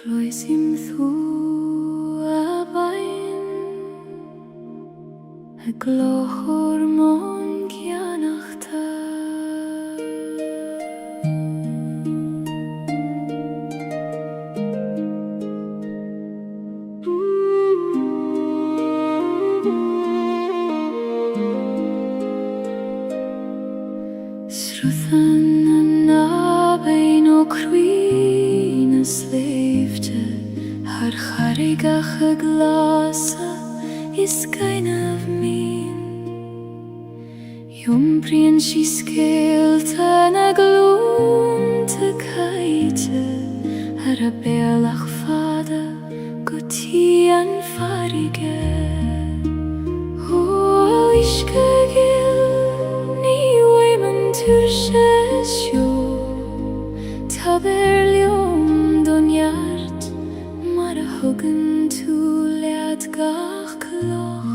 Cloisim thu a bain a glochor mon gianachta Sruthan na bain o cruin sleefte har charigach a glasa is kind of mean Jumbrien she scaled a gloom to kaite har a belach fada guti an farige O iske gil ni women tursesjo taberlium don hjart mar a huggen to leat gach kloch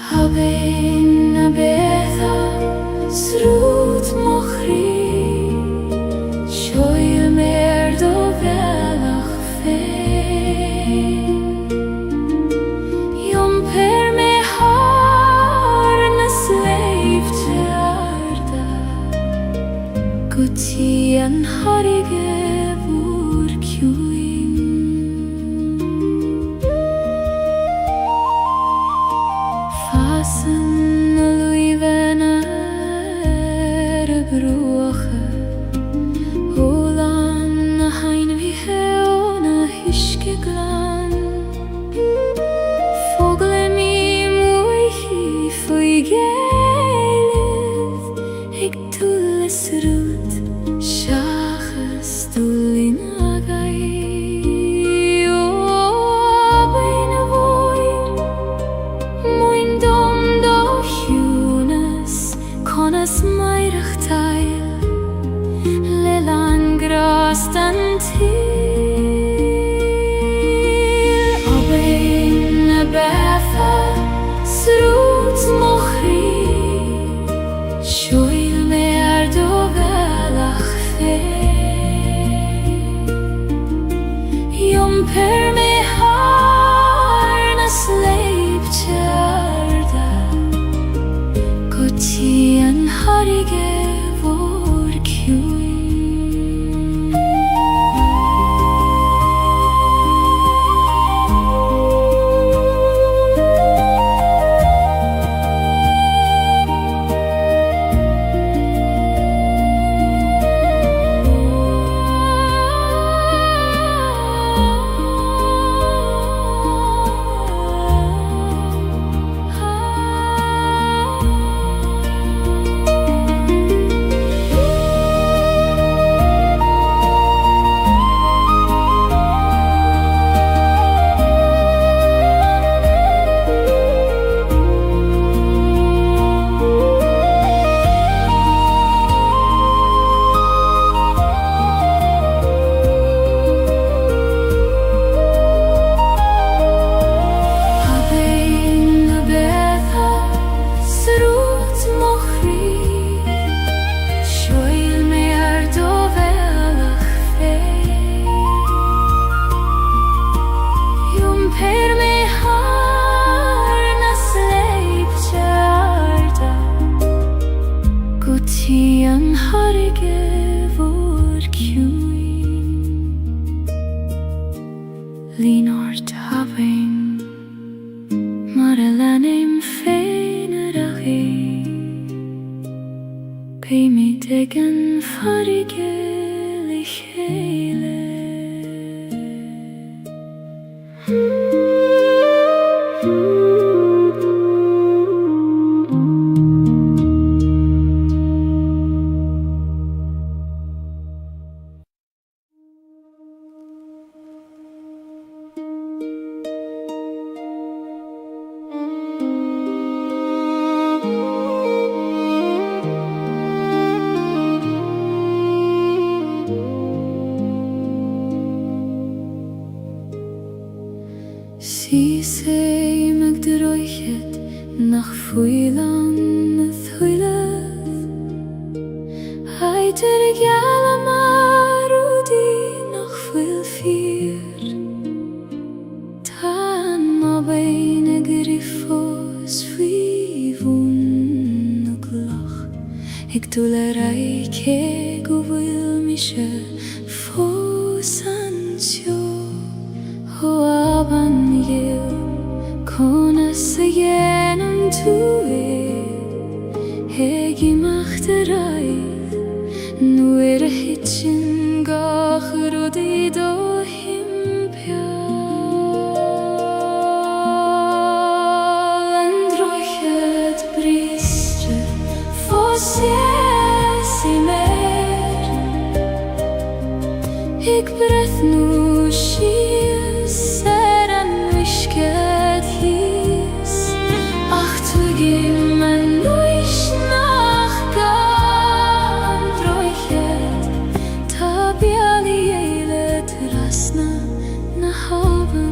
Habein a betha srut mochri Shoil mer do velach fein Jom per me har na slave te arda Guti an harige vur kjuin Fasen a luiven a bruache Olan a hain vi heon a hiske glan Fogle mi muichi foi Gaeilge Ik tulles rut Shachas tullin agai O abein a voir Moin dom do hjunes Konas mairach tail Lelan grastan til Abein a betha Srut mochri Shoil mer do velach fein Jom per me har na sleip tjarda Guti an harige vor kjuin An harige vor kjuin Linort havein Mar a lanim fein a rachi Pei mi degen farige lichele Si sei meg droichet nach fuilan a thuileth Haiter gyala marudi Ik tulerai che guvil mishe fosansio ho aban yil kona seyenam tue hegi machterai nuere hitchin gachrodi do himpia androchet bristre fosse mer ik breth nu shies seran wishket his ach tu gimmen nuish nach gan droichet tabiali eile trasna na haven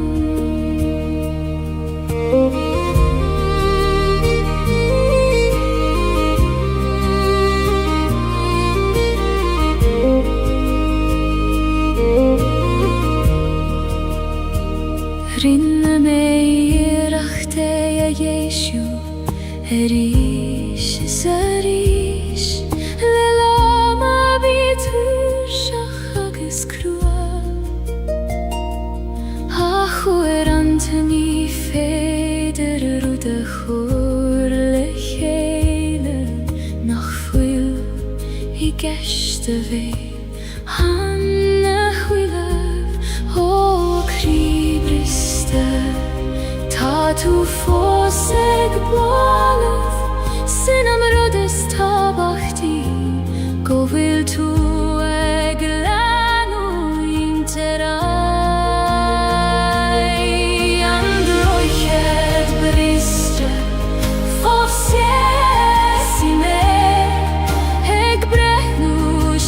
Rinne mei rachte ja Jeshu Erish zarish Lelama bitur shachagis krua Achu antoni feder rude chur lechele Nach fuil I geshte vei Hanne huilev O kribriste Ta tu fosseg blalev Sinam rodes tabachti Go vil tu eglanu interai Androchet bristre Fossiesi me Eg brehnu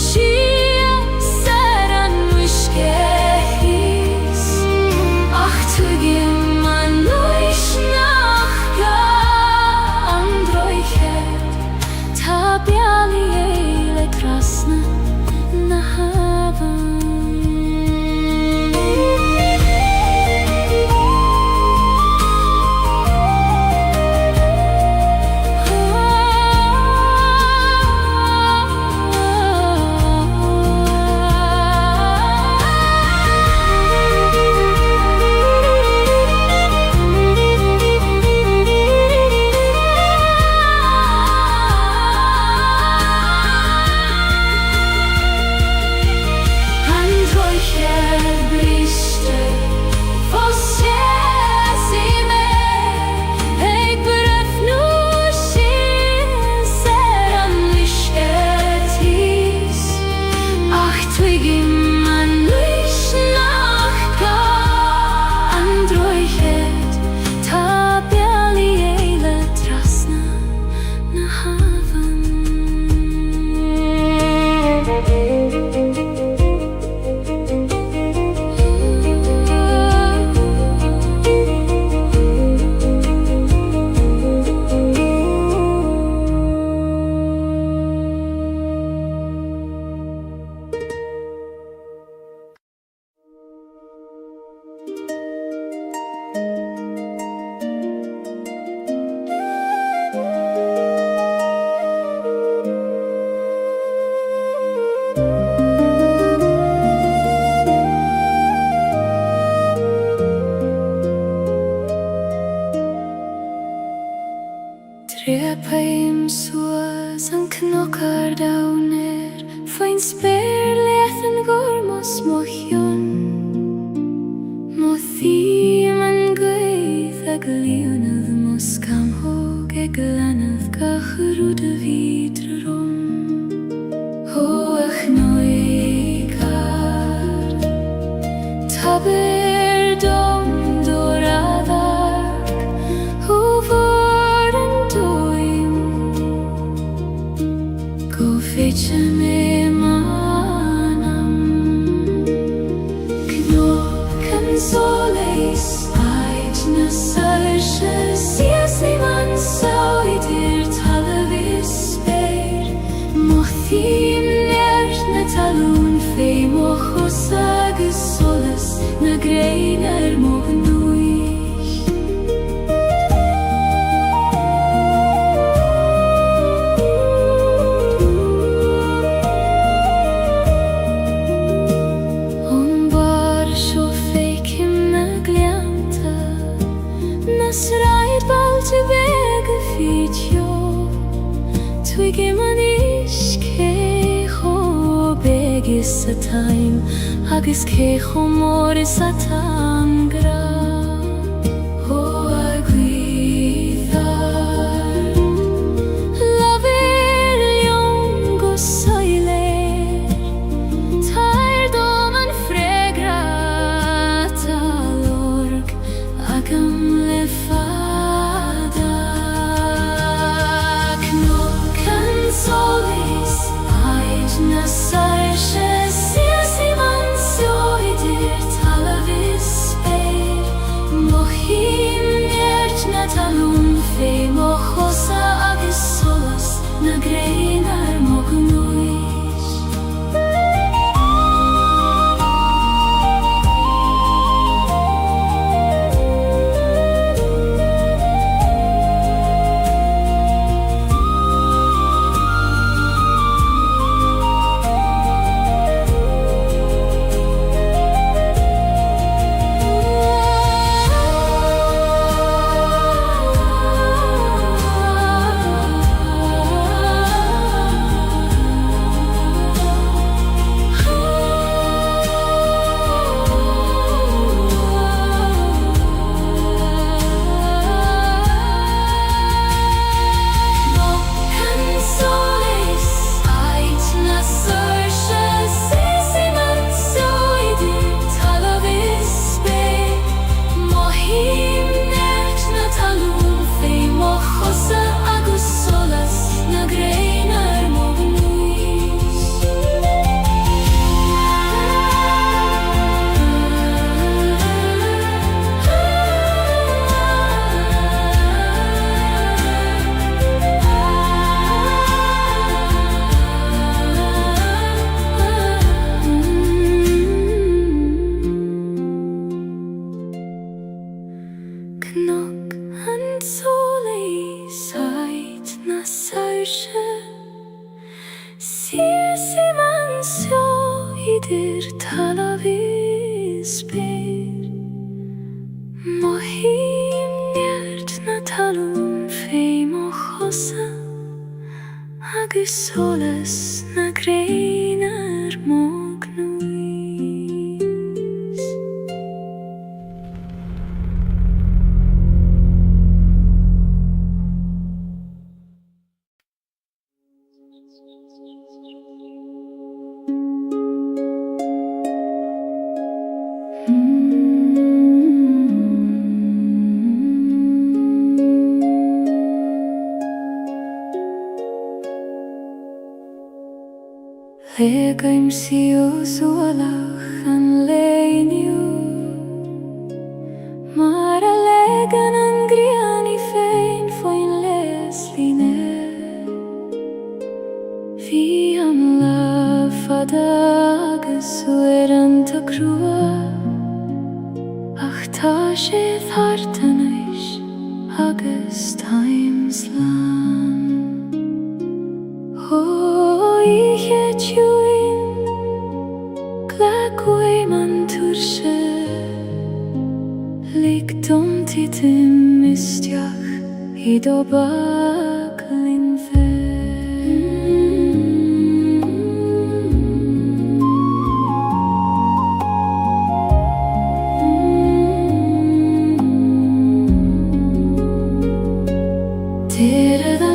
shia Seran wishkehis Ach tu gimman nuish nachga Androchet Tabiali eile krasna na havan Trepaim suas an knockar downer Fain spyr lethen gormos mochion Mothim an gwyth ag lionydd mos cam hog ag lanydd gachrwyd y fydr rom Ho ach noigar Taber dom doradag Ho vor an doim Go fetche me manam Knocken soleis Ait na sarsche Sias ei man sauidir talavis speir Mothim nert na talun fei mochos agus solas Na grein moch nuich a time agus cé chomór is a tangra ó a ghuiar Lavir liom go soilir Tair dom an fregrata lorg agam le fada Knocan solis aid na sarshe Siasi man soidir talavis speir Mohim nert na talun fe mochosa agus solas na greinar mognuis Knock and solis aid na sarshe Siasi man soidir talavis speir Mohim nert na talun fe mochosa agus solas na greinar mognuis Legaim siu zualach an leiniu Mar a legan an griani fein foin lesline Fi am la fada agus uerant a crua Ach ta sé thartanais agus times lan I hechuin glagwy man turshe Lig dom titim mistiach I do baglin fe Tira da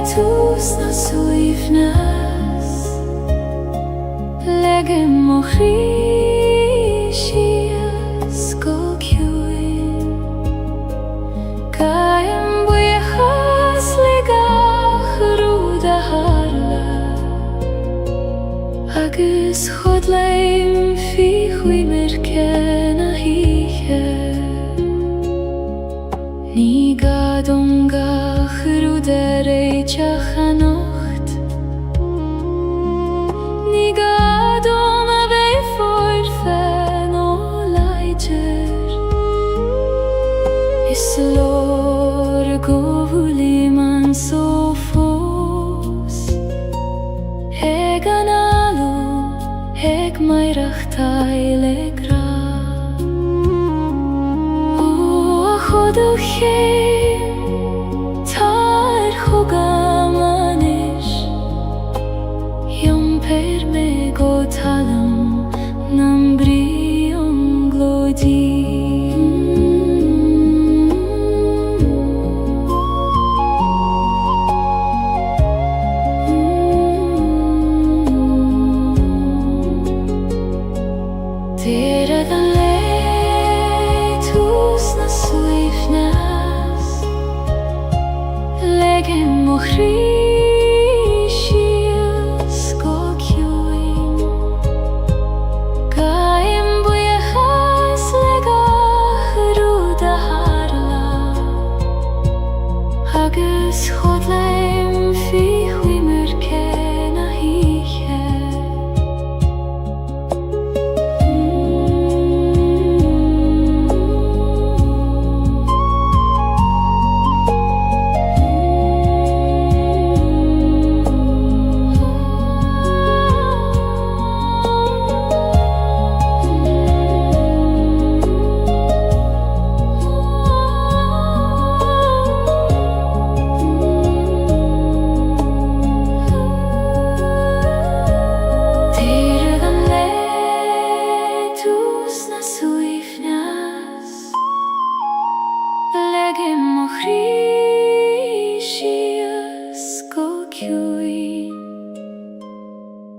letus na suifnas Legem mochrishias go kjuin Kaim buichas ligach ruda harla Agus chodleim fi chui merken a hiche Ni gadom gach ruda reichach a nocht Ni gadom a vei forfen o leiger Is lor govuli man so fos Eg an alu, eg mairach taile gra O a chodu chem Tair chogam anish Yom per me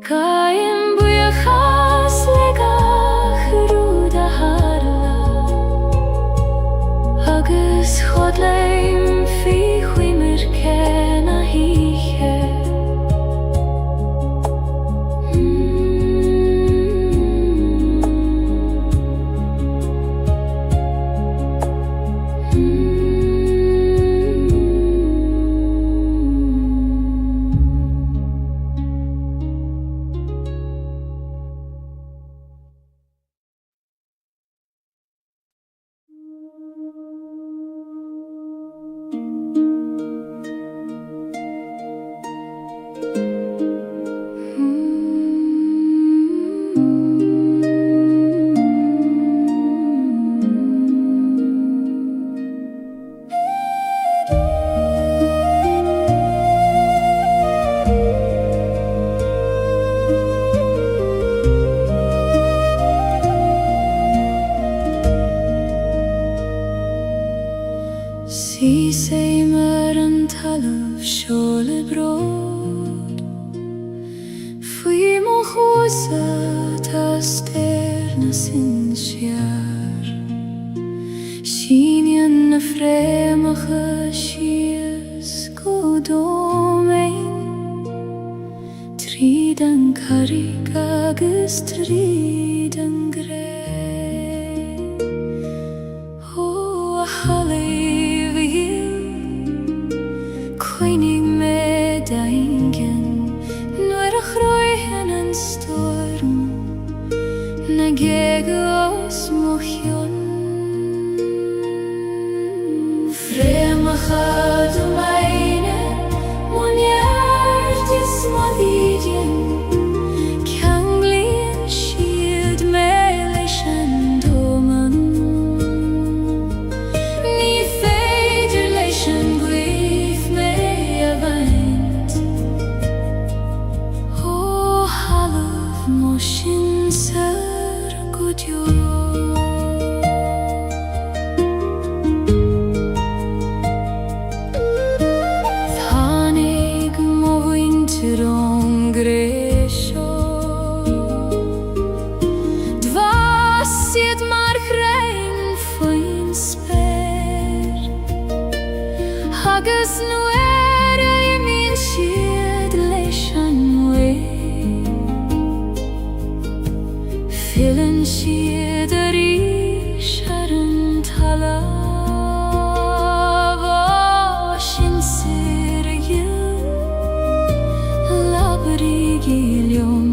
Kaim buyachas legach ruda harla agus chodleim fi chwimer kena hiche Si sei mer an talamh seola brod Fui mo chósa tá stéir na sin siar Síneann na fréimeacha sios go dómain Tríd an carrig agus tríd an gré Ó a halaí Coinig me daingen Nuair a chroichen an storm Na Gaeilge os mochion Fréimeacha do meine Muinneart is modídean Ceann bliain siad me leis an dóman Ní féidir leis an gcuimh me mo sin sar go dio Tháinig mo winter an gré seo Dva siad mar chrein faoin spéir agus nuair a imíonn siad leis an Filann siad a rís ar an talamh Ó sin sirgil labhraí Gaeilgeom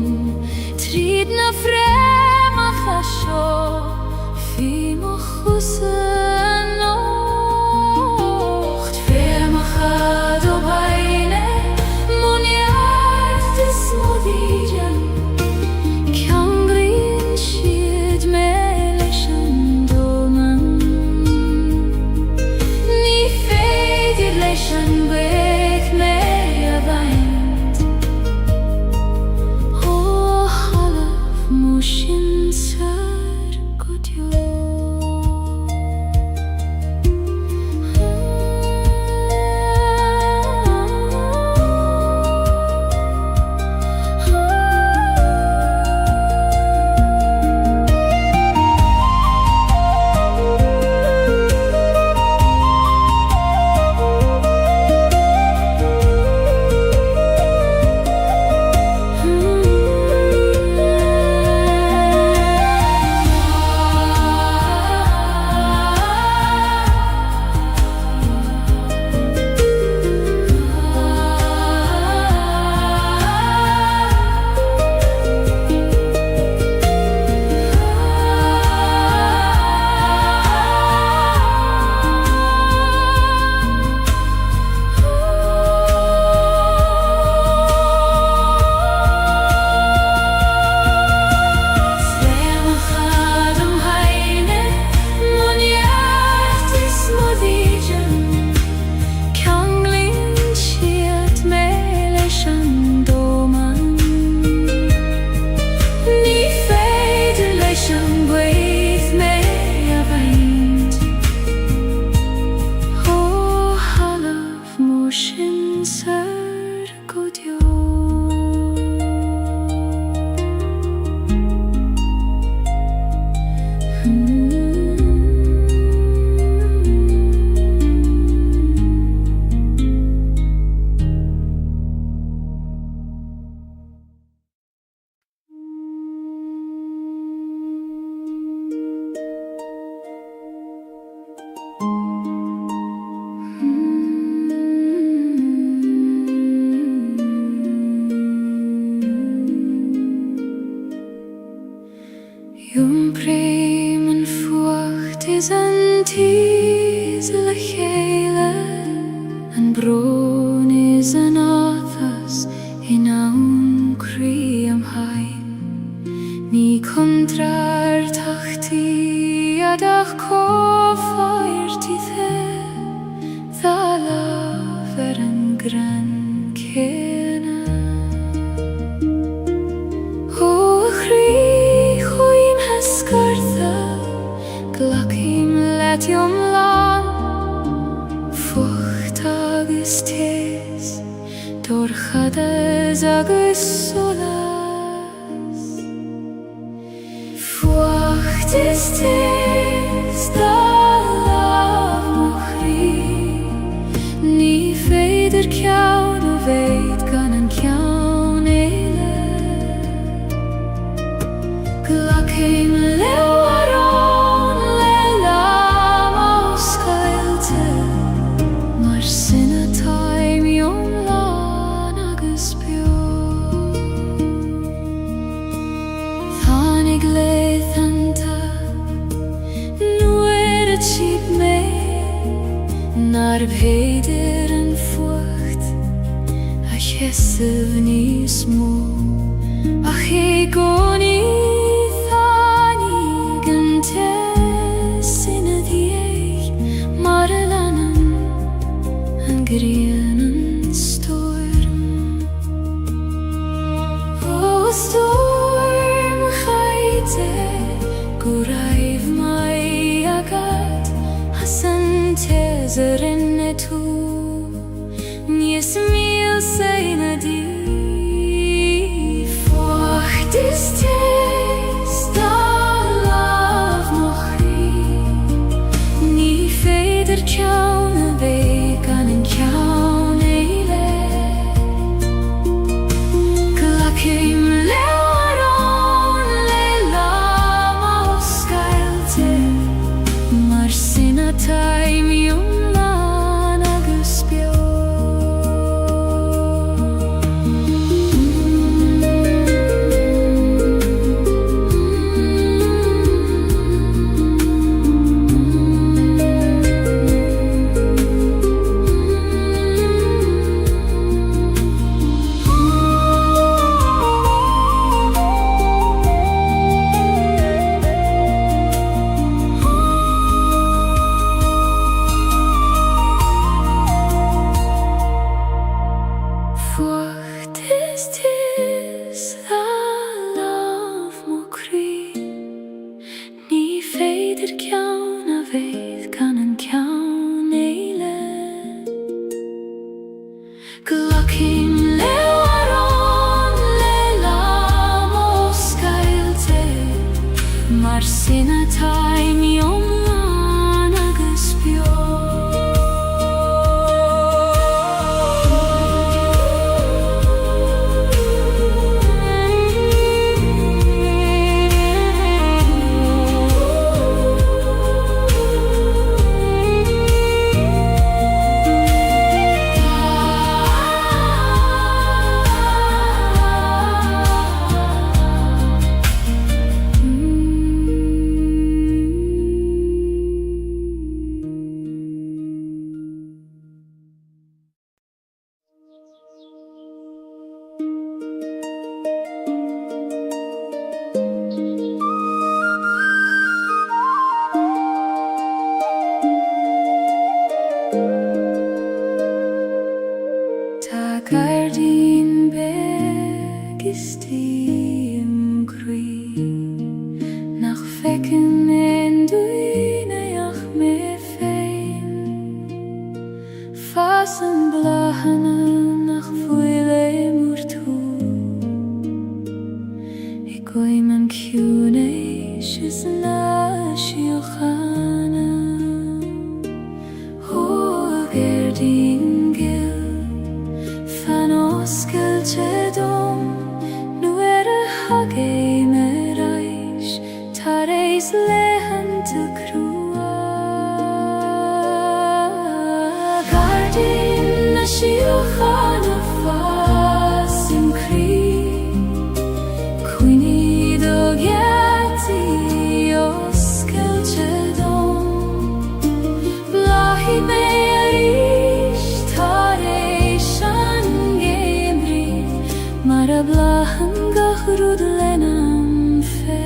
Tríd na fréimeacha seo Fi mo chusa an ócht Fréimeacha do baile Muinneart is modídean Sin sar go dio is an tis le Gaeilge, an bron is an athas in aun cri am hain. Ní contrar tachti adach cofairti the, dhala ver an gran kena. O chri chuim hesgartha, glachim letiom lan, fucht agus tes, dorchades agus solas. Fucht is tes, da lav mochri, ní féidir ceann a bheith gan an ceann éile. Glachim leabharán le lam os Gaeilge, mar sinna taim iomlán agus beo. Tháinig leithanta nuair a tíb mé, nar bhéidir an fucht a cheisibh níos mó, ach é gcónaí tháinig an tes ina dhiaidh, mar a leanann an grian an storm. O storm chaite, go raibh mai agad, as an tes a rinne tú, níos míl saoine dí. Fucht is tes, da lav mochri, ní féidir ceann a bheith gan an ceann éile. Glachim leabharán le lam os Gaeilge, mar sinna taim iomlán agus beo. Fucht is tis, da lav mochri, ní féidir ceann a bheith gan an ceann éile. Glachim leabharán le lam os Gaeilge, mar sinna taim iomlán agus beo. Ta gardín beg is tím crí, nach fecinn en duineach mé féin. Fas an blachana nach fuile múr tú, I goim an ciúnéis is na siochanna. O gardín gil, fan os Gaeilge dom, nuair a hagé me raish, tar éis leithanta crua. Gardín na siochanna fas im crí, cuoine do gheartaí os Gaeilge dom. Mara blahan gahrud lenam fe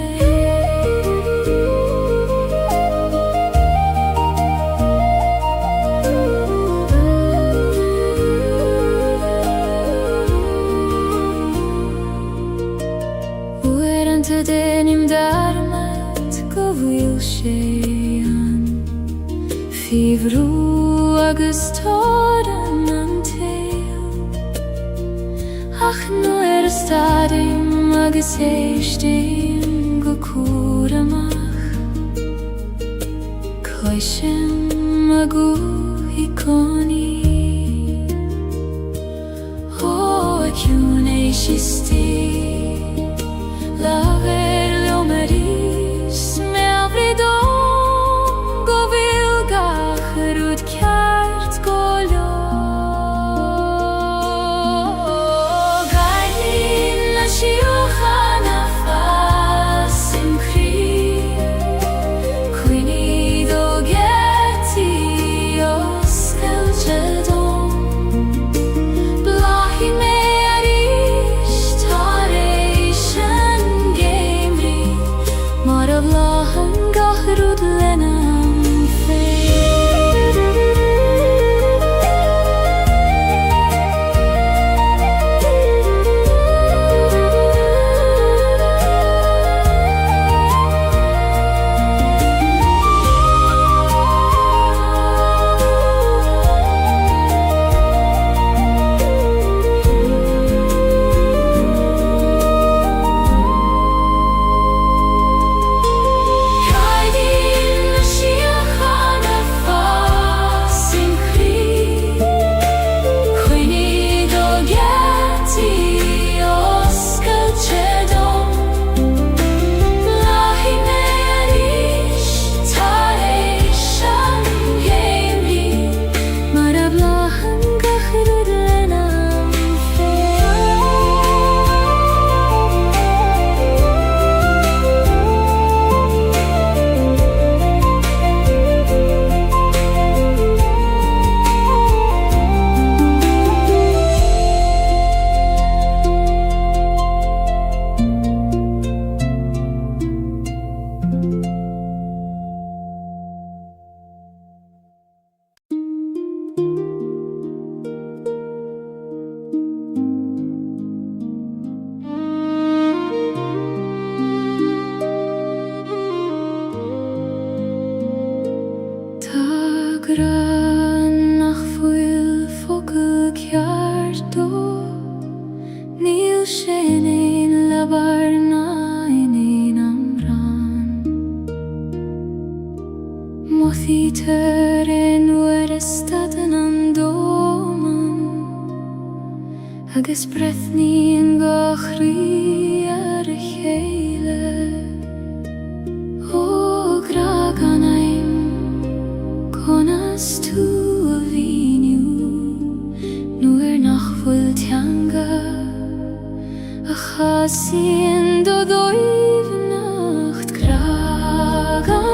Uerante denim darmat Gaeilge Fivru agus toran an tail Ach nu stadim agus eistim go cúramach Coisim a gu hiconi O aciún eisisti Laver leomaris me avridon Go vilgach rud kjart golio Gaeilge shiuchana fasim kri Quini do geti os Celtic Blahi me arish tareishan gamri Mara blahan gahrud lenam fe Nach fuil focal kjarto Níl sin ein labarna in ein amran Mothítar in stadan an doman Agus brethní in gachrí ar a chéile O graganaim Conas tú a víniu Nuair nach fuil teanga A chasíon do dóibhnacht Graganaim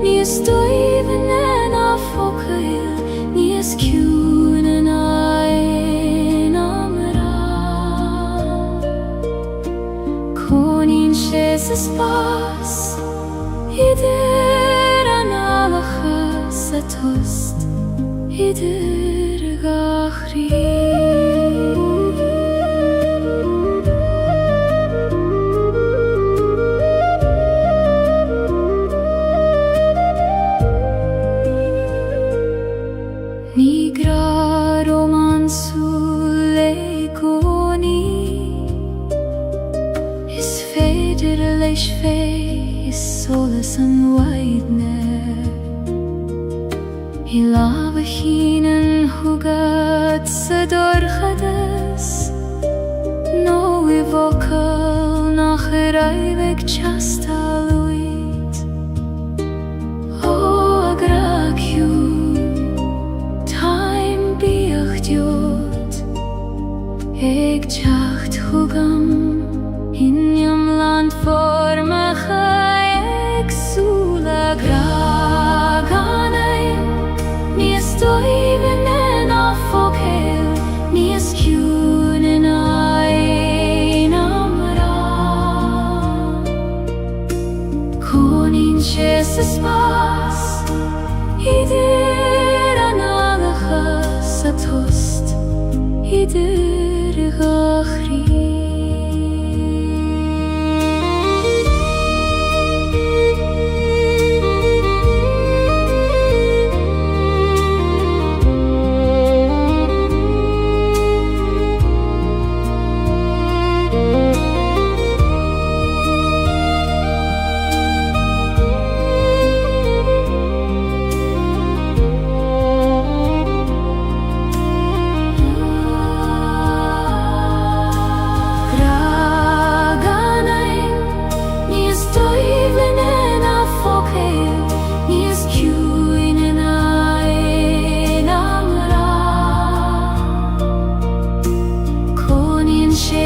Níos dóibhne na focail Níos ciúna na ein amra Conín sé sa spás Idir an alachas a tost Idir gachrí Ní gra romansú leicóní Is féidir leis fé is solas an waidne I lava hínan hugad sa dorchadas No I vocal nach raibig chastalwyd O agraciú Time bíoch diod Eg teacht hugam Inniam land formacha Egsúla graganaim Níos dóibhne na focail Níos ciúna na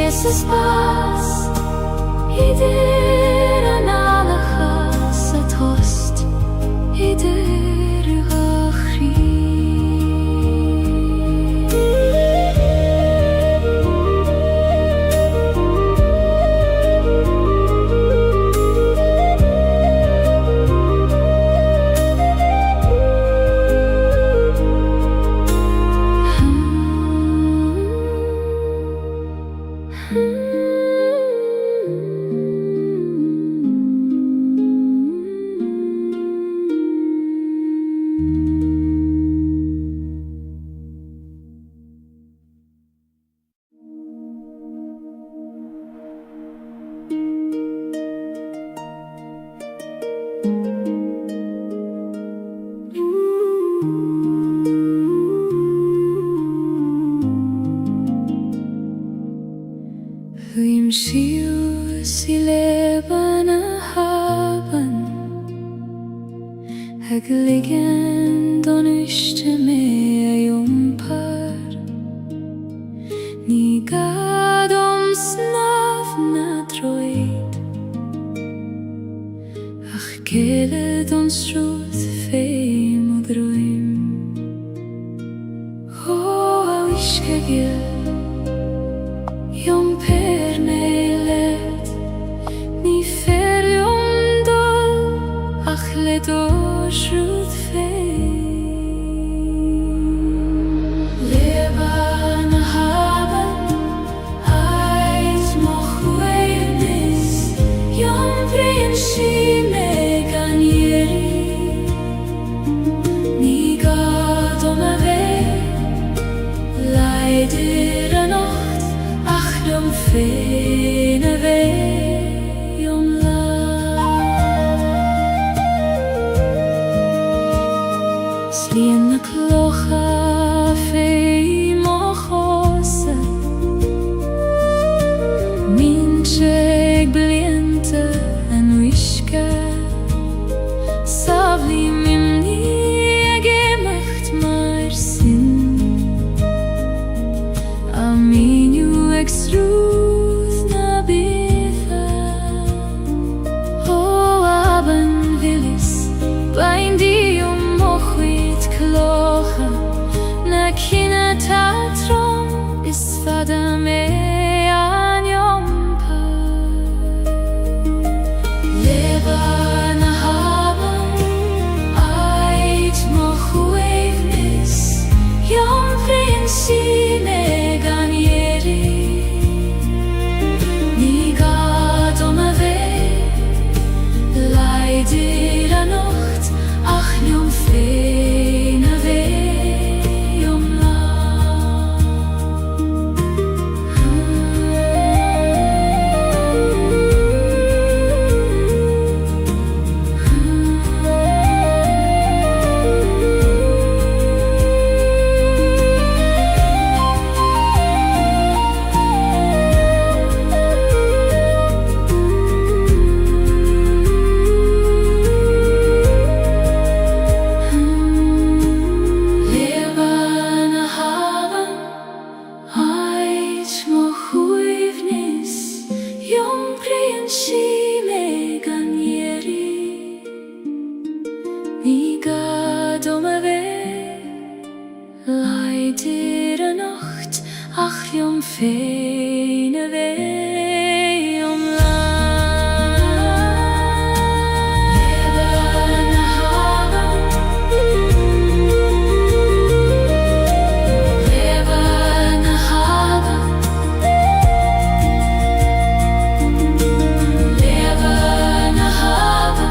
Jesus pas idir an alachas a tost idir gachri Huim shiu si leban a haben Hegeligen don ishte me a jumpar Ni gadom snav na droid Ach kele don struth feim og droim Ho a ishke gil Jom per nelet Ni fer jom dol Ach let osh rut fein Leban haben Ait moch weirnis Jom brein shi me ganyeri Ni gadom ave Leider anot Dom fene vei om la Sliena klocha fei mochose Mincheg bliente en wishke Savli mimni gemacht mar sin Aminu extruth na bifa O aben willis Baindi mochwit klocha Na kina tatron Is fada me an jompar Leban haben Ait mochwevnis Jom prinsi me ganyeri Ni gadom ave Leider anocht Ach njom fein ave Jom la Leban haben Ait mochwivnis Jom brein shi me ganyeri Ni gadom ave Leider anocht Ach jom fein ave Jom la Leban haben Leban haben Leban haben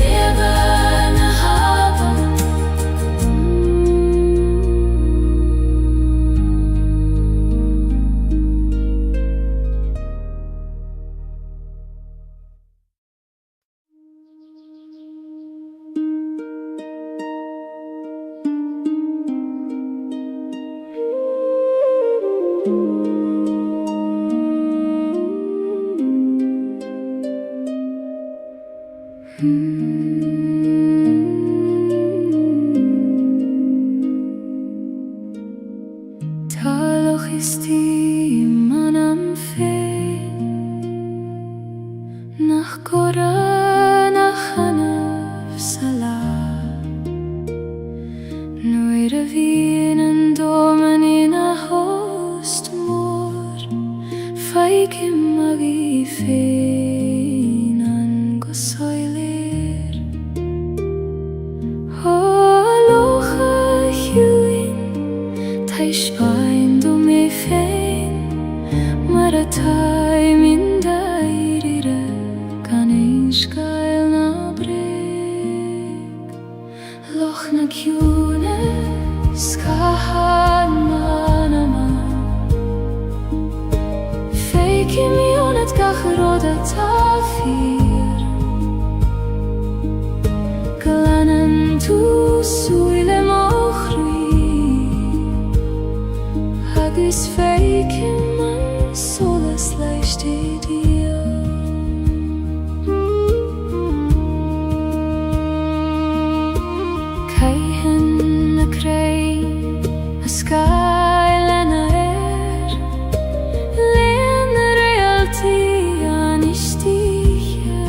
Leban haben ist die Mann am Feen nach Gora, nach Hanaf Salah Noire Wien domen in a host mor Feig im magi feen an gosoiler Holocha huin Taish bain do me feen Maratai min dairire Gaeilge gael na breg Loch na kiune skahan manama Feik im ionet gachrode tafir Glanen tu suile mochri Hagis feik im man solas leicht dir Skyline Len reality anistiche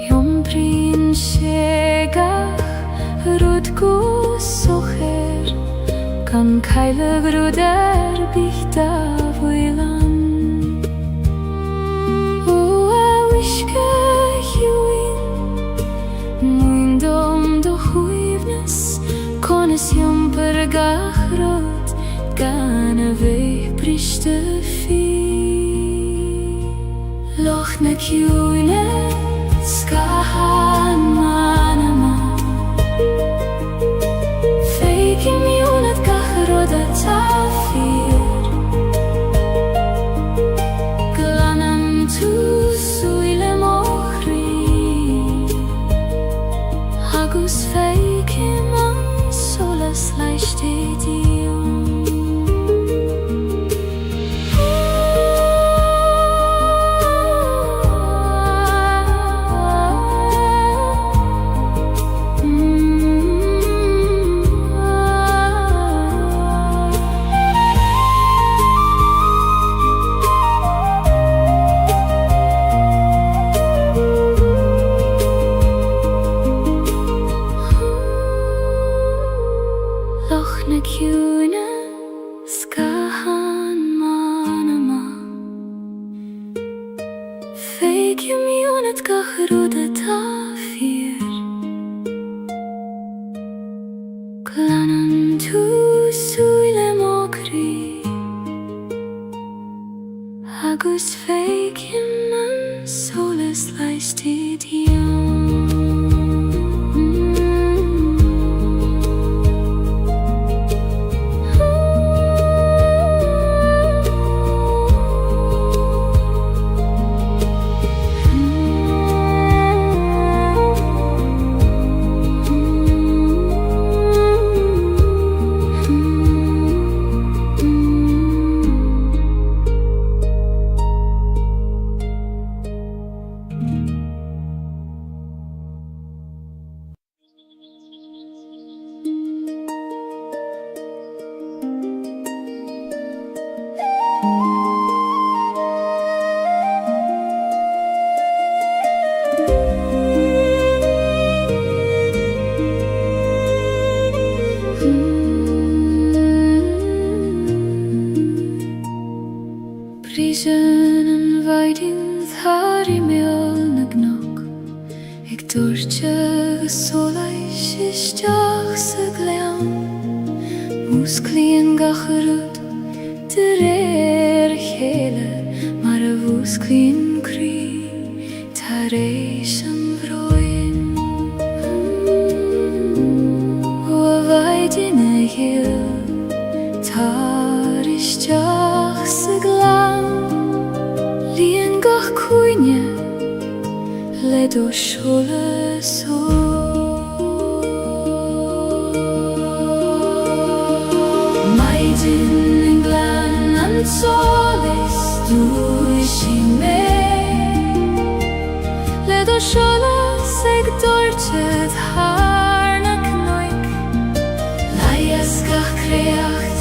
Jom prin shegach Rutko socher Kan Gaeilge bruder bichta voilan O awishke huin Muindom do huivnes Konis jom per gachrot Gana veich prishte fi Loch na kiune skahan manama Feik im ionet gachrot a tafir Glanan tu suile mochri Agus feik im solas leicht dir Loch na kiune skahan manama Feik im ionet gachrode tafir Glanan tu suile mokri Agus feik im man solas leicht dir Brisen en weiding thar I meol na gnok Eg dúirte solas isteach sa glean Músclíon gachrúd de réir chéile Mar a bhúsclíon crí tar éis an bhróin O a weiding a ghéil tar isteach sa glean Líon gach cúine le do solas Maidin in glan an solis dúis I me Le do solas ag dúirte thar na cnoic Laias gach créacht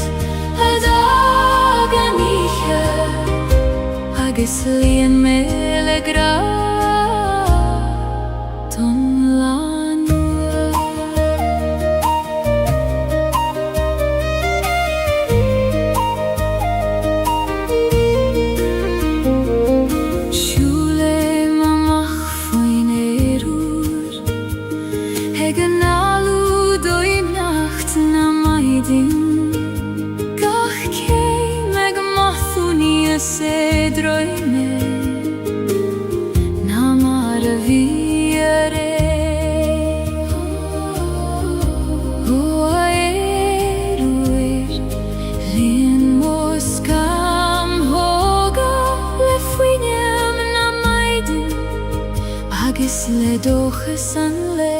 gra ton lanua. Shule mamach foinerur hegenalu doim nacht na maidin gach kei meg mathuni se drøyme na maraviere o aeruer lin moskam hoga le fuinem na maidin agis le dochesan le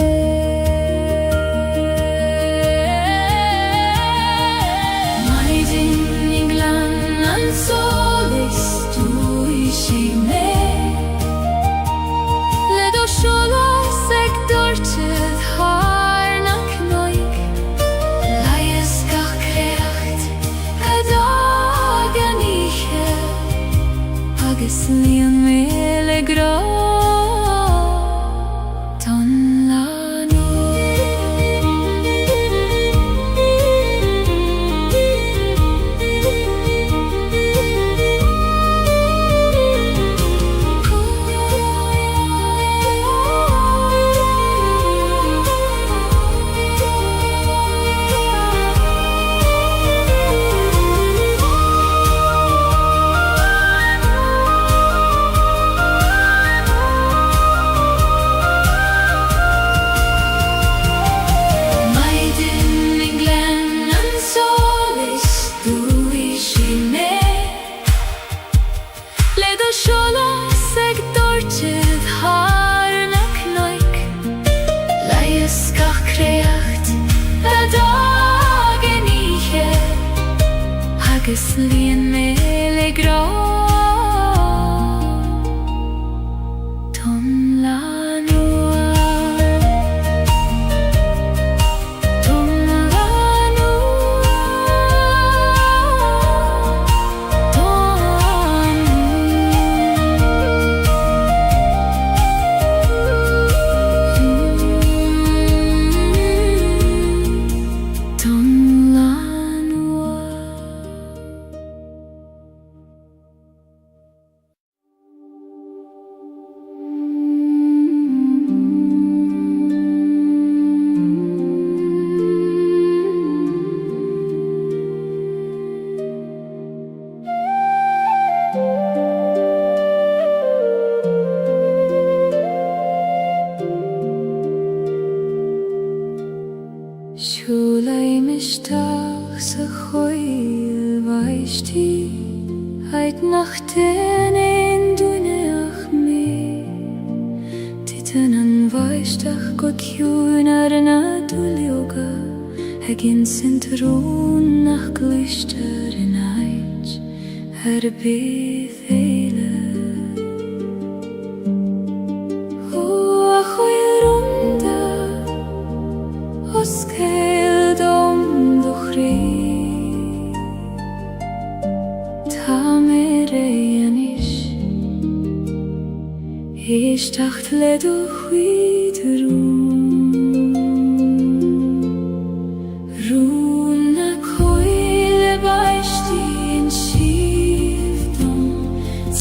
Lian mele gra ton lanu. Lian mele gra ton lanua. Ton lanua. Ton lanua. Shulei mishtach sa choil vaishti heit nach den in duneach me Titan an vaishtach god hjun na dulioga hegin sintrun nach glister in eit bith eile o a choil runda os cael dom do chri ta mere anish ish tacht le do chwyd rún na coil baishti in shiftom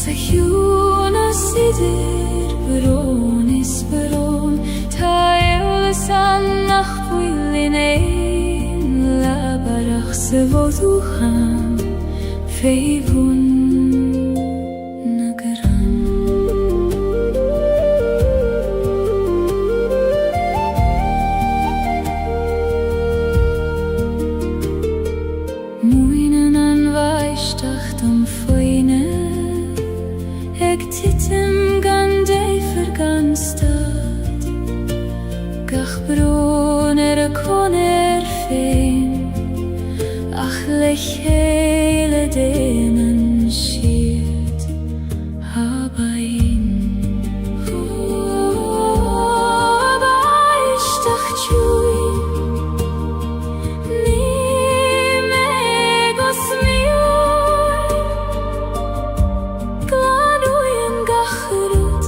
sa hjún a sidir baron ta eulis an nach in ein labarach se voducham feivun nagaram muinen an vaishtach am feine eg titim gan dei verganstad gach bron koner fein ach lechele denen schiert habain baishtach chui ni megos mioi glanuyen gachrut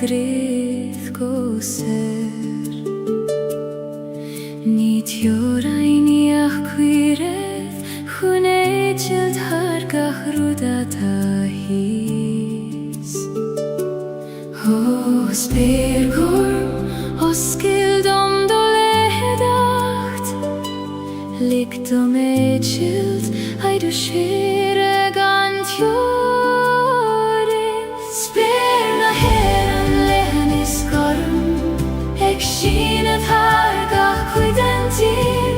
gryth go ser Ní teoraini ach cuireth chun éigild thar gach rúda tá hís Os beir gorm os skildom do lehedacht Likt om éigild aidu shire gan tjóris Spyr na heran lehen is gorm Eg shinad har gach cuidan tir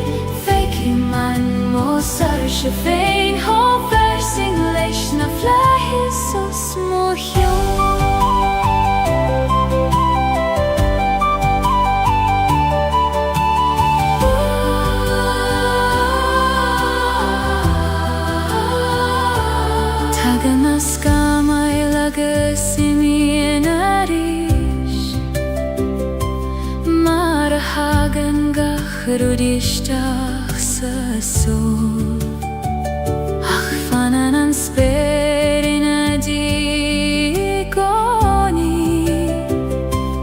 Feikin man mosar se fein Ho versing leis na flahis os mohion Rudistach sa sol Ach fanan an sperin a digoni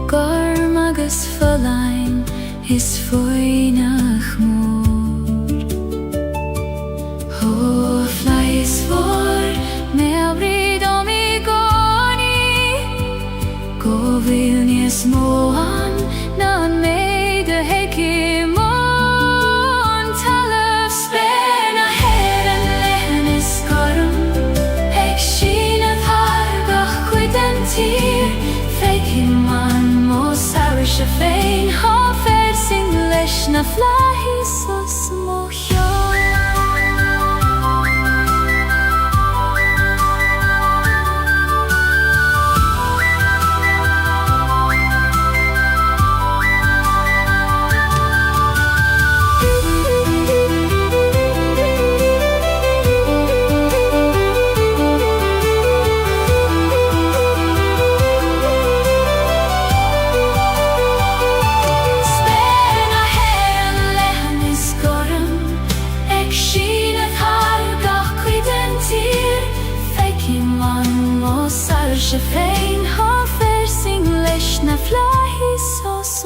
Gorm agus falain is foinach mór Ho fly is for me abrid om I goni Go vilnies moan nan meide hekim Se fein ha versing leis na flahis os mohion Se fein ha versing leis na flahis os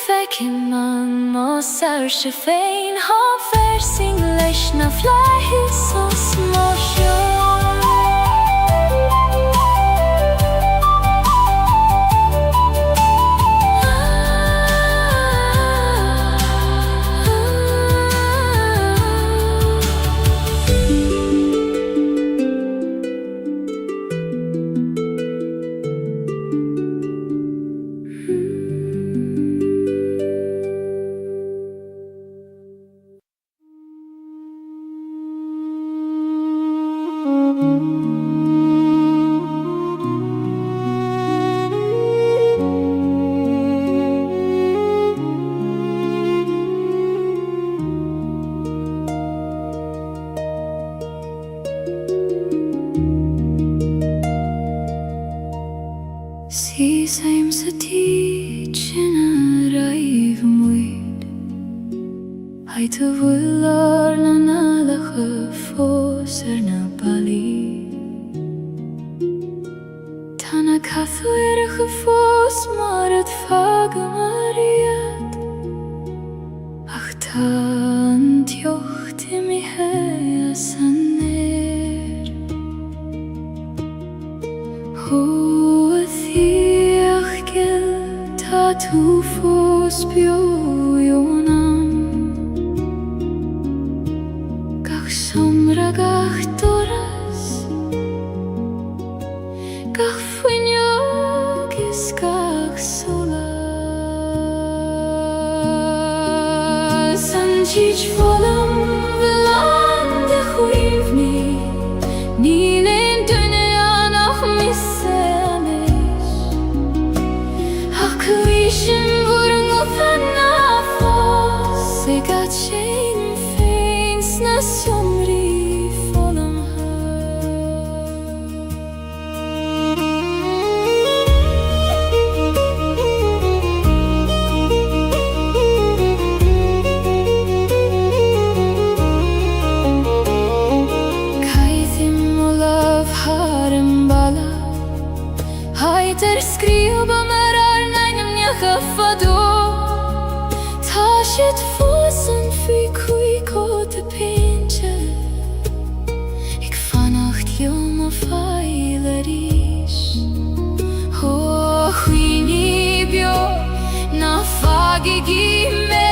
Feikin man mosar se fein ha versing leis na flahis os mohion See same sa teach in a raiv muid Hai tu vular na nalach fos na bali Tana kathu fos marat fag mariat Ach tan tjocht mi hea saner Tu fos bjójónam Gach somra gach doras Gach fuinjogis gach solas San tich volam velande chuivni Níl ein finns somri folom Kaitim olav harem bala Hajter skriva marar najnem një hëfado Tashit fosen fy kuj kote pinche Ik vannacht jom of eilerish Huini bjo na fagigi me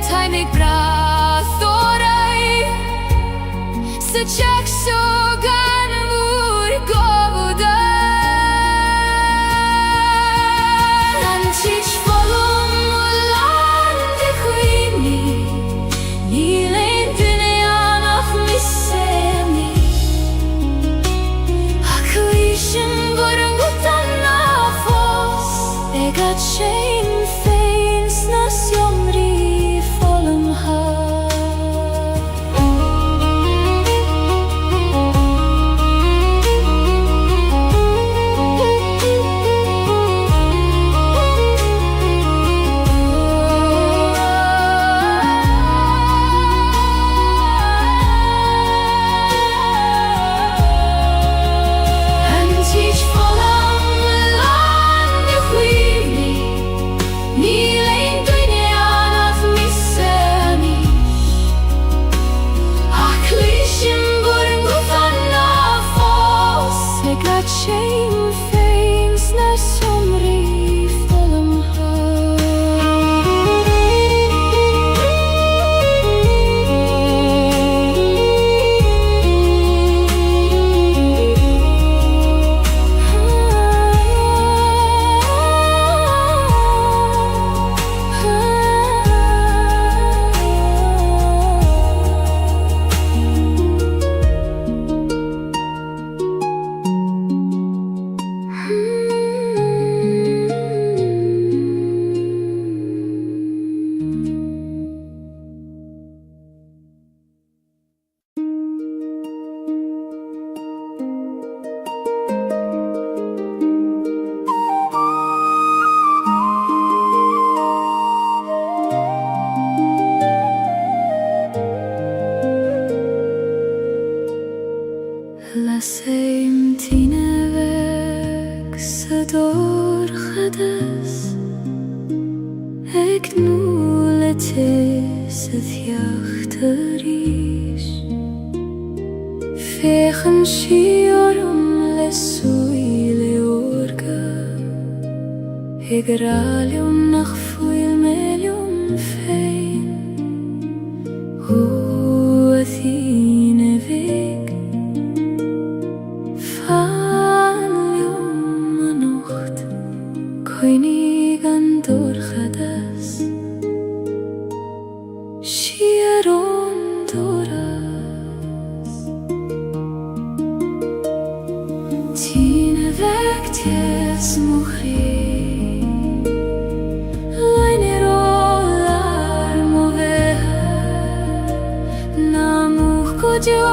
Tajmik brathorai Se qak shogan vur govuda Anqich folum ulan de huini Nilen dünyan af misemi Aklishin burungutan nafos Egat shame feins nas yomri folum ha Shame feins na somri folum Lasem tinevek sador khadas Ek nulete sethyachtarish Fechen shiorum lesuile orga Egralium nach fuil melium fein Athine veg Koinigan dorchadas Shieron doras Tine vek ties muchri Lainero larmoveha Namuch kodjo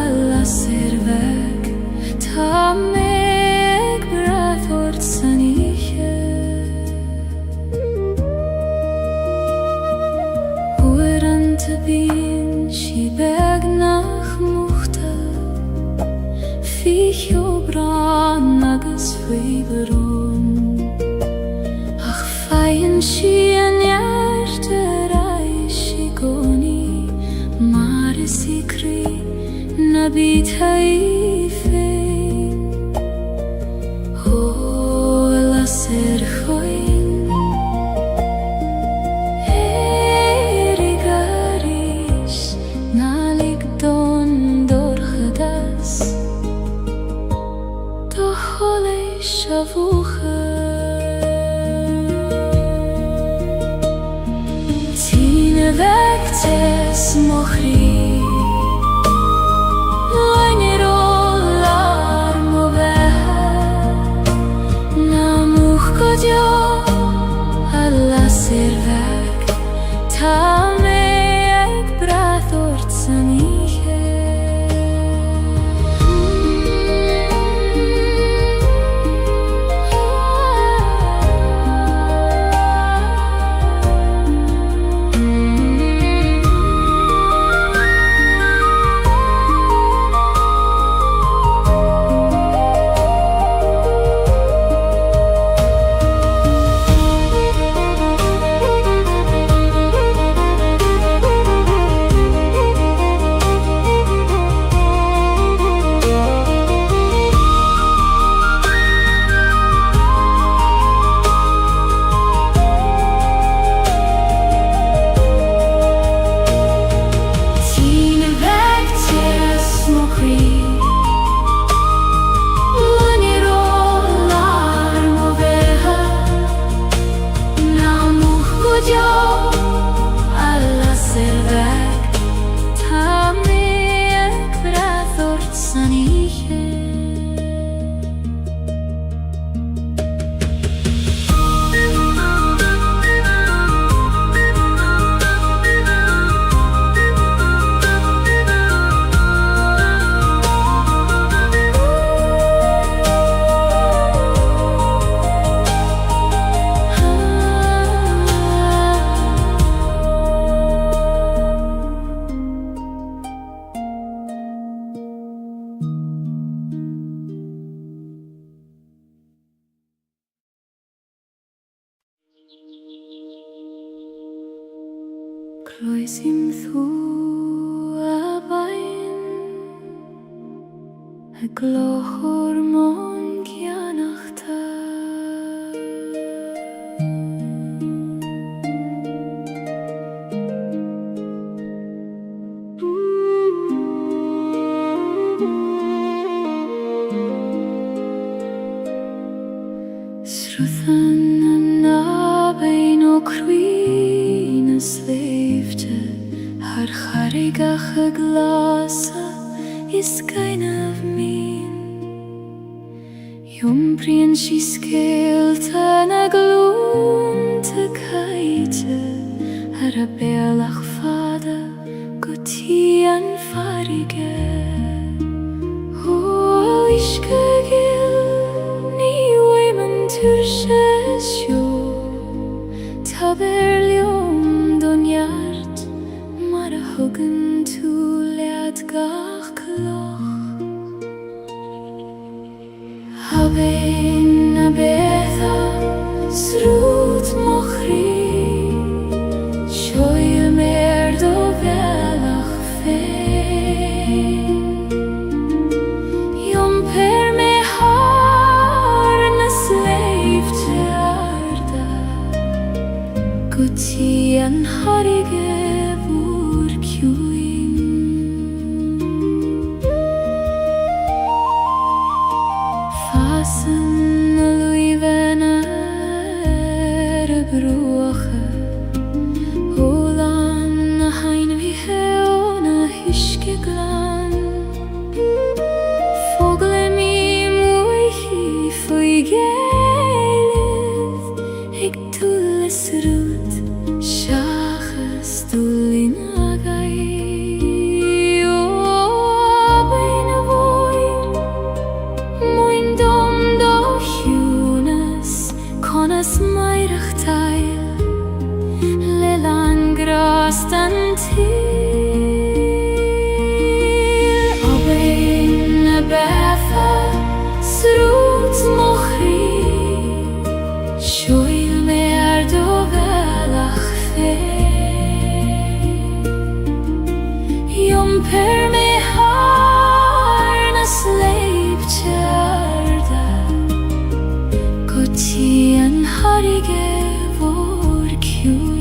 Alla servek Tamek brathort saniche Uerante bin shibeg nach muchta Ficho bran nagas friberon Ach feien shien jarterai shigoni Mare sikri nabit haifein la ser join Erigarish nalik don dorchadas Dohole shavucha Tine vek tes mochri Lainero larmoveha Namuch kodjo Alla servek Tamek brathort Roisim thu a bain a glochor mon gianachta Sruthan na bain o cruin a sleifte Har charigach a glasa is kind of mean Jumprien si skeelte na gloon te kaite Har a bealach fada guti an farige O iske gil ni weiman turshes jo Taberlium don hjart Mar a huggen tu lead gach kloch Habein a betha srut mochri Shoil mer do velach fein Jom per me har na slave te arda Guti an harige vur kjuin Fasen a luiven er a bruache Olan a hain vi heon a hyske glan Fogle mi muichi foi Gaeilge Ik tulles rut Shachas tullin agai O abein a voin Moin dom do hjunes Konas mairach tail Lelan grastan til Abein a betha Srut mochri Shoil mer do velach fein Jom per me har na sleip te arda Guti an harige vor kjuin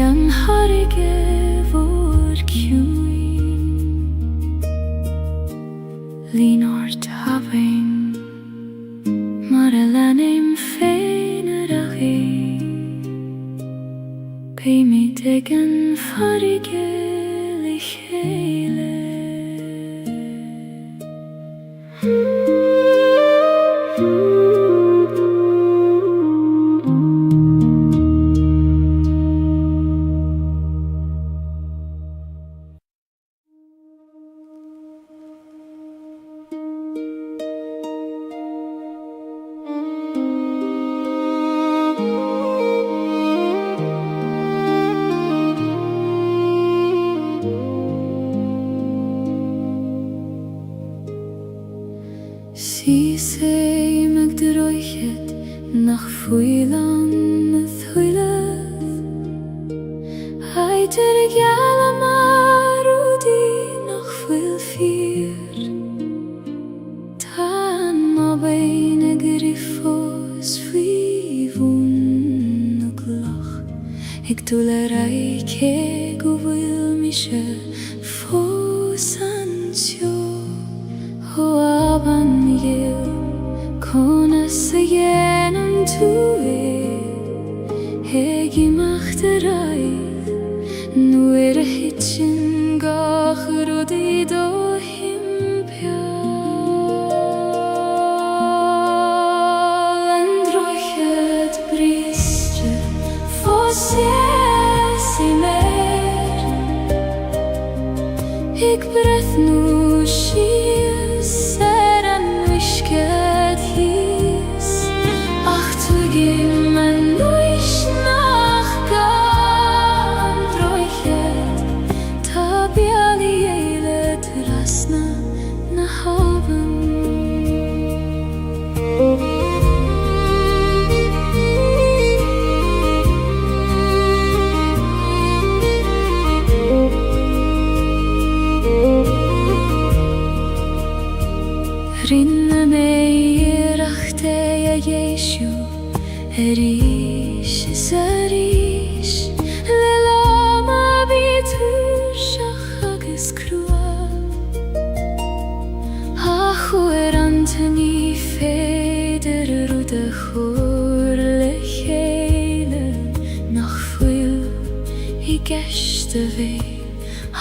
An harige vor kjuin Linort havein Mar a lanim fein a ragi Pei mi degen farige lichele Si sei meg droichet nach fuilan a thuileth Hai ter gyala marudi fear Tan ma bhain griffos fivun gloch Ik dule raike go bhfuil mi se fós anseo Ho aban yil Kona sa dhéanam tú Hegi machtaráid Nuair a hitsin gach rudaí do himpeall An droichead bríste fós i mér Ik brethnú síos an uiscead hís Ach tuigim an nuis nach gan droichead Tá bealaí éile trasna na havan Rinne mé iireachta a dhéisiú Arís is arís Le lám a bítear seach agus crua A chuair antaní féidir rud a chóir le chéile Nach fuil I gceist a bhé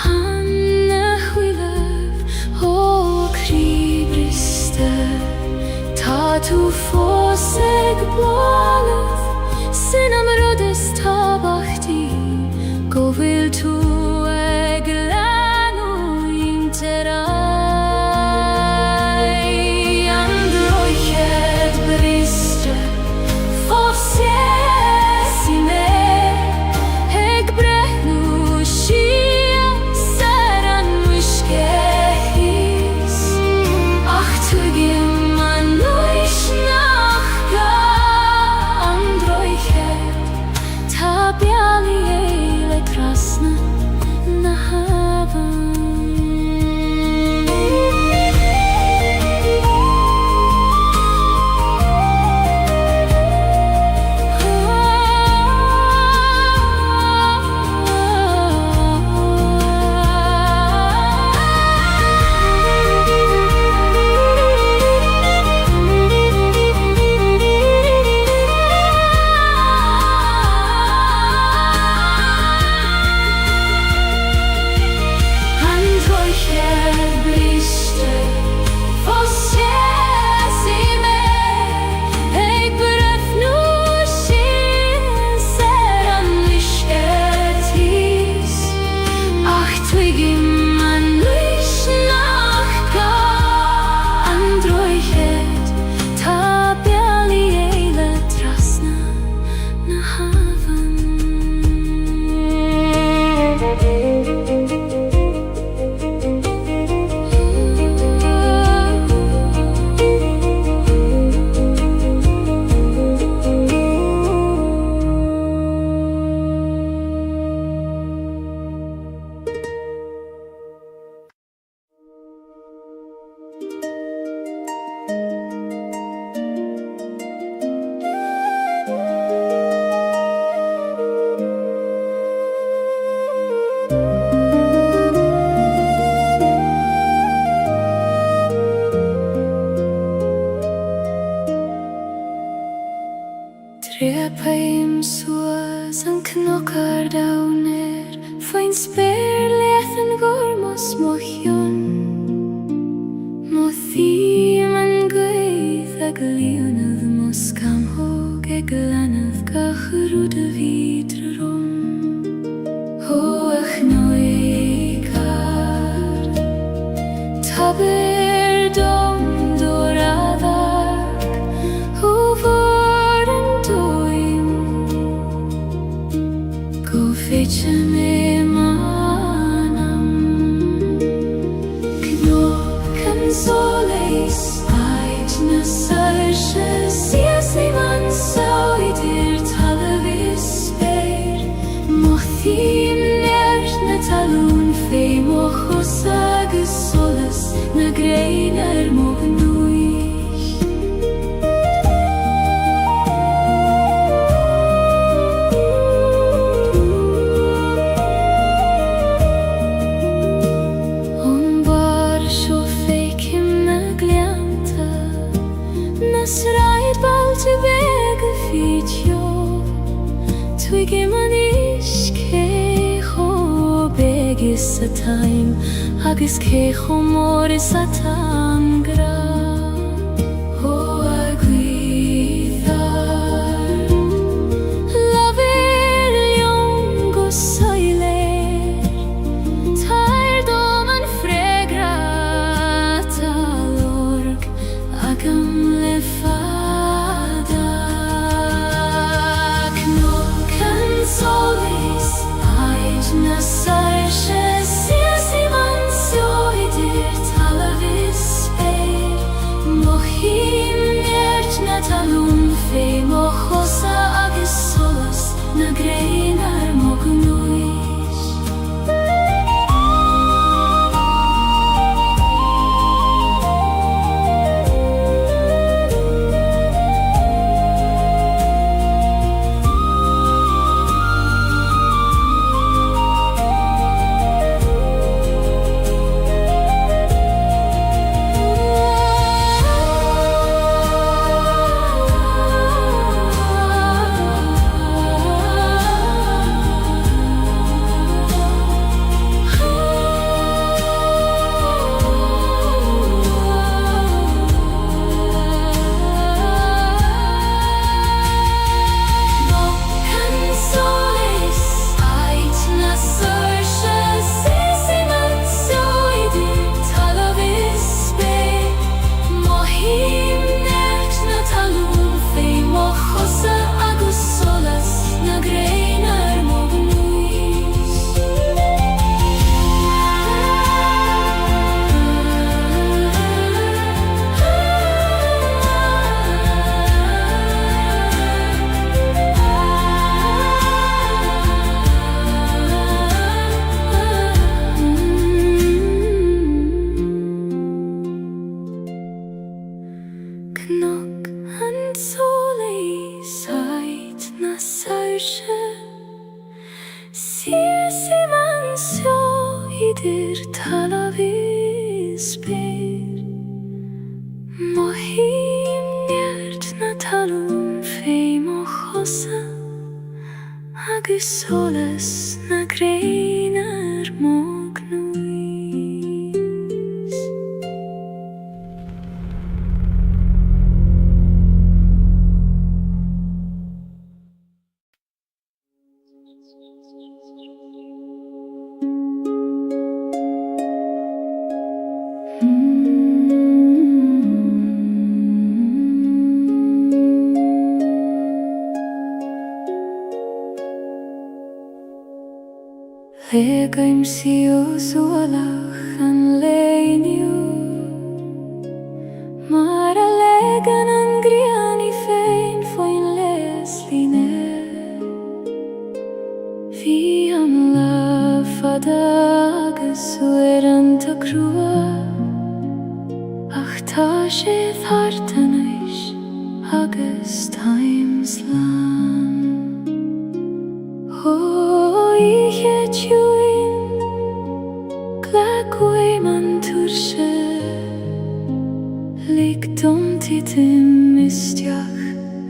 Hanna chuileamh ó críbriste Tá tú fós ag bláalah Sin am rud is tábhachtaí Go bhfuil tú ag leanú intar An droichead bríste fós i mér Ag brethnú síos an uiscead hís Ach tuigim an nuis nach gan droichead Tá bealaí éile trasna na havan Trepaim suas an knockar downer Fain spéir leathan gormos mochion Mo thím an gaith ag líonad Mos camhóg ag lanad gacharúd a vídra rom Hoach noikar Taber dom doradar Húvar an dóim Go féitse mé manam Knock an soleis Ait na sarse Sias ni man sauidir talavis spéir Mothím nert na talún Fé mochos agus sol a time agus cé chomór is a tangra ó a gwyddar Lafir lion go soiler Tair dom an fregrata lorg agam le fada Knock and solis aid na sarshe Siasi man soidir talavis speir Mohim nert na talun fe mochosa agis solas na greinar mognuis Knock and solis aid na sarshe Siasi man soidir talavis speir Mohim nert na talun fe mochosa agus solas na greinar mognuis Legaim siu sualach an leiniu Mar a legan an griani fein foin les line Fi am la fada agus ueran ta crua Ach ta sé thartanais agus times lan I tjuin Glagway man turshe Likdom titim mistiach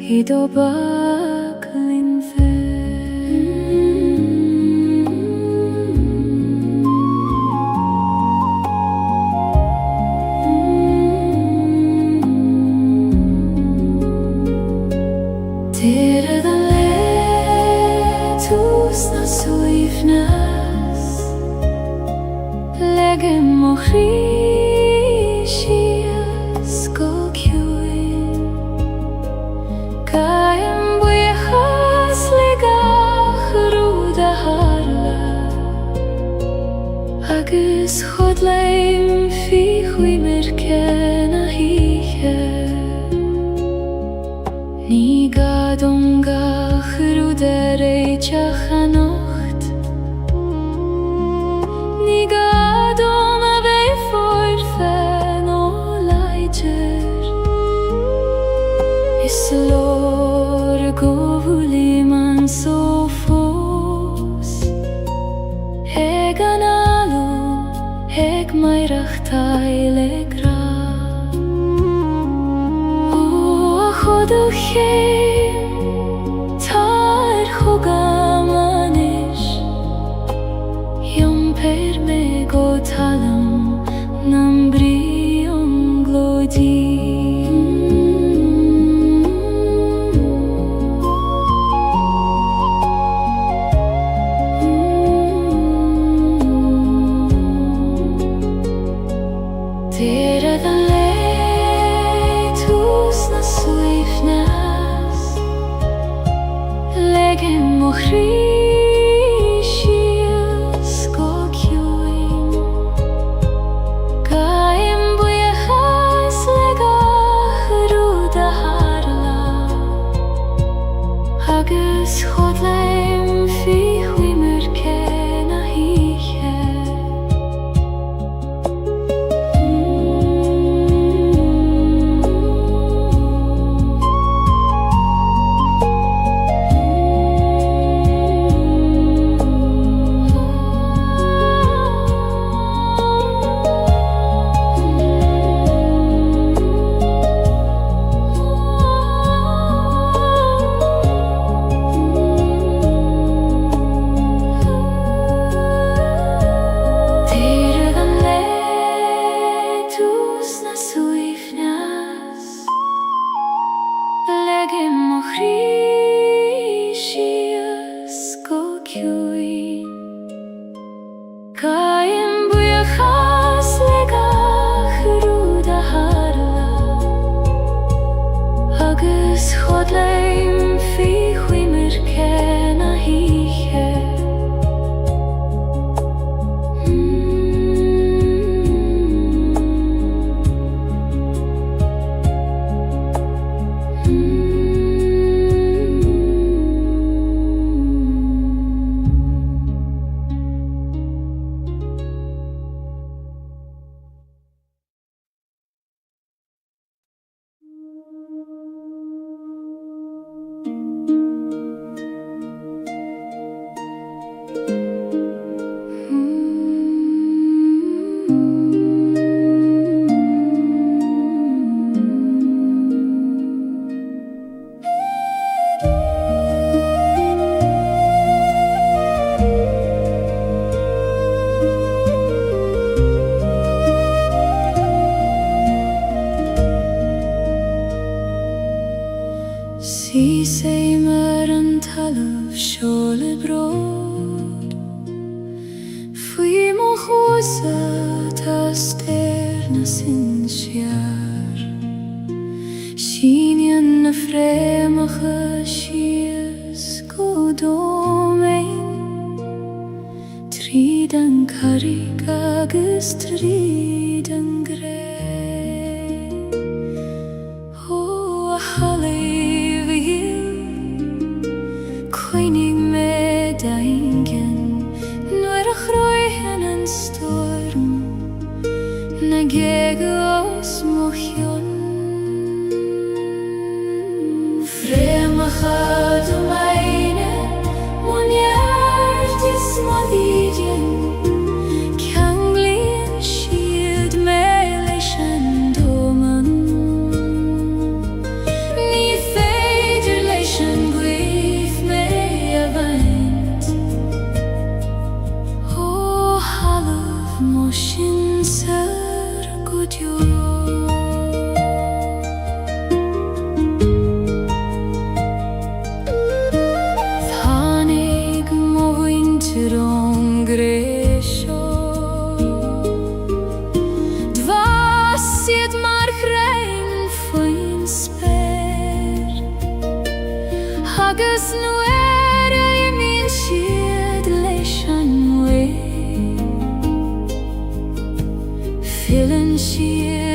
Hido baklin fe Tere da letus na suifnas Legem mochrishias go kjuin Kaim buichas ligach ruda harla Agus chodleim fi chui merken a hiche Ni gadongach ruda reichach a nocht Ni gadom a vei forfen o leiger Is lor govuli man so fos Eg analu, eg mairach taile gra O choduchim, tar chugam anish Yom per me Feeling she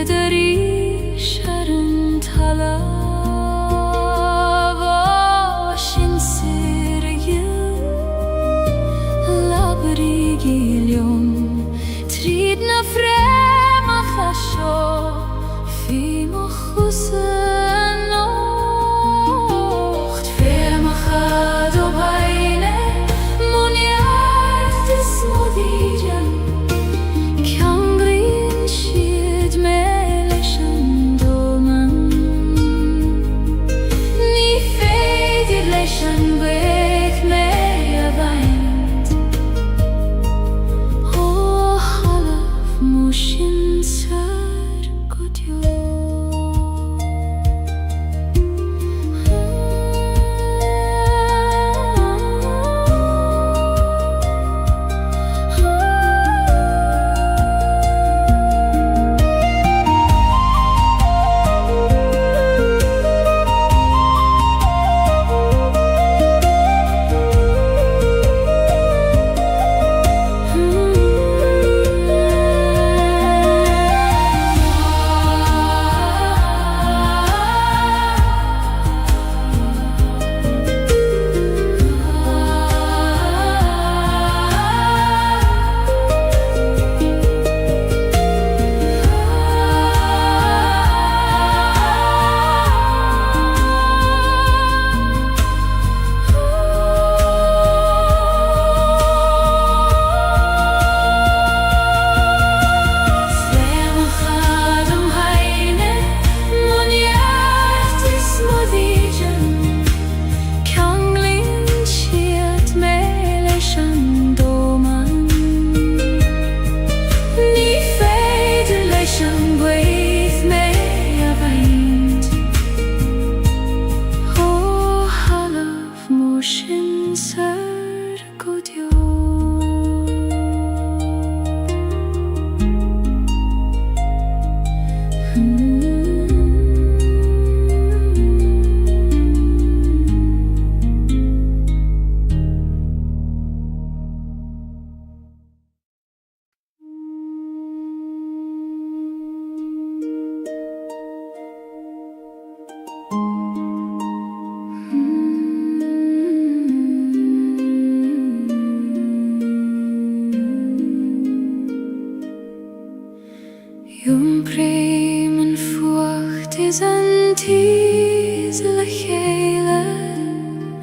Yung bremen furcht is an tiesle Gaeilge,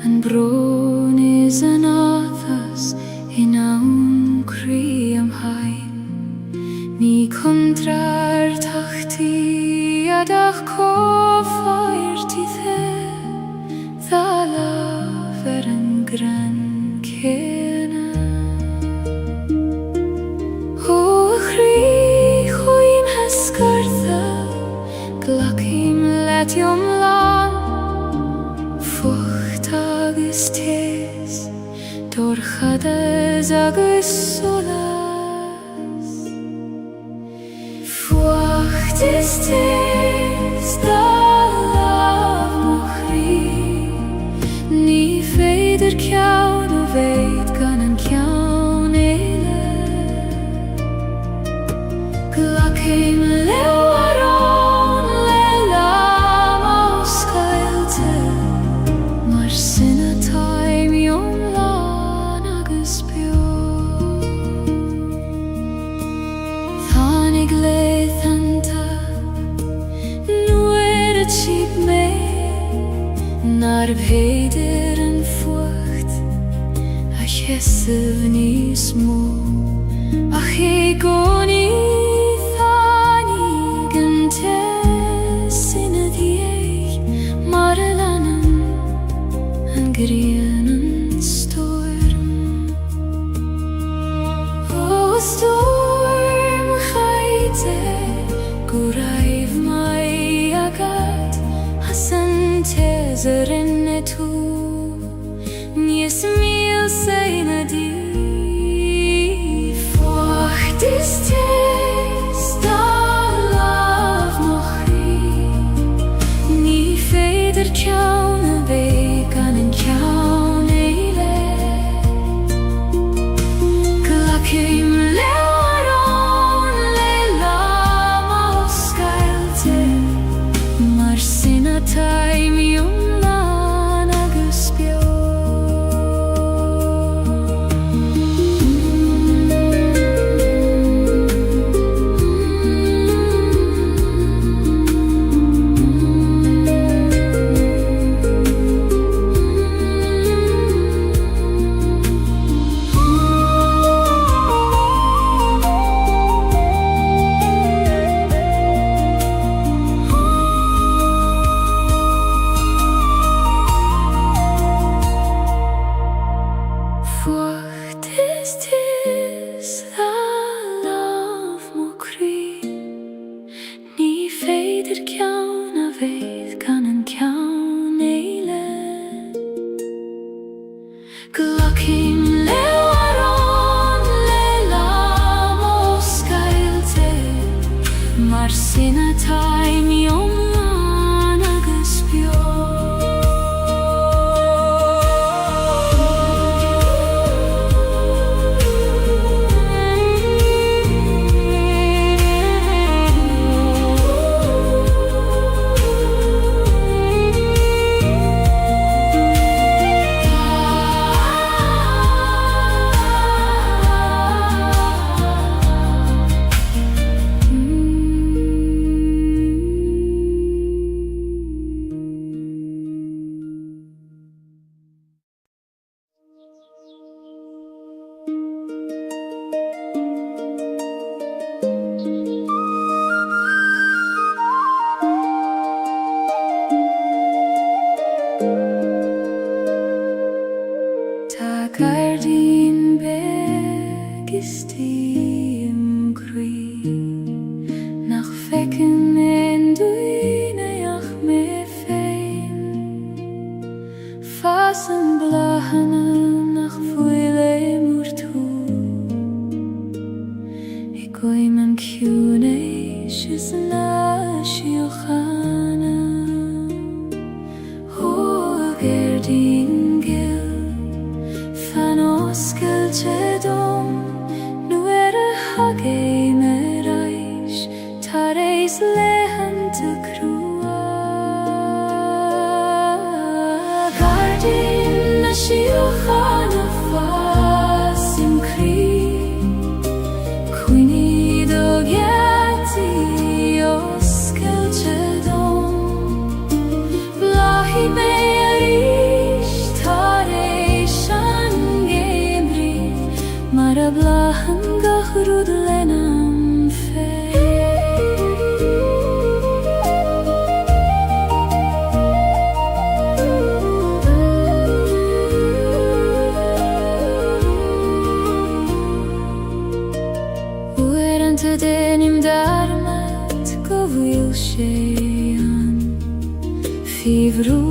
an bron is an athas in aun cri am hain. Ni kontrar tachti adach kofair tithe, thala ver an gran kena. O chri chuin hesgartha, glachim let yom lan, fucht agus tes, dorchades agus solas. Fucht is tes, da lav mochri, ni feider kjaun og veit gan an kjaun eile. Glachim lewaron le lam ausgailte, mar sinna taim yom lan agus bio. Thanig leithanta, nu a cheap me, nar peidir an fucht, a chesav ní smó, ach e goni thanig an sinna diech, mar a lanan an grian an storm. O storm chaite, go raibh mai agad, as an teser in e tú, níos míl saina di. Fucht is tes, da lav mochri, ni feidir kjaun a veit gan an kjaun eile. Glachim lewaron le lam ausgailte, mar sinna taim yom lan agus bio. Fucht is tes, da lav mochri, ni feidir kjaun a veit gan an kjaun eile. Glachim lewaron le lam ausgailte, mar sinna taim yom lan agus bio. Gardin beg is die im Kri, nach fekken en duineach me fein, fasen blahane nach fuile murtu, ik gooi mijn kjune, is na din gil fan oskel dom nu hage me reich tareis lehen te krua gardin na shiuchana fasim kri quini dogyati oskel dom blahi me Marablahan gahrud lenam fe Uerante denim darmat govil shean Fivru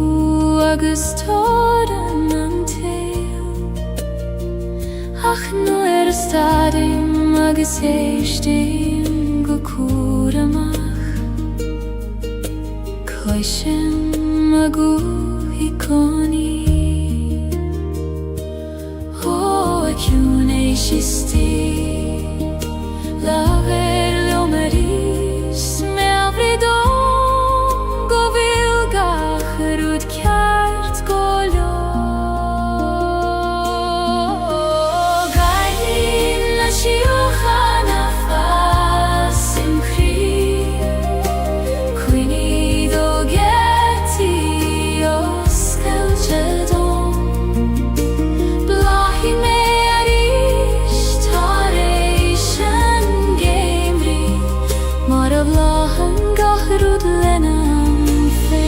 agus toran Ach nu stadim agus eistim go curamach Coishem agu hiconi O acun eisisti Laver leomeris me avridon go vilgach rud kjart golio Shiuchana fasim kri Quini dogyati oskel dom Blahi me arish tareishan gemri Maravlahan gahrud lenam fe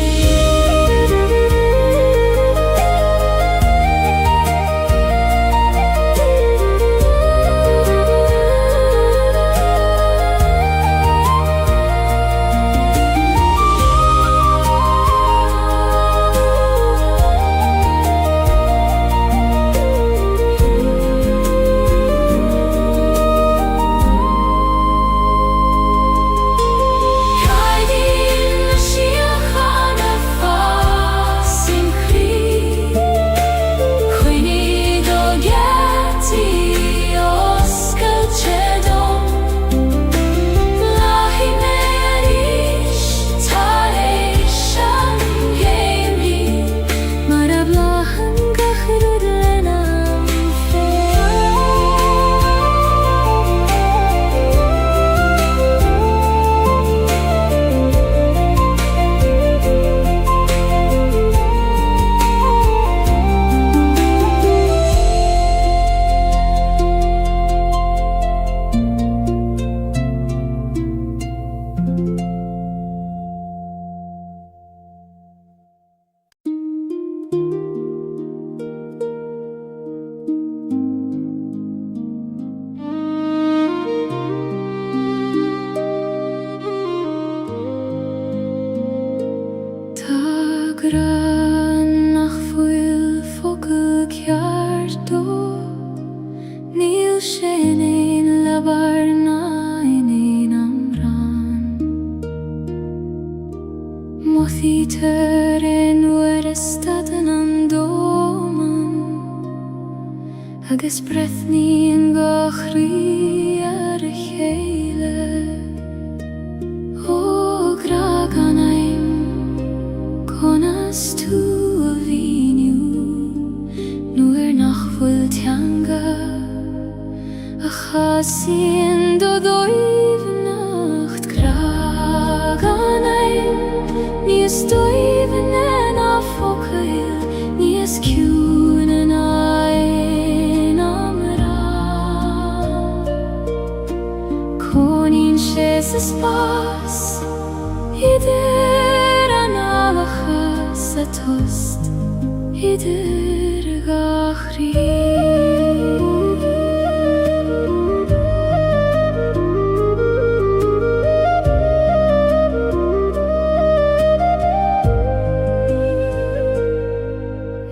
Agus brethni yn gochri ar y cheile O graganaim Conas tu a viniu Nu'r nachfwyl tianga A chasien do doiv nacht Graganaim Nies doiv en a focail Nies kiwn en Jesus pas Idir an alachas a tost Idir gachri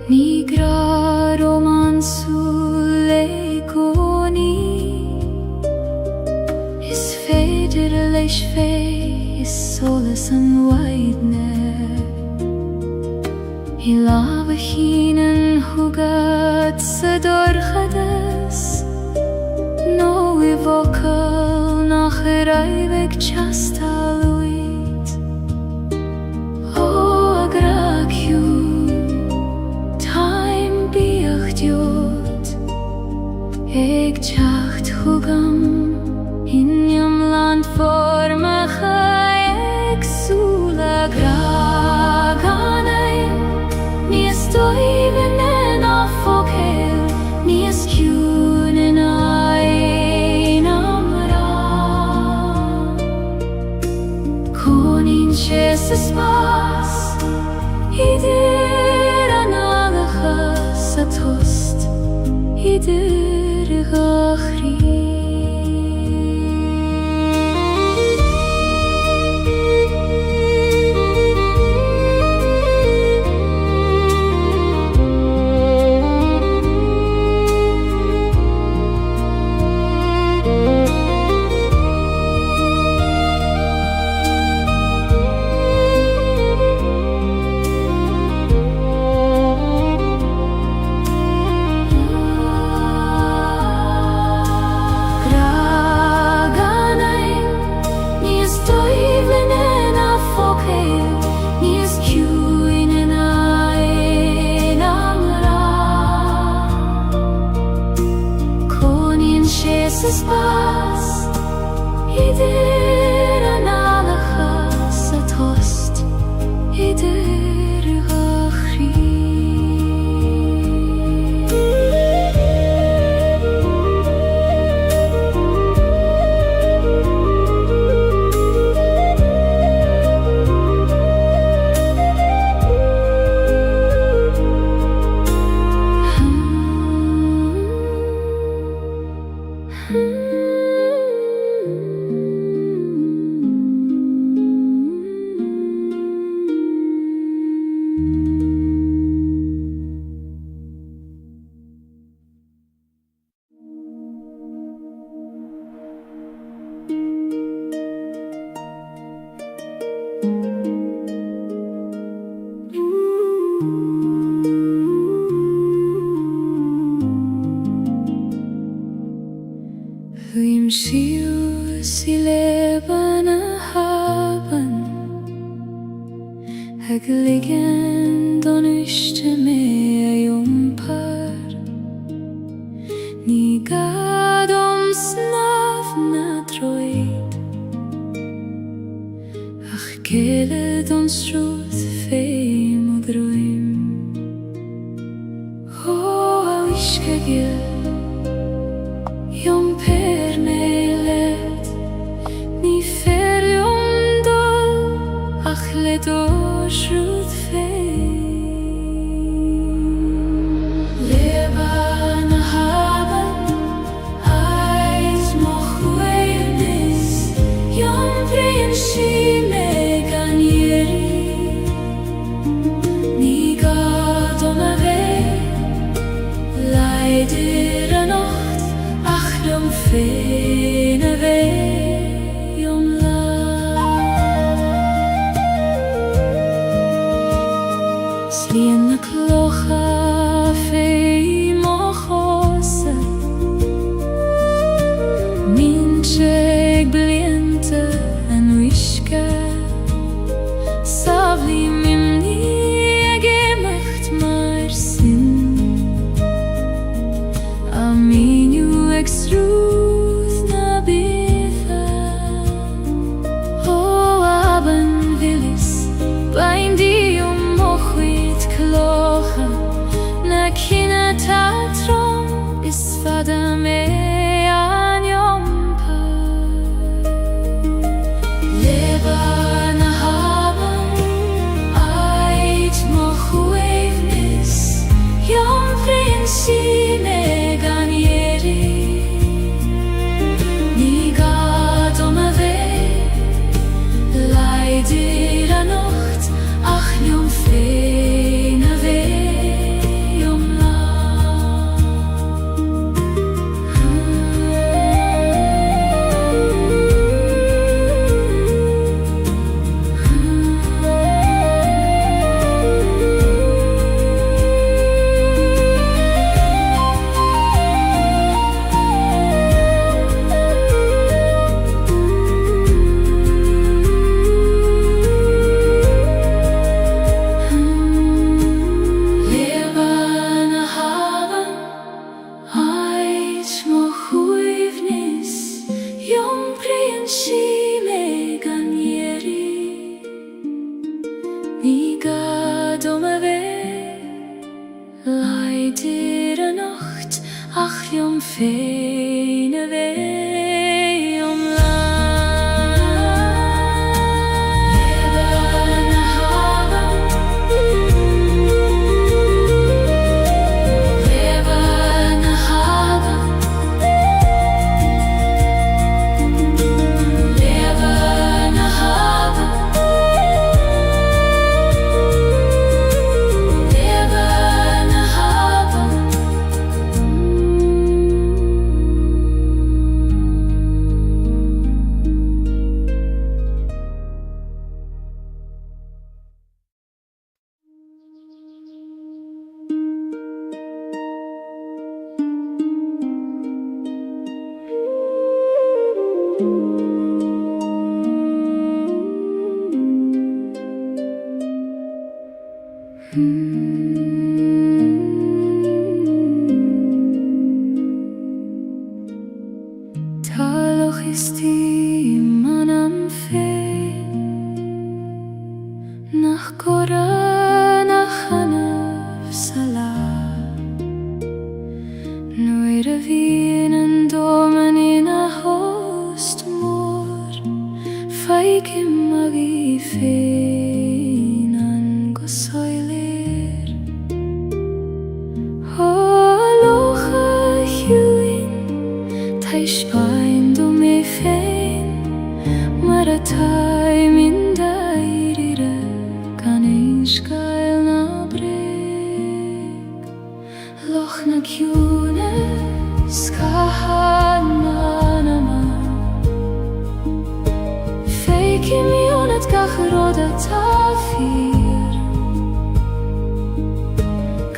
Ni gra romansu leikoni leis fé is solas an waidne I lava hín dorchades no I vocal nach raibeg chastaluit o agraciu time biachdiot eg chacht hugam in jam land formach eg sula graganai ni estoy venena fokel ni escunen ai namra konin Jesus mas idir analacha satost idir gachri Jesus pas idir analacha satost idir gachri Huim shiu si leben haben Hegeligen don ishte me jumpar Ni gadom snav na droid Ach gele don struth feim og droim O au ishke gil Jom per nelet Ni fer jom dol Ach let orsrud fein Leban haben Eit moch weirnis Jom prein shi megan yeri Ni gadom ave Leider anocht Jom fene ve jom la Slien na klocha fei mochose Mincheg bliente en wishke Savli mimni gemacht mar sin Aminu extruth na bitha O aben willis Bain di mochwit klocha Na kina tatrom Is fada me an jompar Leba na haben Eit mochwevnis Jom prinsi megan yeri Ni gadom ave Leider anocht Ach jom fein ave jom la Niga dumme Weg, leider Nacht, ach jom feine Weg om land. Leben haben, leben haben, leben haben. Taloch ist die man am Feen, nach Gora, nach Hanaf Salah. Noire Wienen domen in a host mor, feike magi feen an gosoiler. Holocha huin, taish Maratai min dairire Gaeilge Gael na breg Loch na kjune skahan manama Feiki mionet gachroda tafir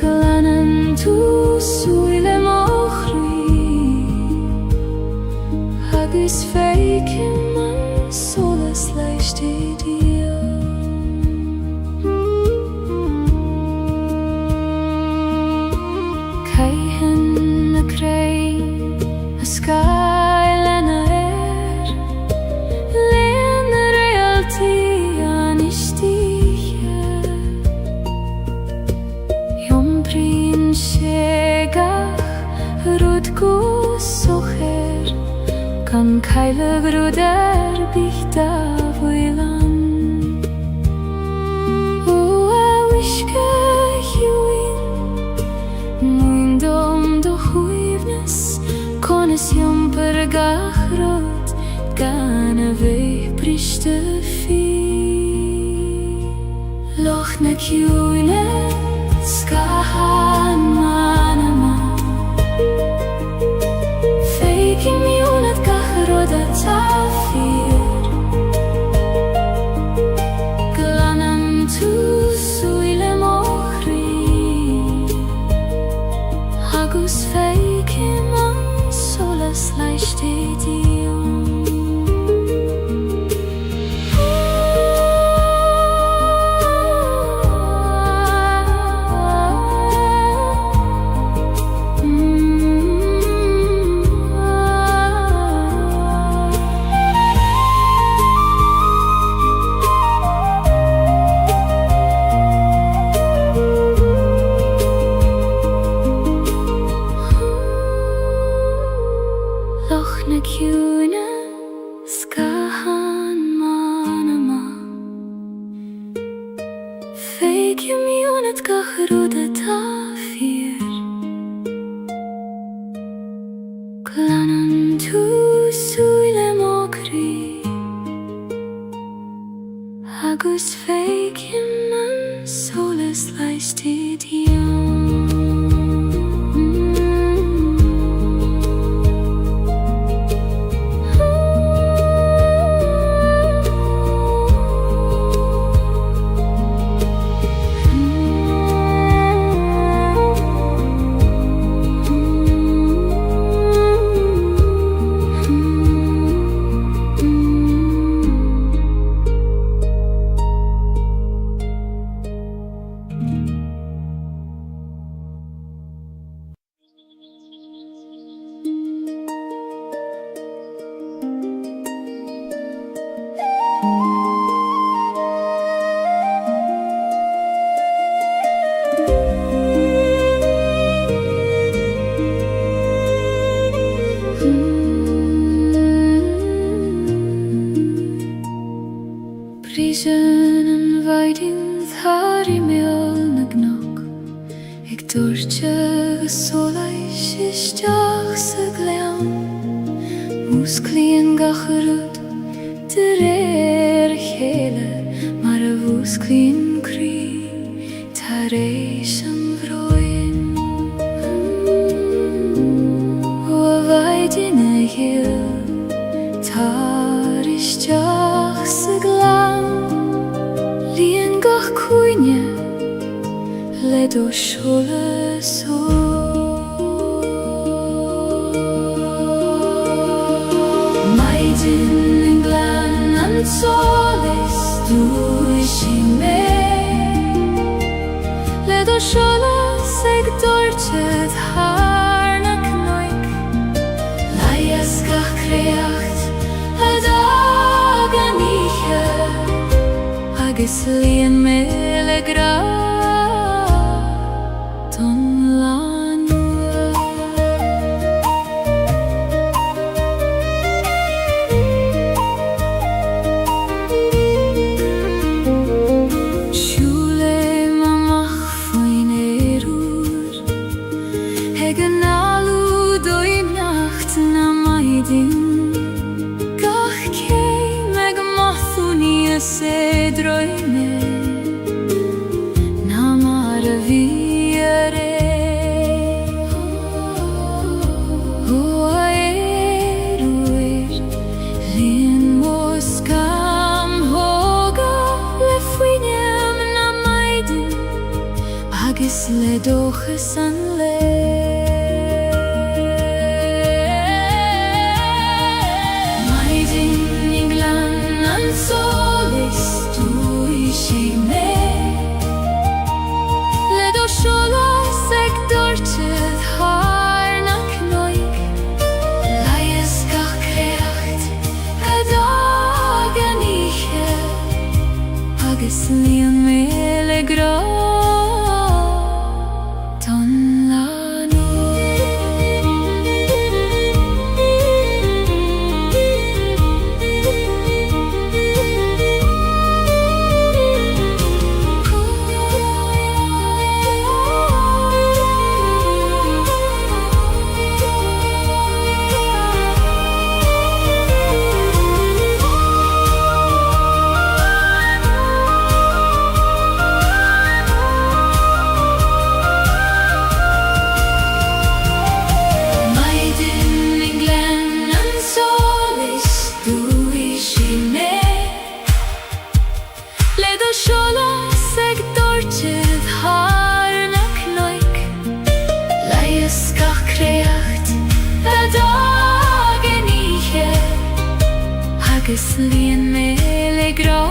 Glanen tu suile mochri Hagis feiki solas leichte dir Kai hen a krei a skylena Len realty an istiche Jom prin shegach rudku socher Kan Gaeilge bruder bichta voilan a wishke huin Muindom do huivnes Kones jom per gachrot Gana vei prishte fi Loch na kjune skahan manama Feiki mionet gachroda tafir Glanen tu suile mochri Agus feiki man solas leichte dion Loch na kjune skahan manama Feiki mionet gachroda tafir Glanen tu suile mokri Agus feiki man solas leichte dion an bhaidín thar I meol na gnach ag dúirte soláis isteach sa gleam mús cliain gacharúd de réir chéile mar a bhús cliain crí tar éis an bhróin ó a bhaidín a ghéil tar isteach sa gleam líon gach cúine le do seolas maidin in glan an solas dúis sé mé le do seolas ag dúirte thar na cnoic laias gach créacht a dag an ihe agus líon mé le gra sé droime na mar a viare o aeruir líon moscam hoga le fuinem na maidin agus le dochas an le maidin in glan an solis dúis sé mé le do seolas ag dúirte thar na cnoic laias gach créacht a dag an ihe agus líon mé le gra seolas ag dúirte thar na cnoic laias gach créacht a dag an ihe agus líon mé le gra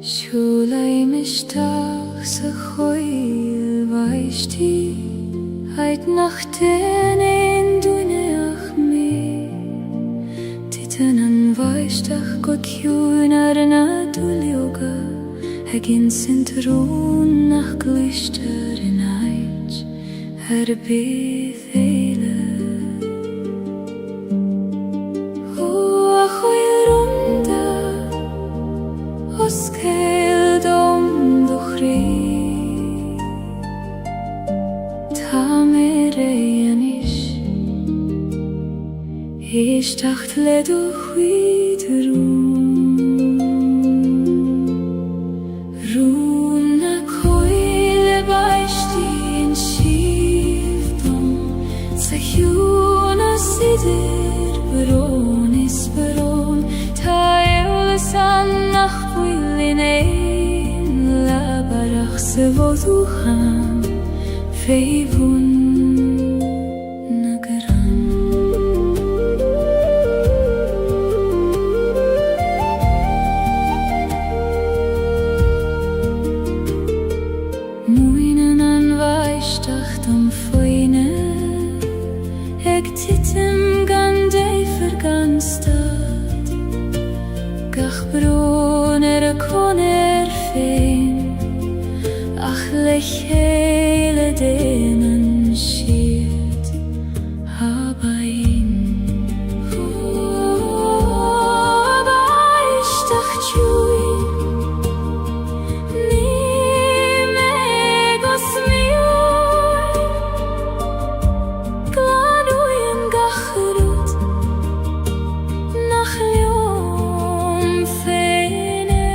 Siúlaim isteach sa chóil bhaistí heid nach den ein dúineach mé Titan an bhaisteach go ciún ar an adúlioga hagin sintrún nach glister in heid ar bith éile Oscail dom do chrí Tá mé réanis Éisteacht le do chuid rún na choile baistí in siomh dom sa hjuna sidir bron is bron ta eulasan nach willin ein la barach se voducham feivun hele denen schiert aber ihn aber ich dacht nie megos mir glanuyen gachrut nach yom feine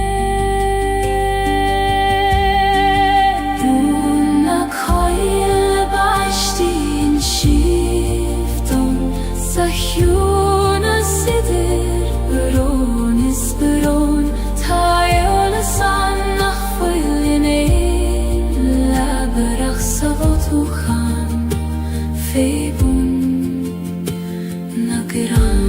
hjuna sidir bron is bron ta eulasan nach willin ein la barach se voducham feivun nagran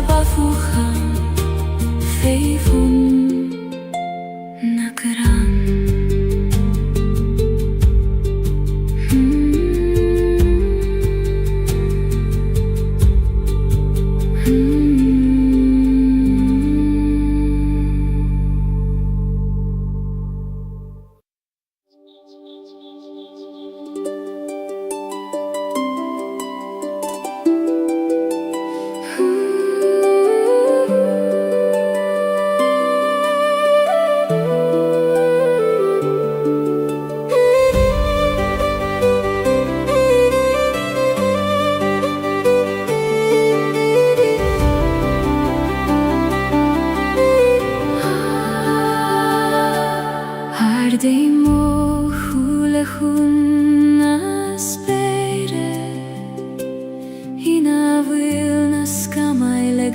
bafucham feivun nagran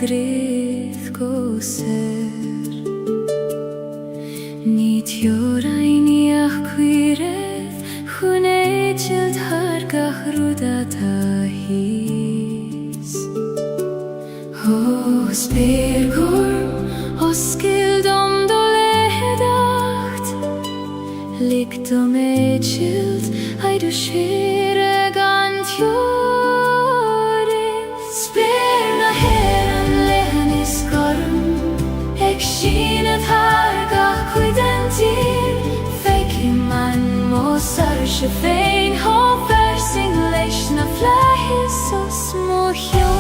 grith goser nit jorainiach quireth chunechelt har gachrudata his os bergorm os skildom doledacht likt echelt ai du shire gant Sheena targa cuidantir Fake man mo sarche fein Ho versing leis na flahis os mochio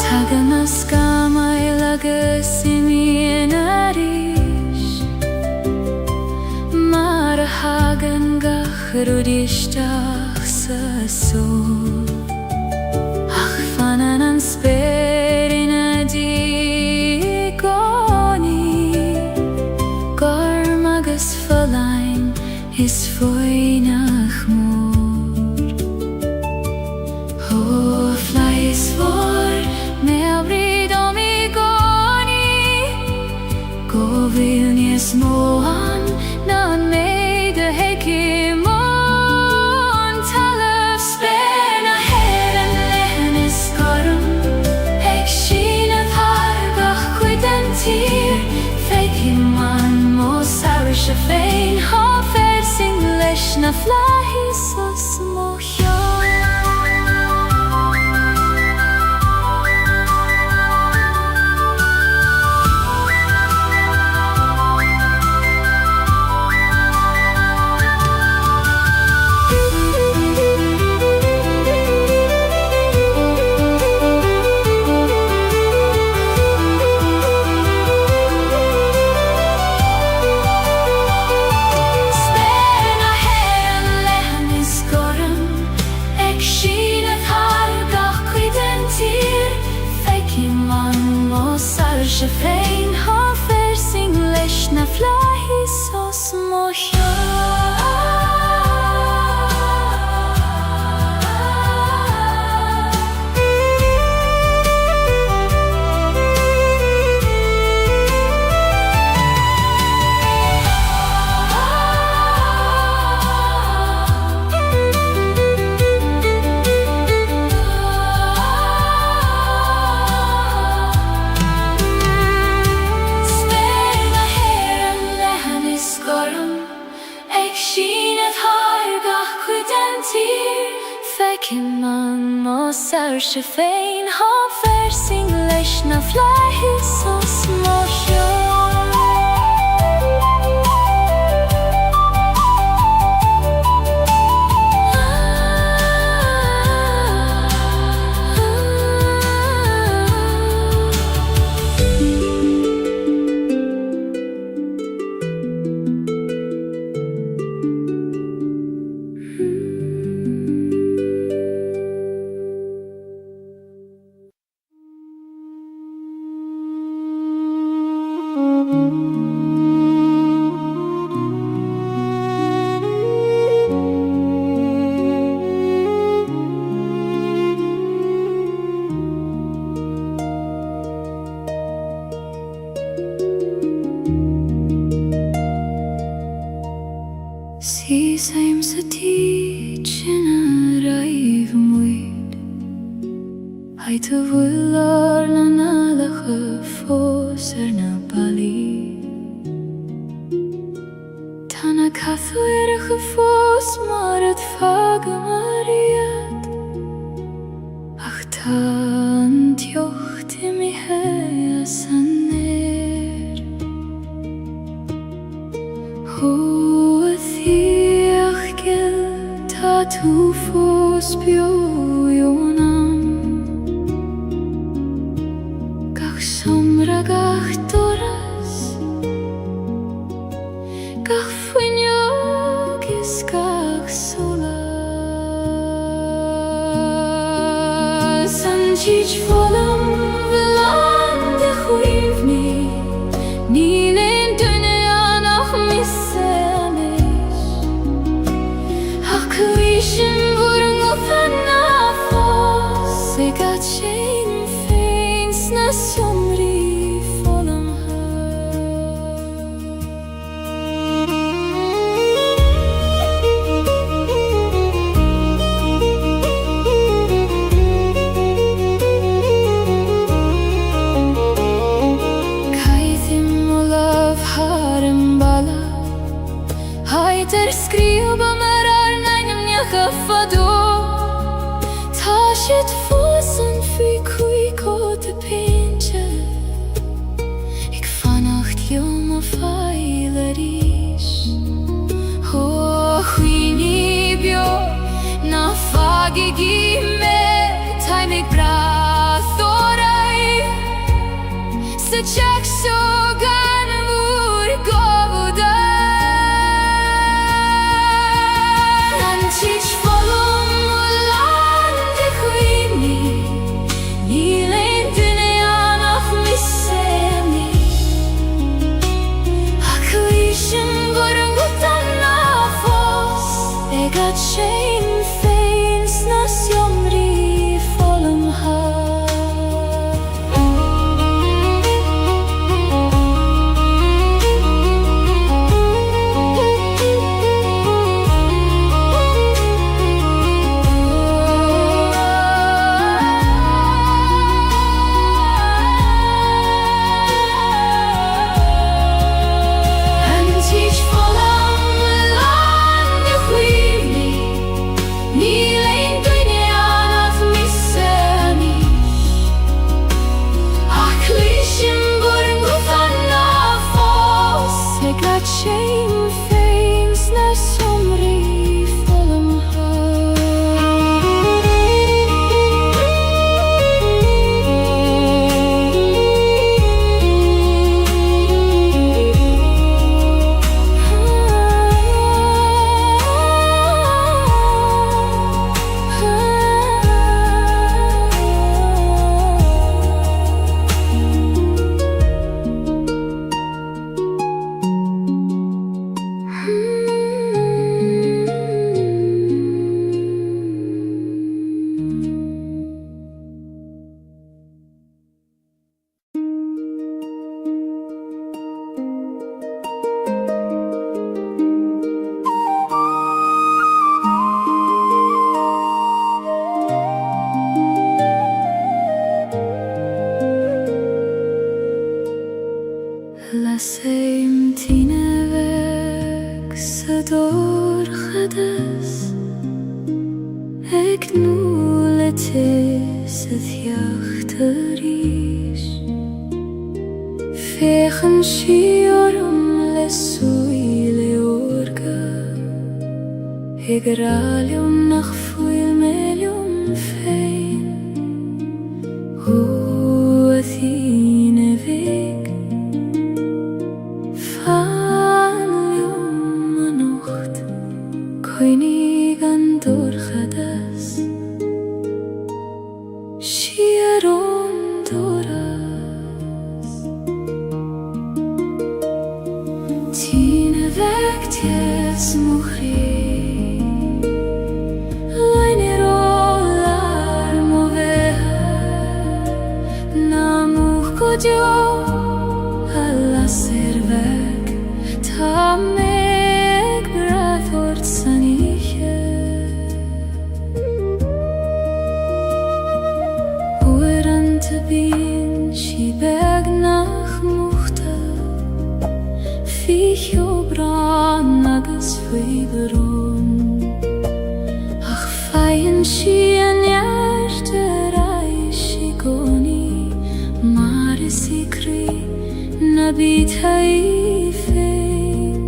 Taganas gamai lagas hagen gachrudishtach sa sol ach fanan an sperina digoni garmagas verlein is foinach mor ho flies for me abrido mi goni go vilnies moa na flahi so smohjo. She fein ha fersing leis na flahi so smohjo. Fekin man mosar she fein ha fersing leis na flahi so smohjo. See same teach in a raiv muid I to willar na nalache fos na bali Tana kathu erige fos maar het vage mariet Ach tan tjocht in mi hea saner Tu fos bjójónam Gach somra gach doras Gach fuinjogis gach solas Sanjich volam velande chuivni Ninen dunean ach misseamis Ach kuishin vurung ufanna fos Se gat shein feins na somri volam Kaithim olav harem bala Haiter skriva marar nainem njachafado Tashit fosen fy kui kote pinche Ik vanacht jom of feilerish Ho huini bio na fagigi me Taimig brathorai Se chak so gan vur govuda Nanchich volum ulande chuini Nilen dunean ach missemi Akuishin vurung utanna fos Egat shein feins na somri volum ha Anchich volam ulande chuini shame fangs när somrig folom Lasem tine växa dorchades Eg nule tis et jachterish Fechen shiorum le suile orga Eg ralium nach fuil melium fein O athine veg Koinig an dorchades Shieron doras Tine vegt jes muchri Leine rolar moveha Namuch godio alla servek Ta meg brathort saniche Oerante bin shi beg nach muchte Fich obran nagas feiberon Ach feien shi an jarte reishi goni Mare sikri nabit haifein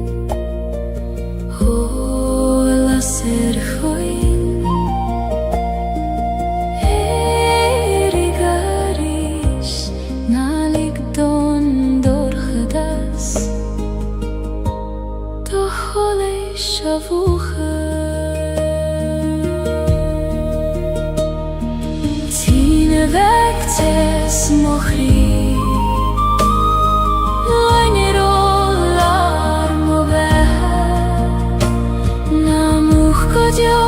O la ser choin Erigarish nalik don dorchadas Do chole shavucha Tine vektes mochri Leine rolar moveha Namuch godio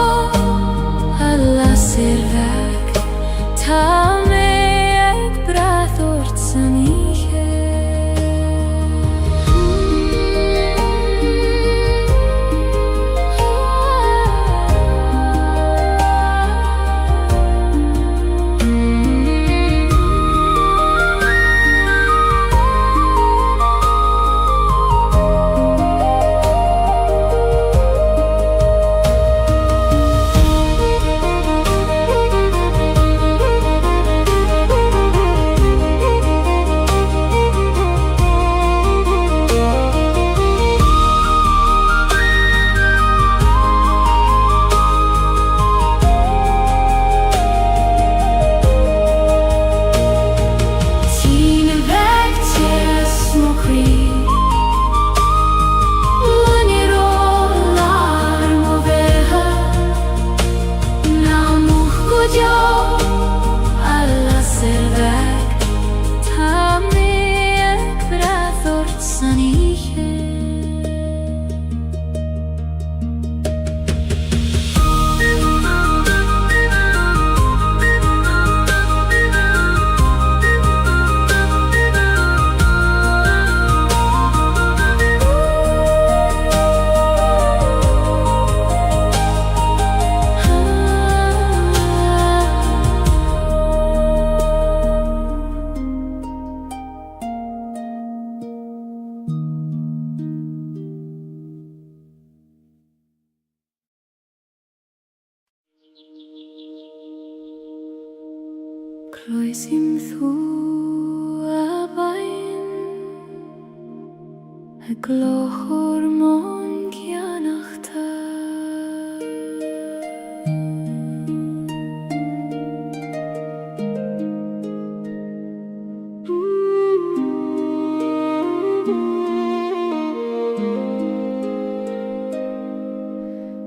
alla servek Ta meg brathort saniche Cloisim thu abain a glochor mon gianachta.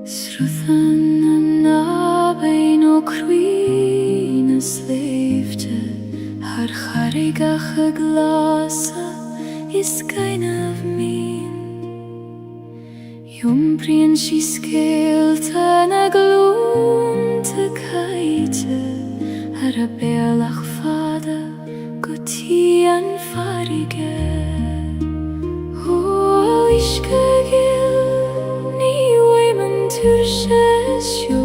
Sruthan an abein o cruin a sleifte har charigach a glasa is kind of mean. Jumprien si skeelte na gloon te kaite har a bealach fada guti an farige. O iske gil ni weiman turshes jo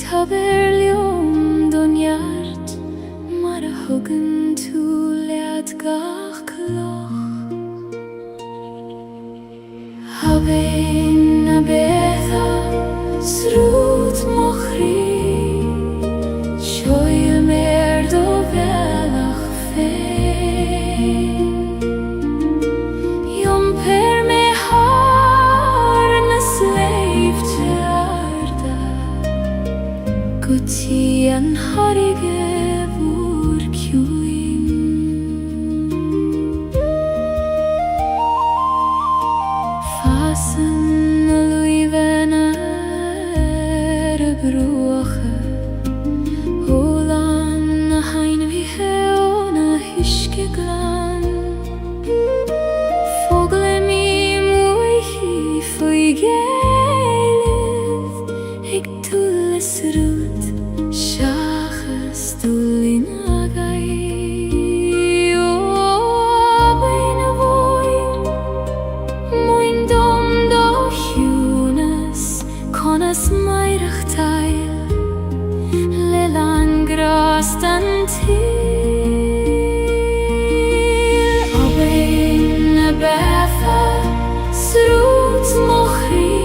taberlium don jart mar a huggen tu lead gach kloch. Habein a betha srut mochri shoy mer do velach fein. Jom per me har na slave tjarda guti an harige vur kjuin. Fasen a luiven bruache Olan a hain vi heona hiske glan. Fogle mi muichi foi Gaeilge ik tulles rut shachas tulin agai. O abein a voin moin dom do hunas konas meirach teil lelan grastan til. Abein a betha srut mochri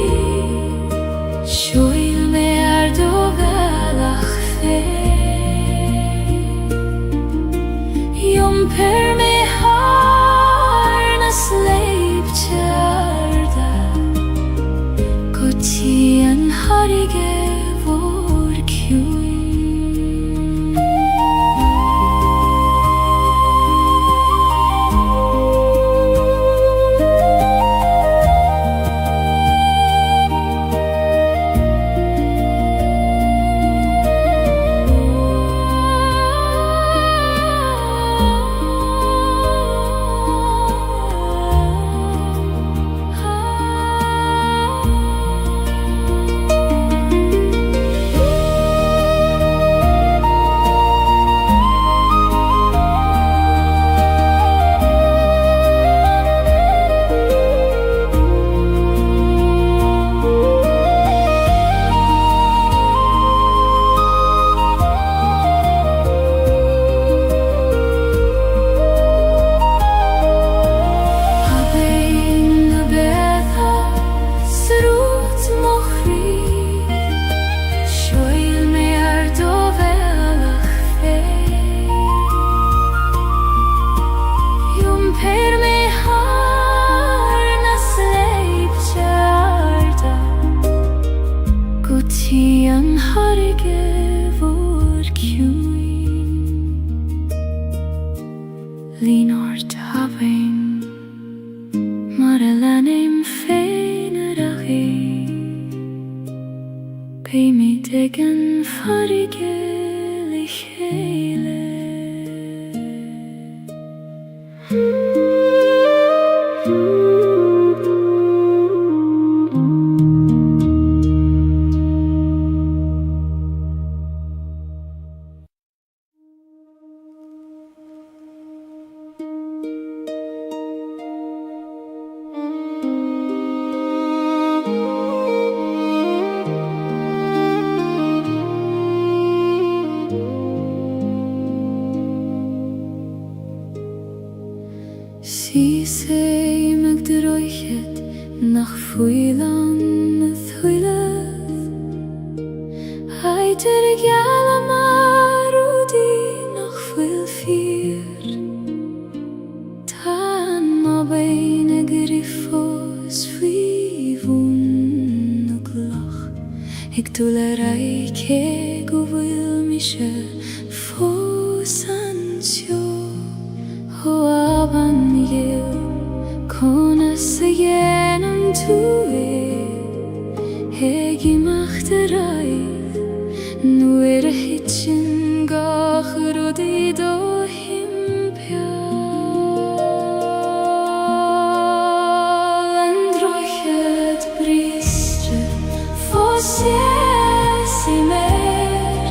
shoil mer do velach fein. Jom per me har na slave tjarda guti an harige vår kjuin. Linort having Maralanim feinerachi Pay me tegen farige lichele. Si sei meg droichet nach fuilan y thwylydd. Haid yr gial am arwdi nach fwyl ffyr. Tan o bein y Ik dolerai che guvil mishe fosancio ho aban yil konasyenam tue hegi machterai nuer hitchen gachrodi do himpia androchet bristre fosse mer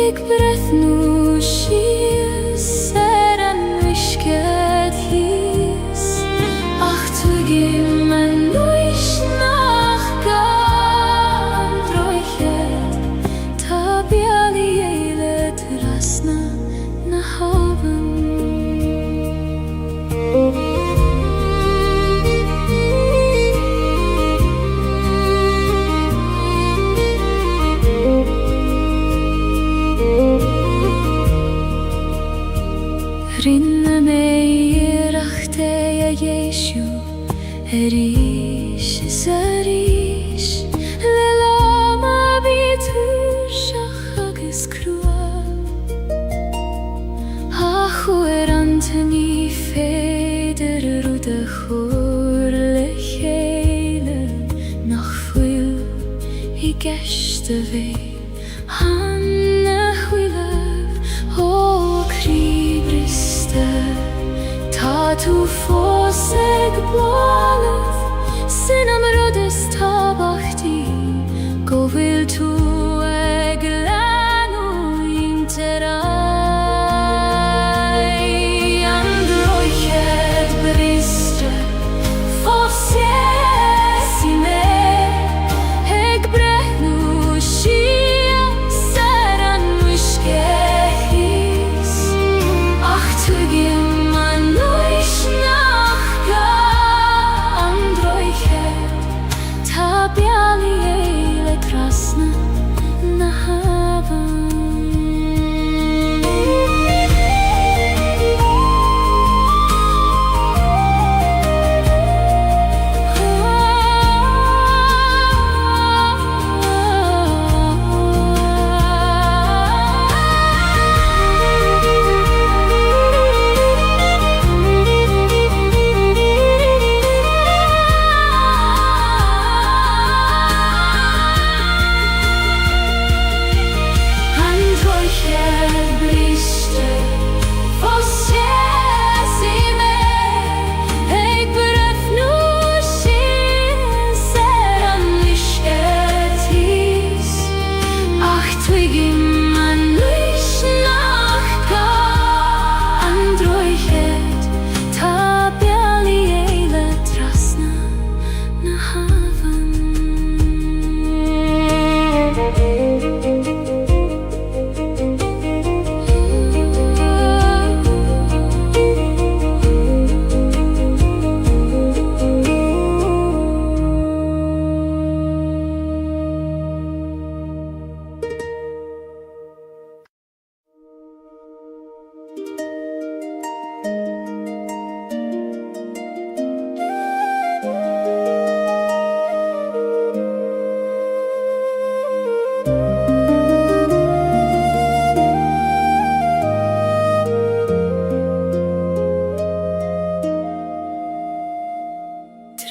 ik breth nu shies seran wishket his ach tu gim man nuish nach gan droichet tabiali eile trasna na haven Rinne mei rachte ja Jeshu Erish zarish Lelama bitur shachagis krua Achu antoni feder rude chur lechele Nach fuil I geshte vei Hanne huilev O kribriste Ta tu fosseg blalev Sinam rodes tabachti Govil tu eglanu interai Androchet bristre Fossiesi me Eg brehnu shia Seran wishkehis Ach tu gim man nuish nachga Androchet tabiali eile krasna na havan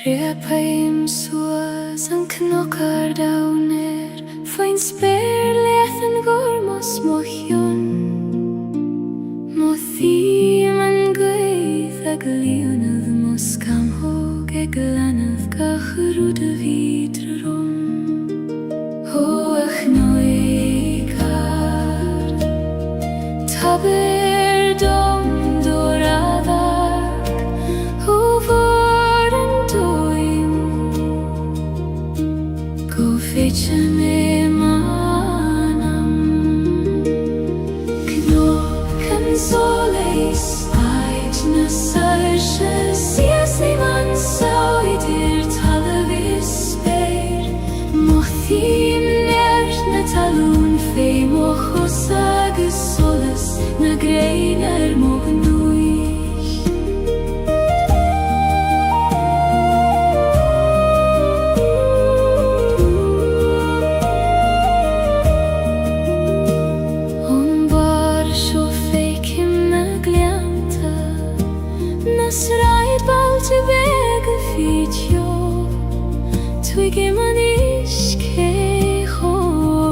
Trepaim suas an knockar downer Fain spare lethen gormos mochion Mothim an gweith ag leonav moskam hog ag lanav gachrud a vidrum Hoach noikar Taber dom doravar Hovar an doim Go fetcha me manam Knock soleis Ait na sarche Sias ni man sauidir talavis speir Ige manis kecho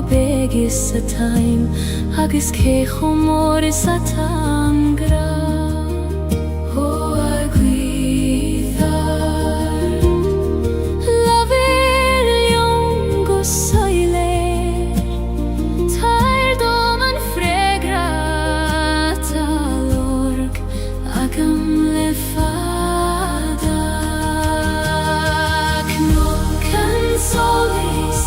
begis a time agus kecho moris a tangra ho aguidar laver jongo soiler tair doman fregrata lorg agam lefada knokan solis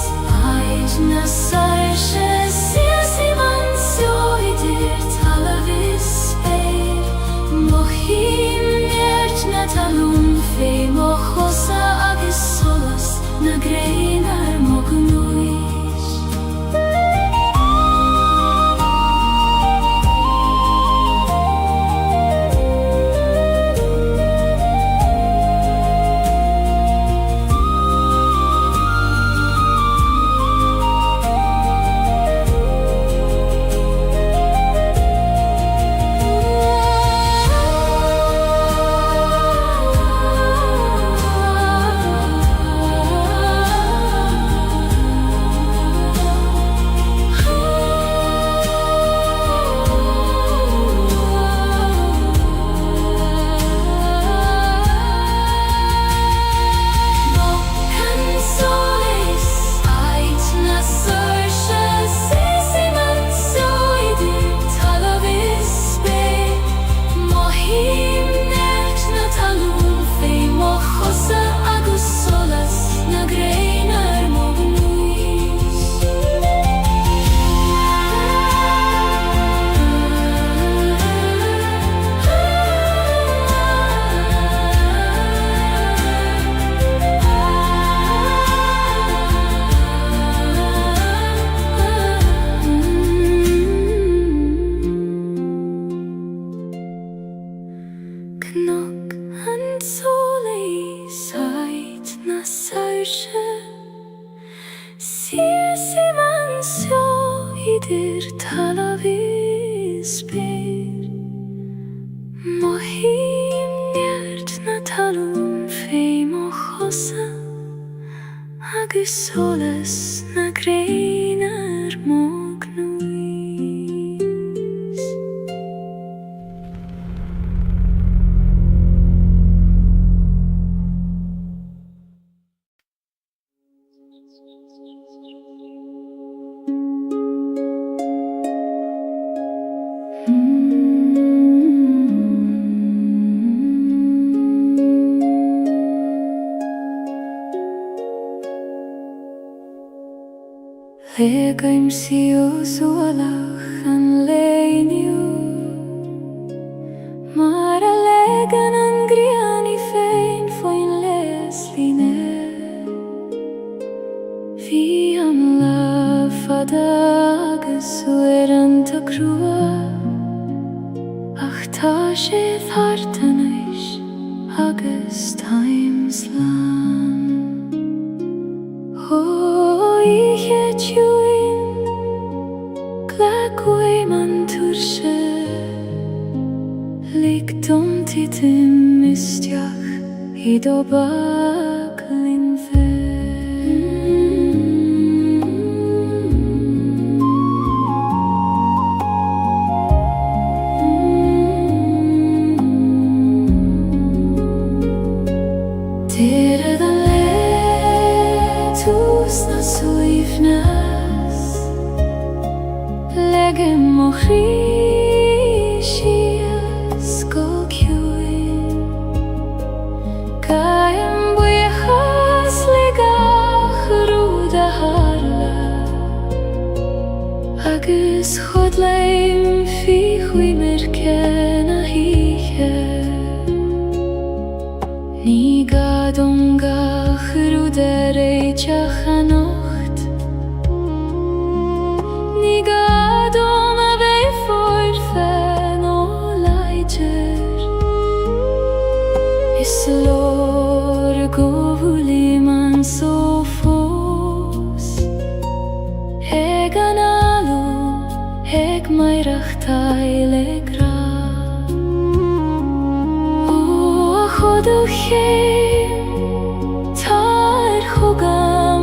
ait nasarche siasi mansio idir talavis eir mohim ert natalum fei mochosa agis solas na greinar mognuis Knock and solis ait nasarche siasi mansio idir talavis ber mohim nert natalum fei mochosa agus solas na greinar mognuis Legaim siu zualach an leiniu Mara legan an griani fein foin les line Vi am la fadagas ueranta crua Ach ta sé thartanais agus times lan Ich het juin glakui man tursche Ligtum titim mistiach ido baklin fe Tere da letus na suivnas Legem mochrishias go kjuin Kaim buichas ligach ruda harla Agus chodleim fi chui merken a hiche Ni gadongach rudereitjach a nocht Ni gadom a vei forfen o leiger Is lor govuli man so fos Eg analo, eg mairach taile gra O chodoch tar chogan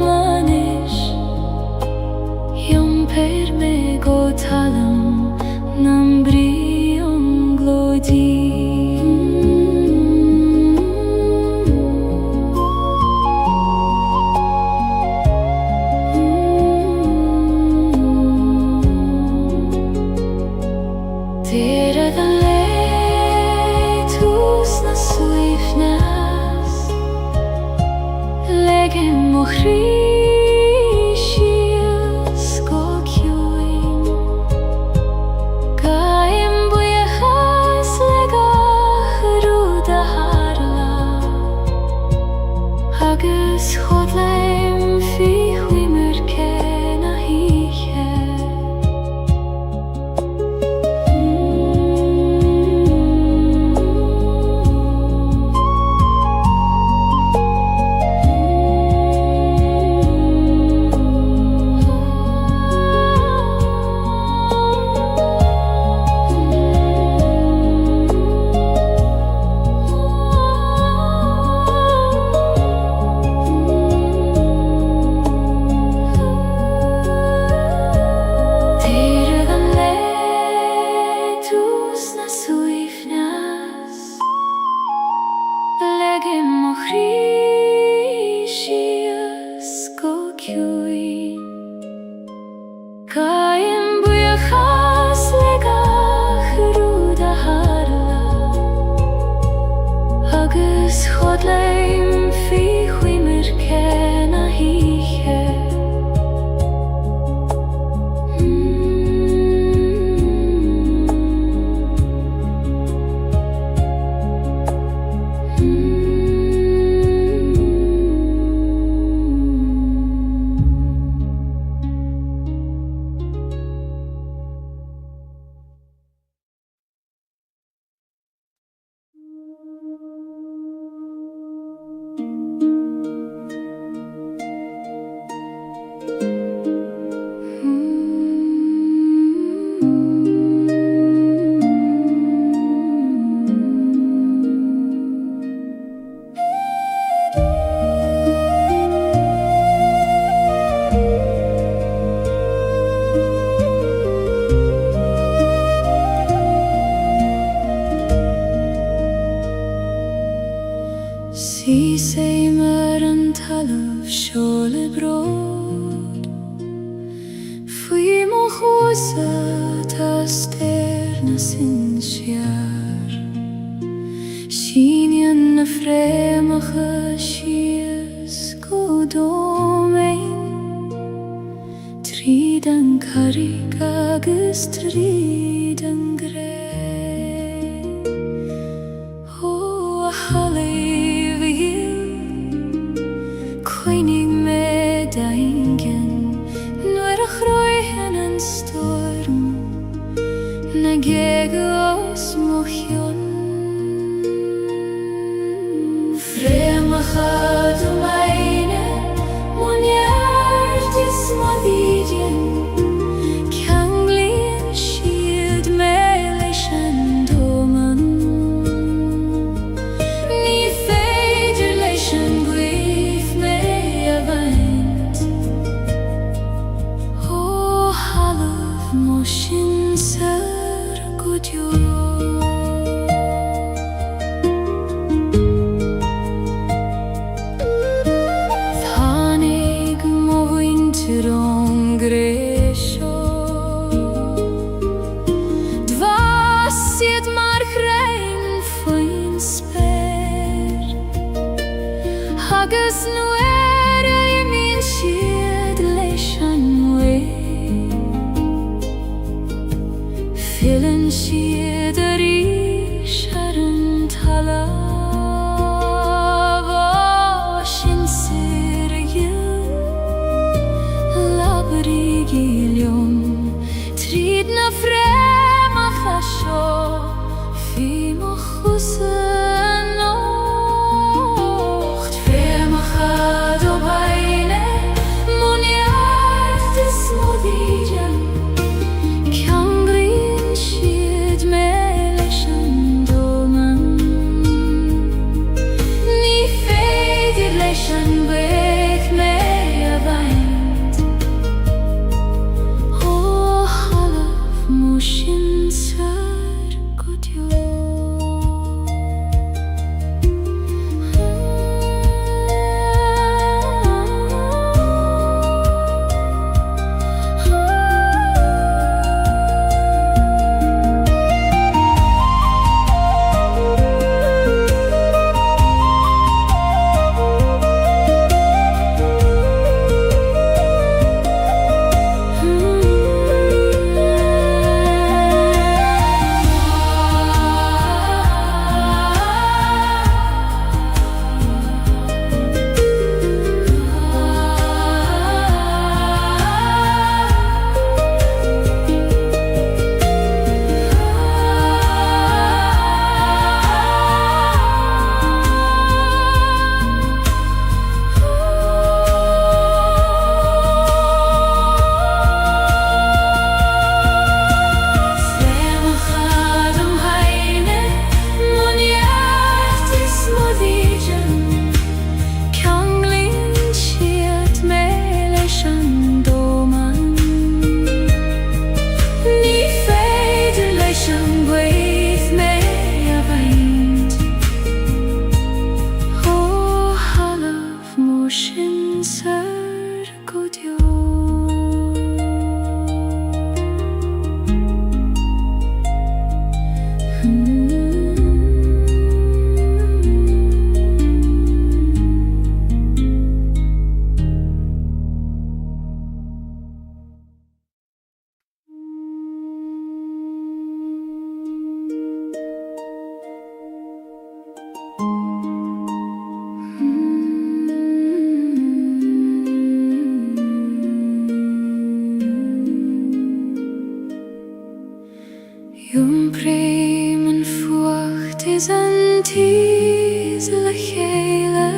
tees le Gaeilge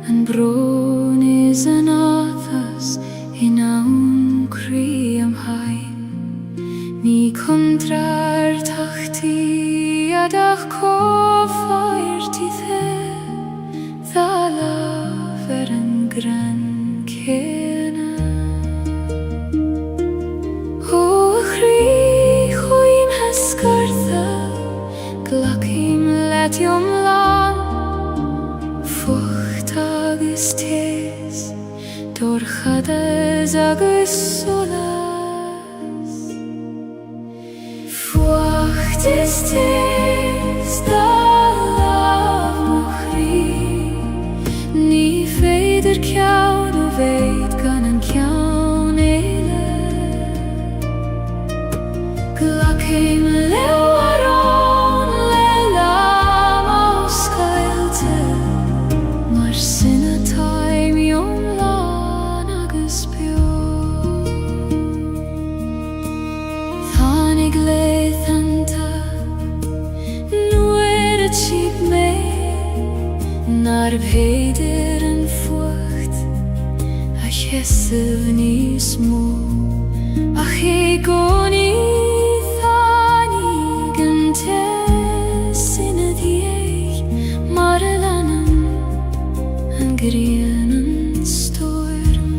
an bron is an áthas in aun crí am hain ní contrar tachti adach cófáir tithe dá laf an gran céna ó chrí chuoin hescartha glacim letiom lan fucht agus tes dorchades agus solas fucht is tes da laf mo chrí ní féidir ceann ó bhéid gan an ceann éile glacim leabharán le lam ó scailte mar sinna taimíom lán agus beo tháinig léithanta nuair a tíb mé nar bhéidir an fucht a chesamh níos mó ach é gcónaí tháinig an tesanna díobh mar a leanann an ghrian an storm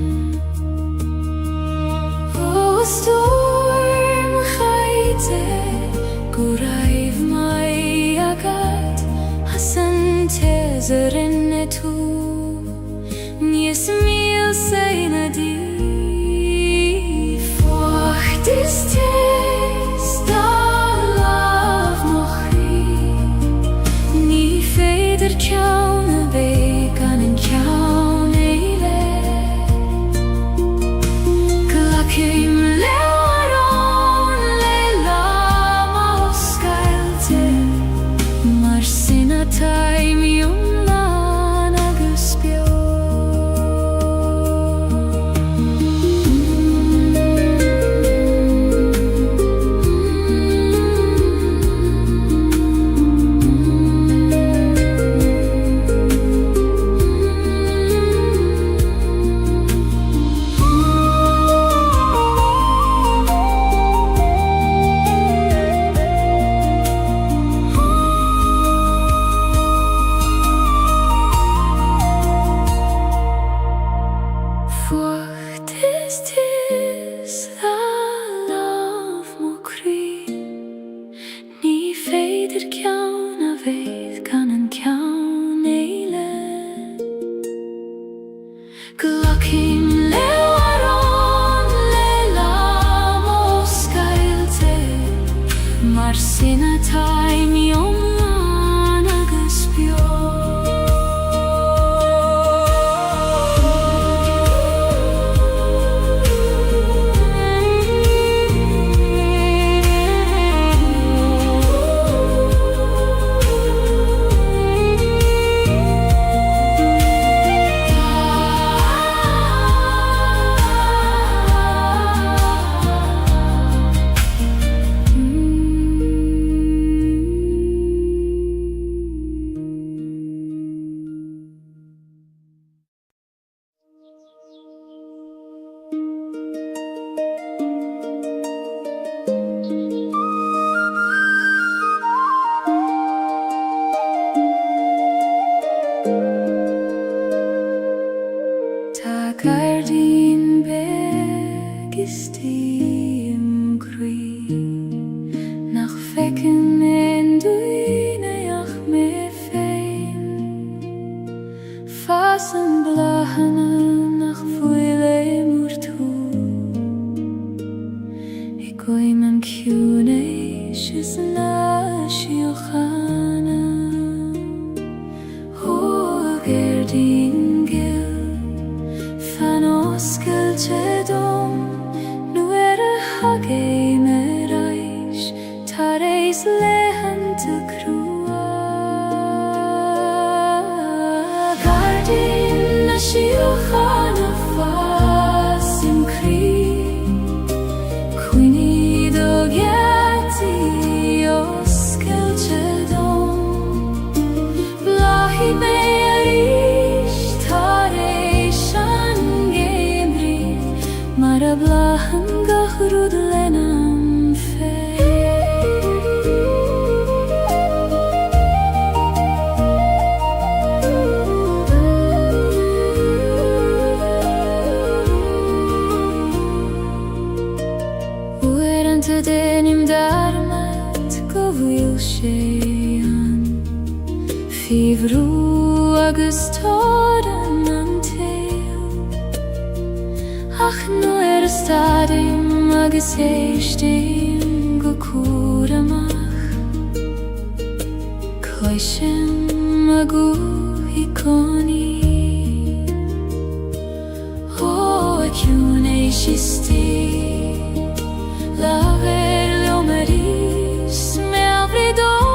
ó storm chaite go raibh mai agad as an tesar inne tú níos míl saoine dí fucht is tes dá laf mo chrí ní féidir ceann a bheith gan an ceann éile glacim leabharán le lam ó scailte mar sinna taimíom lán agus beo fucht is tes dá laf mo chrí ní féidir ceann a bheith gan an ceann éile glacim leabharán le lam ó scailte mar sinna taimíom lán agus beo Gardín begistí crí nach fecin in dúineach mé féin fas an blachana nach fuile múr tú I goim an ciúnéis is na siochanna ó gardín oscailte dom nuair a hagé mar éis tar éis leitheanta crua Gardín na siochanna fas im crí cuoine do gheartaí oscailte dom a blahan gachrúd lenam fé. Uer anta denim darmat go bhfuil sé an fíomhrú agus táran an taol. Ach nuair a stadim agus éistim go cúr amach, coisim a gúthaí coní. Ó a ciún é sistí laver leomarís me avridon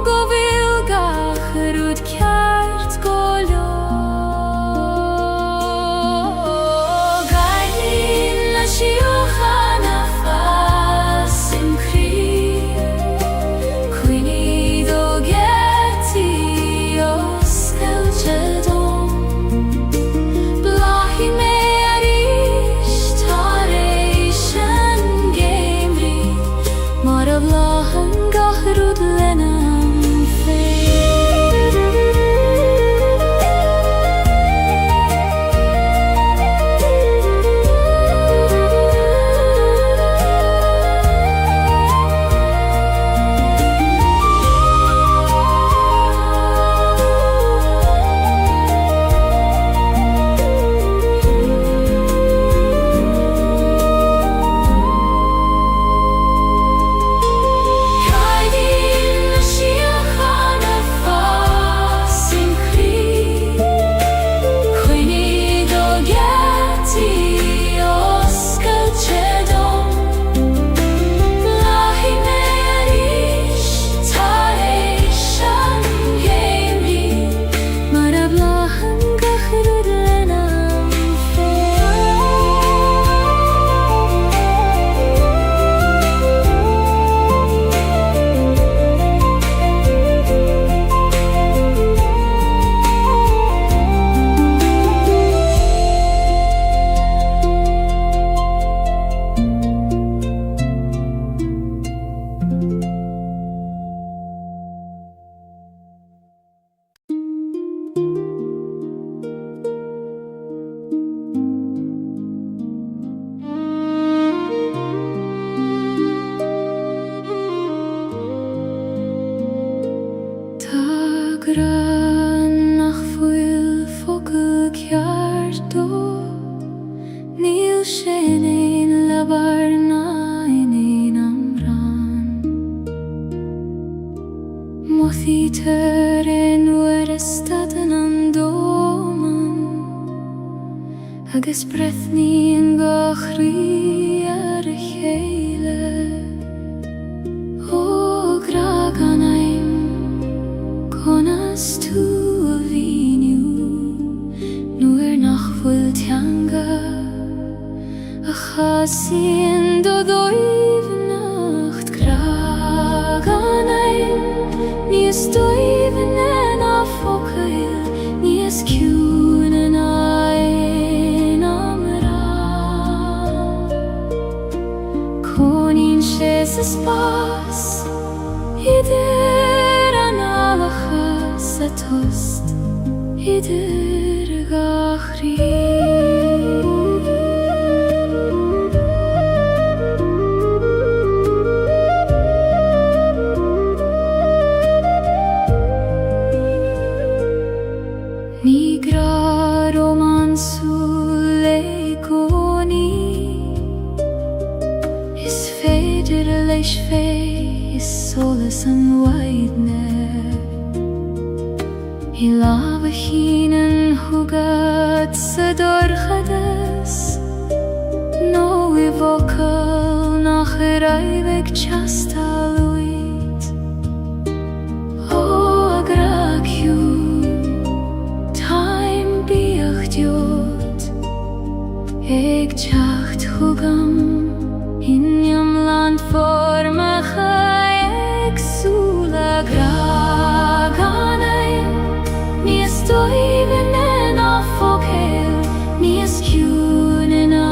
go bhfuil gachrúd ceart go leor. Gailín na siúchan a fas im crír, cuimhníd ó gheartaí os Gaeilge dom. Blahí mé arís tar éis an géimrí, mar a bláhan gachrúd lenam fé. Nach bhfuil focail ceart dó, níl sin éon leabhar ná in amhrán. Mothaítear nuair a stadan an dóman, agus breithníonn gachraí ar a chéile. Ó graag an aim conas tú a bhíniú, nuair nach bhfuil teanga a chasaíonn do dóibhneacht. Graag an aim níos dóibhne ná focail, níos ciúna ná aon amhrá. Coníonn sé sa spás idir an alachas a tost, idir gachraí. Ní gra romansúil é gcónaí, is féidir leis fé is solas an waidne. I lába hínan thugad sa dorchadas, nó I bhocail nach raibh teastáil uait. Ó a graciú táim bíocht diod, ag teacht thugam inniam land formacha agsúla. Graag an aim níos dóibhne ná focail, níos ciúna ná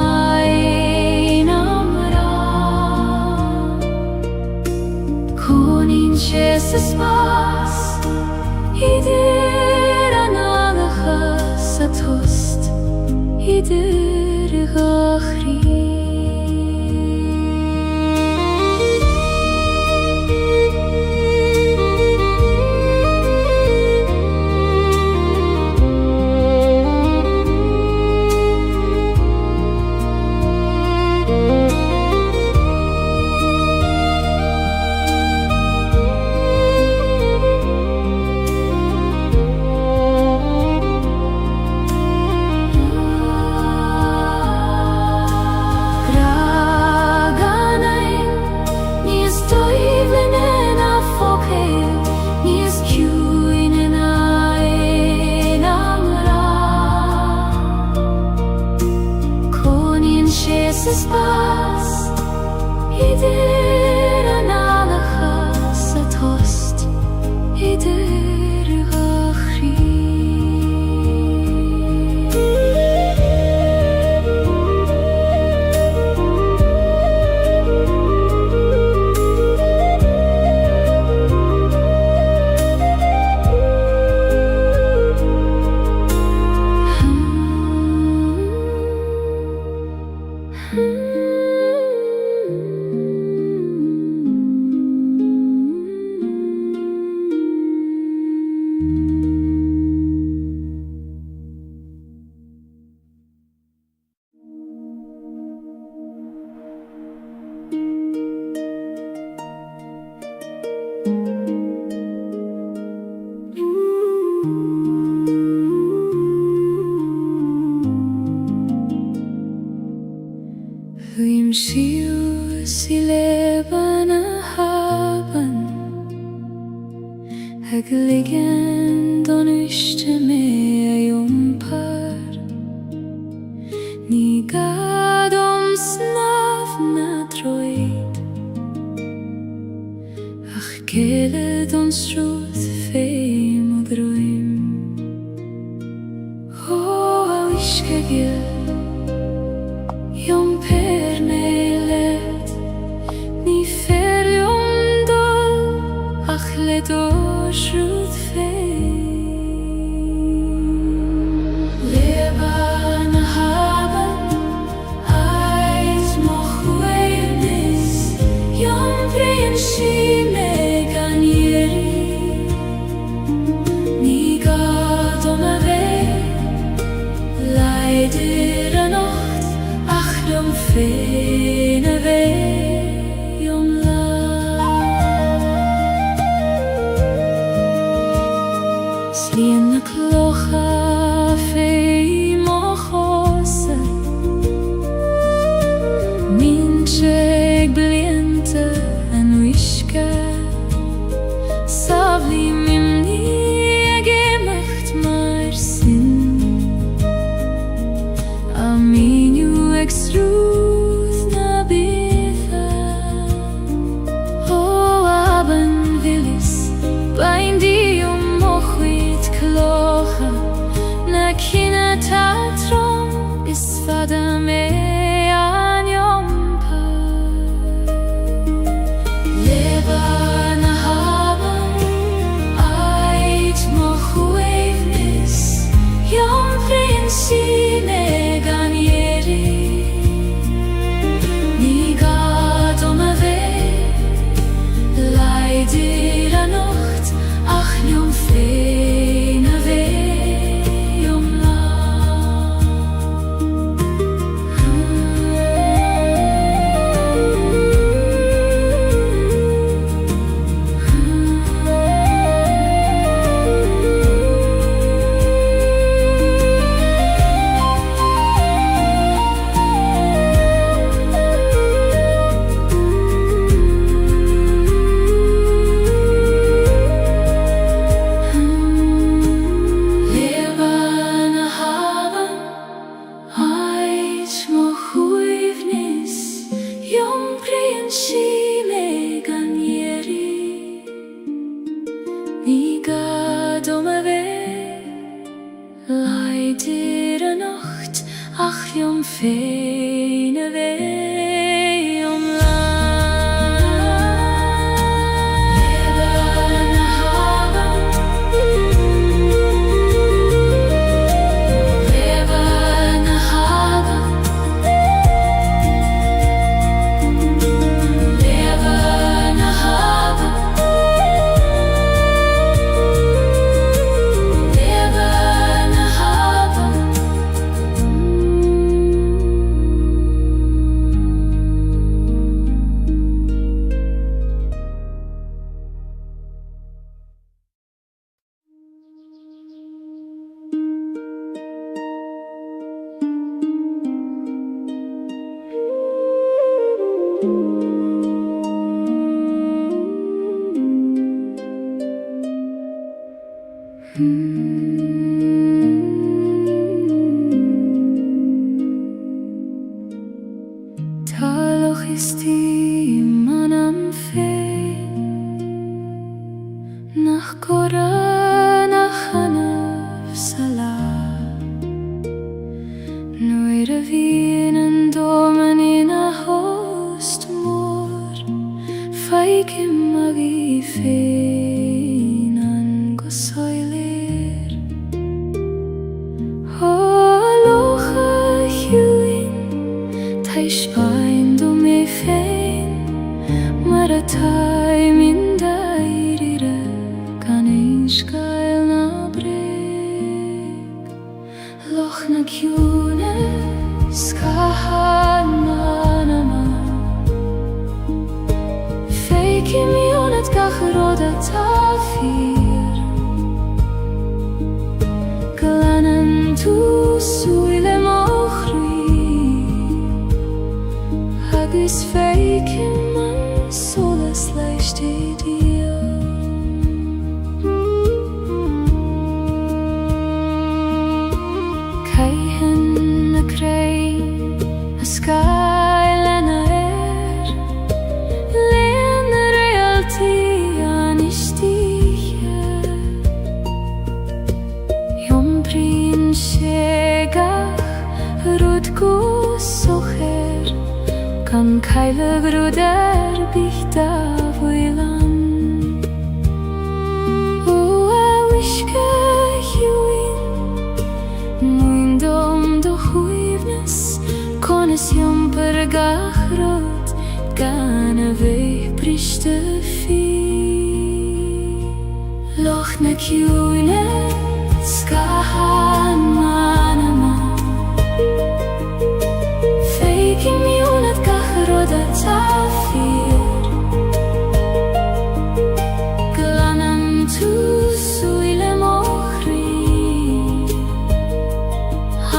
Shiu sileben haben Hegligen don üsteme jumpar Ni gadom snav na droid Ach kele don struth feim og droim Oh, a wiskegil Jom per nelet Ni fer jom dol Ach let orsrud fein Leba na haben Eit moch weirnis Jom prin shime ganjeri Ni gadom ave Leider anocht Dom fene ve om la Slien na klocha fei mochose Mincheg bliente en wiske Savli mimni gemacht mar sin Aminu extruth na bitha Oh, aben willis Baindi mochwit klocha Na kina tatrom Is fada me an jompar Leba na haben Eit mochwevnis Jom prinsine Leider anocht, ach jom fene ve jom la Leider anocht, ach jom fene ve jom la Leba na haben Leba na haben Leba na haben Taloch ist die manam fein Nach Koran, nach Hanaf Salah Noire vienen domen in a host mor Feike magi fein an gosoiler Holocha huin Taish bain do me fein Maratai min dairire Gaeilge gael na breg Loch na kjune skahan manama Feike mionet gach roda tafir Galanen tu suile mochri feikim man solas leisti Dio. Kai hen na krei a skylana len realty anistihe Jom prin shegach rudku socher kan Gaeilge gruder bichta voilan O a wishke huin muindom do huivnes kones jom per gachrot gana veich prishte fi Loch na kiune skahan manama Feikim junet gachrot a tafir Glanam tu suile mochri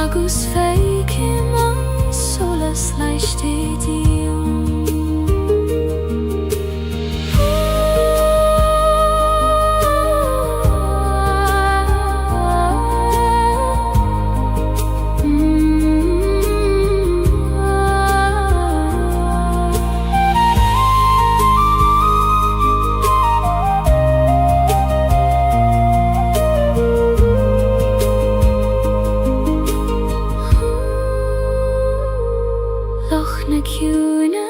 Agus feikim an solas leisti Dio. Loch na kiune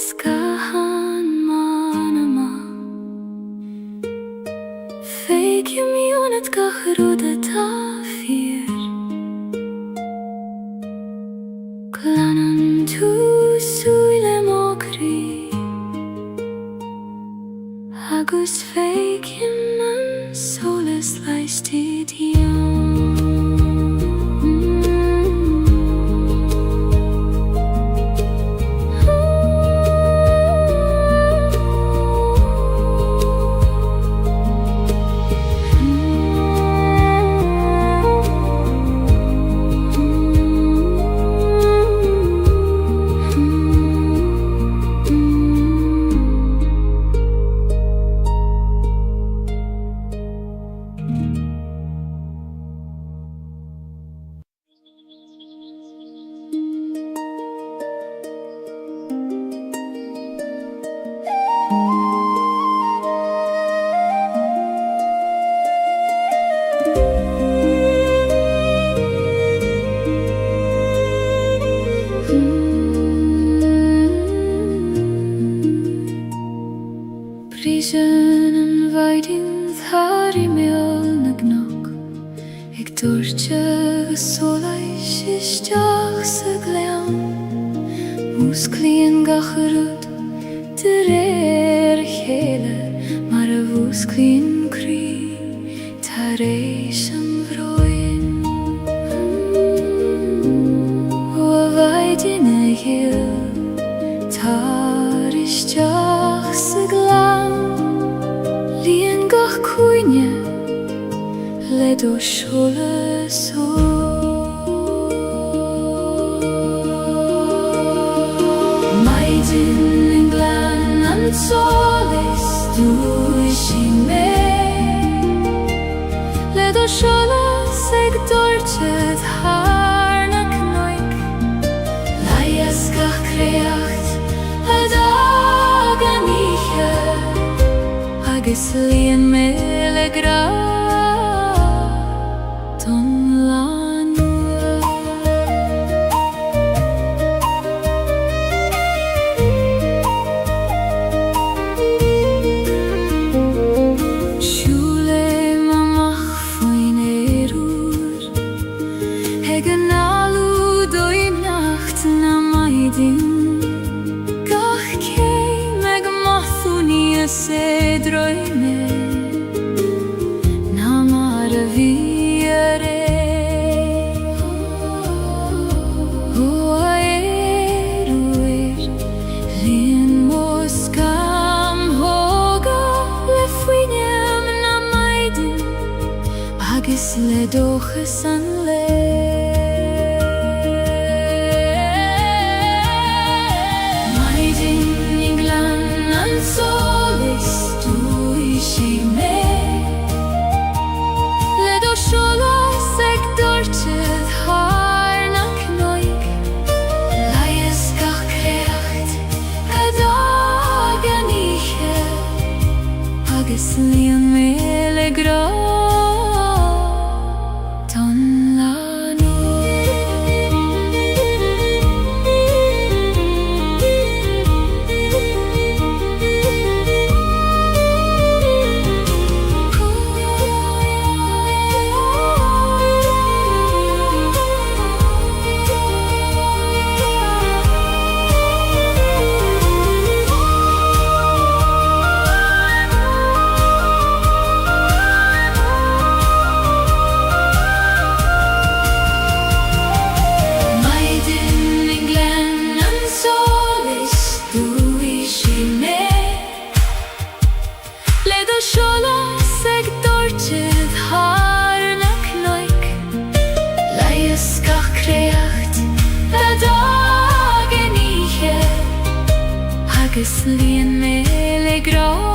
skahan manama Feikim junet gachrot a tafir Glanam tu suile mokri Agus feikim man solas leisti Dio. Prisen en weiding thar I mel na gnok Ik dortje gesolais isteach sa gleam Musklien gachrot der chele Mar a musklien kri tareis am vroin O a weiding a hil tar isteach sa gleam Lien gach cuine le do shole so Maidin in glan an solis du ishi me Le do shole seg dorchet har na knoik Laias gach creacht a dag an ihe Agus lien mele gra ton lanua Shule mamach foin erur Hegen alu doi nacht na maidin Gach kei meg mathuni a se droime Na mara viere O a eruir Lien moskam hoga le fuinem na maidin Agus le doches an le Maidin agus gach creacht le dagen ihe agus líon mé le grá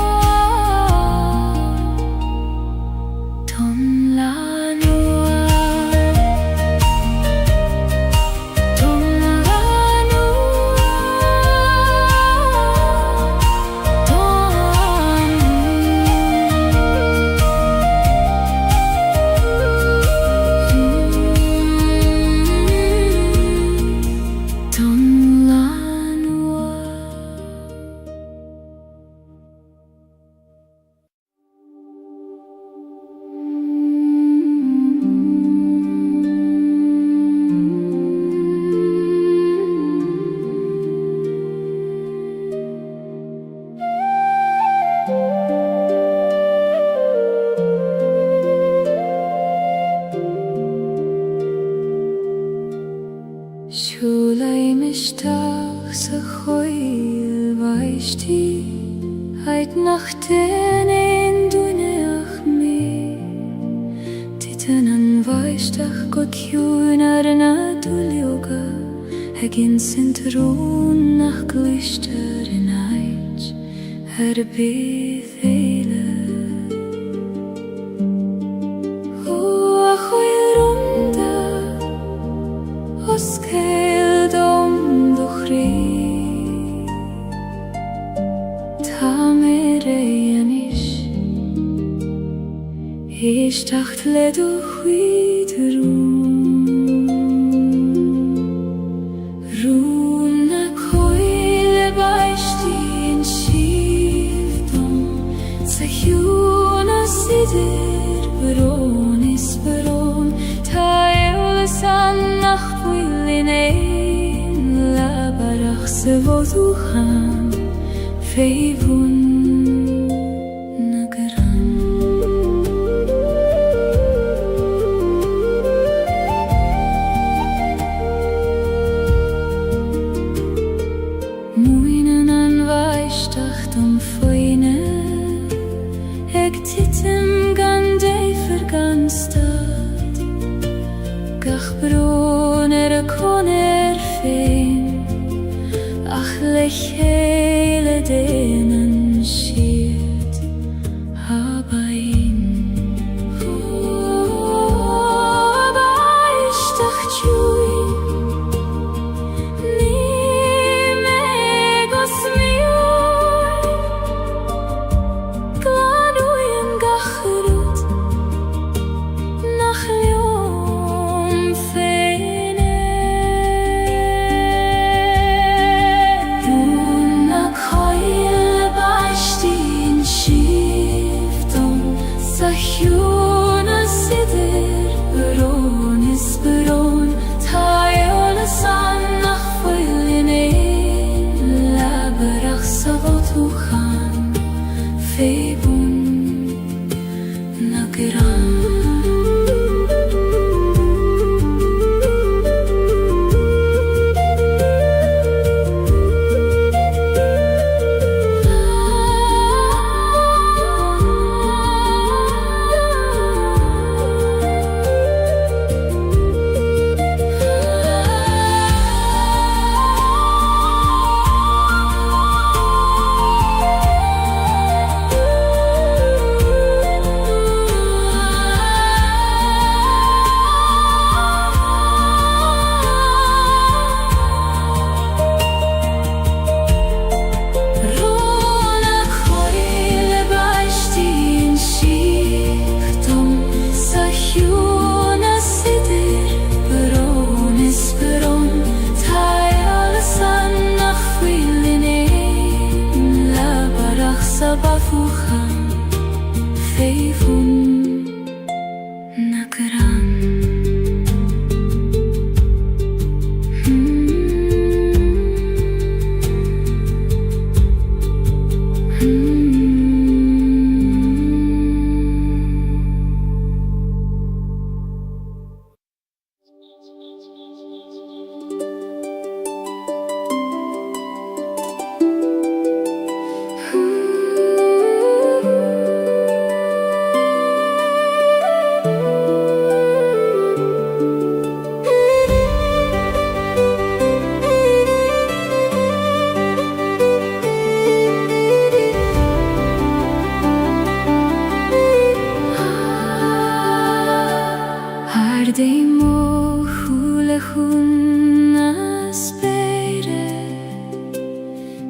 Siúlaim isteach sa choil bhaistí heid nach den ein dúineach mé Titan an bhaisteach go ciún ar an adúlioga Hegin sintrún nach gluistear in ait ar bith éile Os céil dom do chrí Tá mé ré anis Éisteacht le do chuid Rún na coile baistí in sif dom Sa hiún a sidir barón is barón Tá eolas an nach in ein labarach se voduchan feivun nagaran Muinen an vaistach dom foine eg titim gan deifer gan stad gach brón a con féin ach le chéile déanaan siad habain baisteach tiúin ní mé go smiúin glanúin gacharút nach leom féin Dún na coil mo hule hunna spere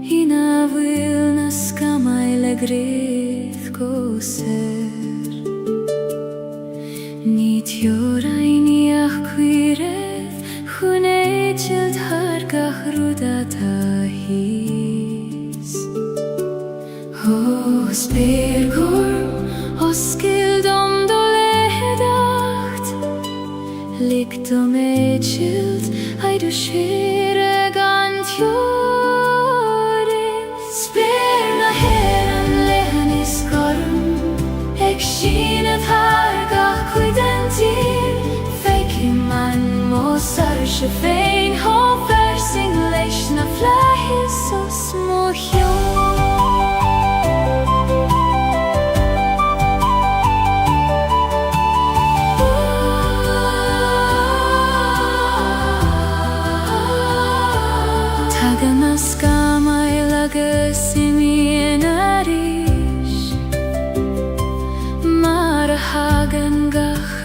Hina vilna skamaile grith koser Nit joraini achquireth Hunechelt hargach rudata his Hos bergorm, hos skildom Lictum echelt, ai du schere gant joris Sperna heran lehanis gorm Ek shinet hargach cuidentir Feikim man mosar shefein Hofer sing leish na flahis os mochion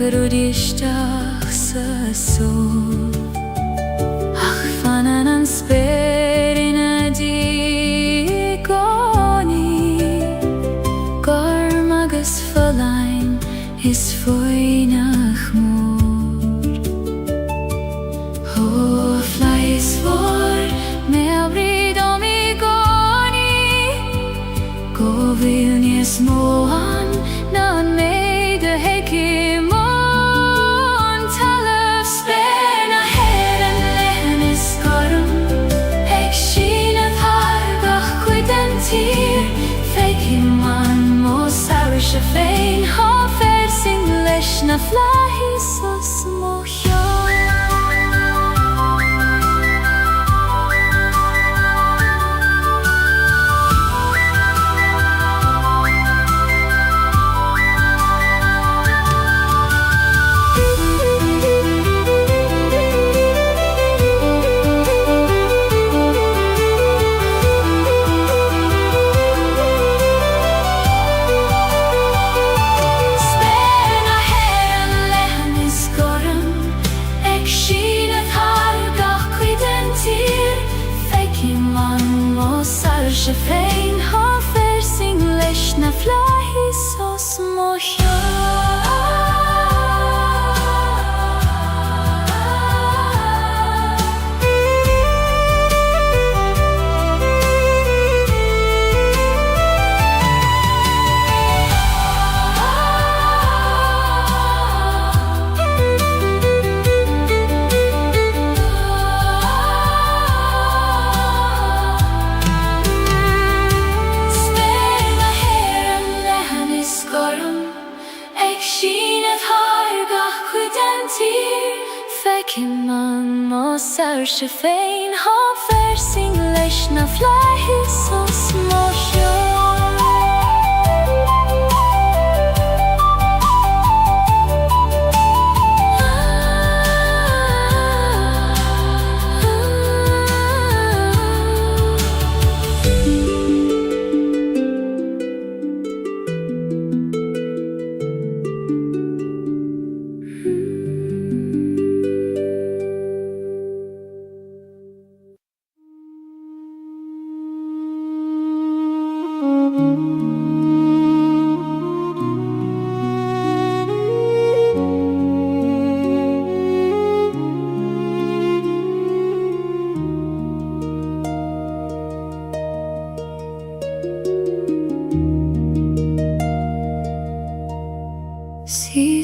Rudishtach sa sol Ach fanan an sperina digoni Gormagus verlein is foinach mor Ho flies for me abrid omigoni Go vilnies moan nan meide hekim Shefein hofer sing lesh na flahis os mochion Shefein hofer sing lesh na flahis os Shefein hofer sing lesh na flahis os mochion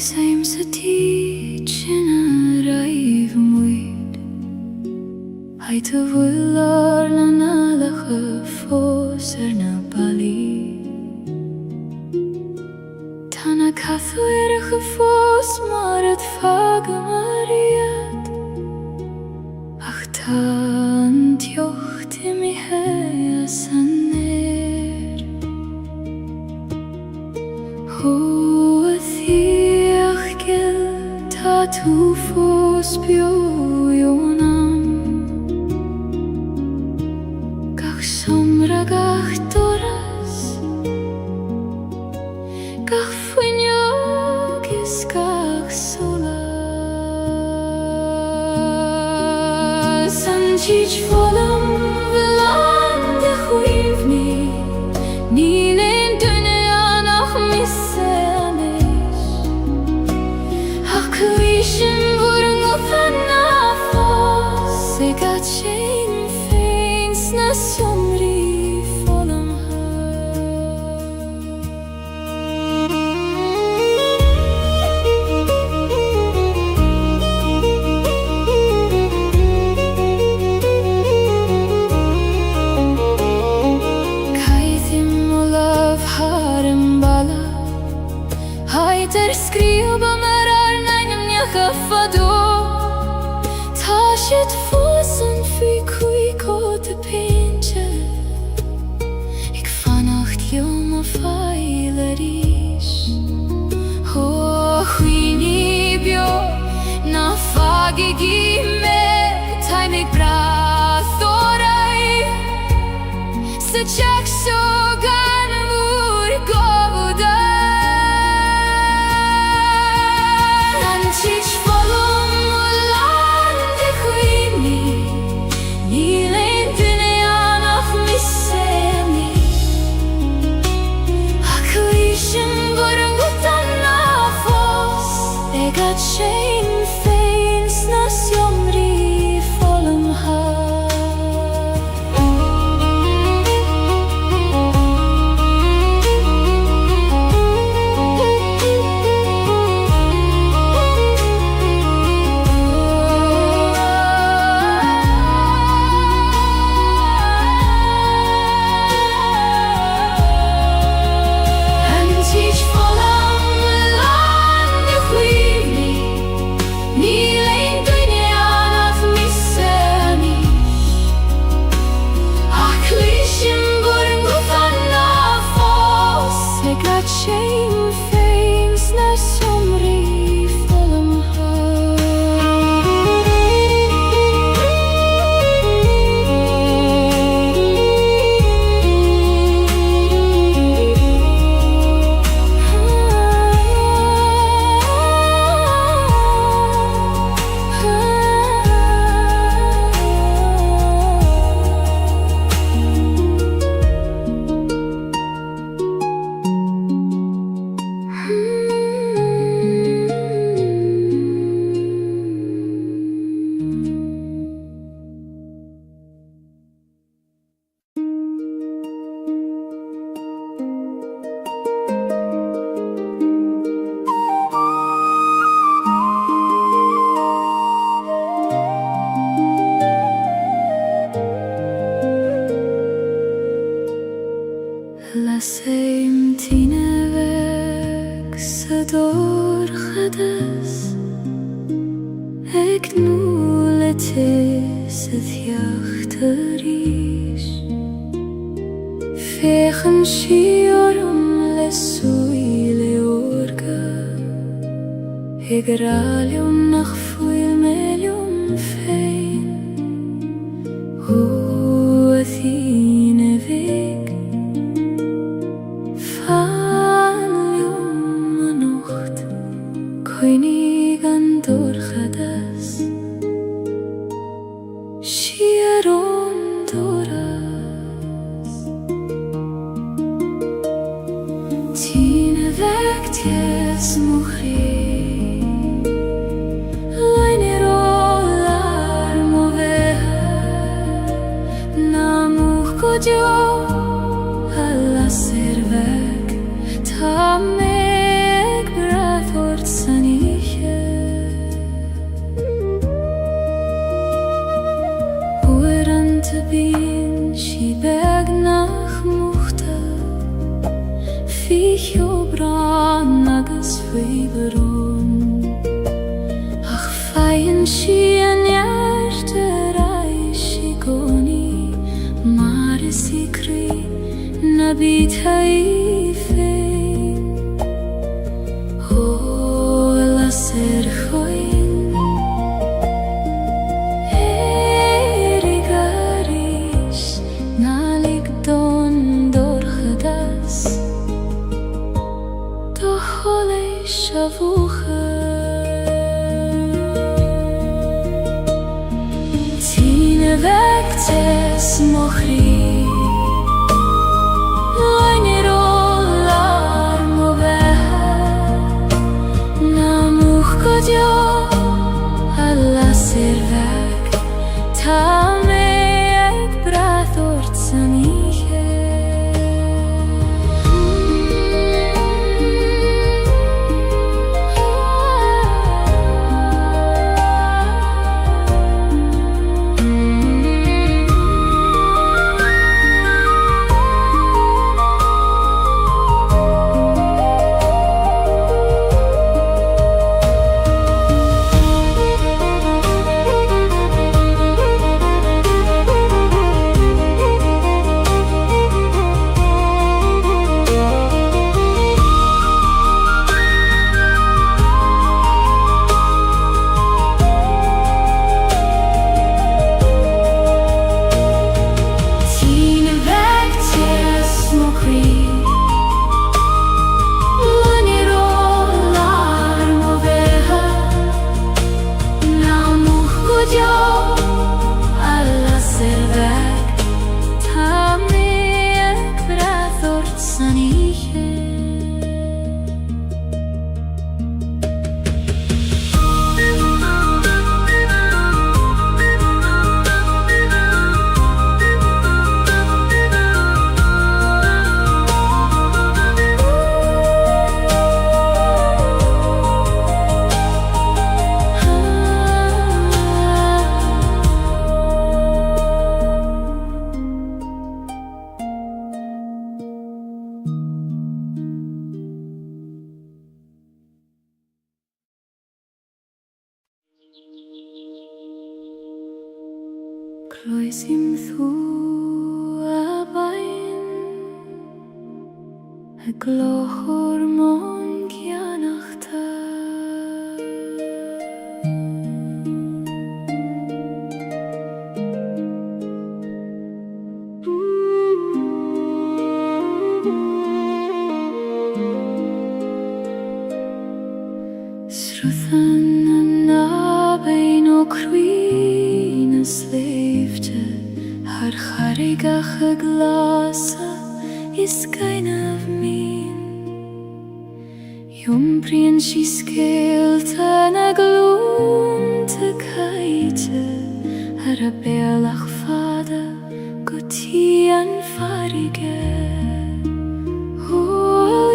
Same city china raiv muid Hai tu vular na nalacha foser na bali Tana kathu erach fos marat fagamariat Ach tan tjochti mi hea saner Tu fos biojonam Gach somra gach doras Gach fuinjogis gach solar teach volum velande huivni Nilin dünyanah missemiş Hakkıyşın vurungu fennafas Segaçin feins nasyomri volum Hajter skriva merar nejnëm një këfado Ta shit fosën fy kuj kote pinche Ik vanacht jo më fajlërish Ho huini bjo Na fagigime Tajmik bra thoraj Se qak shogan vur govuda Teach volum ulande huini Nilin dünyanah missemiş Hakkıyşın vurungu tannafos Egaçin feins nasyomri volum ha Chain things na somri volum Laseim tine weg sador khadas Ek nuletes het jachterish Vechen shiorum lesuile orga Egralium nach fuilmelium fein O Athene weg Koinigan dorchadas Shieron doras Tine vekt jes muchri Leine rolar moveha Namuch kodjo Alla servek Tamek brathort saniche Oeran te bin Shibeg nach muchta Ficho bran nagas fiberon Ach feien shien jarterai shigoni Mare sikri nabit haifein O la ser choin Erigarish nalik don dorchadas Doholei shavucha Tine vektes mohri Lainer olar mover Namuch kodjo alla servek Ta me ek brathort saniche Cloisim thu a bain A glochor mon gianachta Sruthan na bain o cruin sleefte Har charigach a glasa is kind of mean Jumprien she skeelte na gloon te kaite Har a bealach fada gotian farige O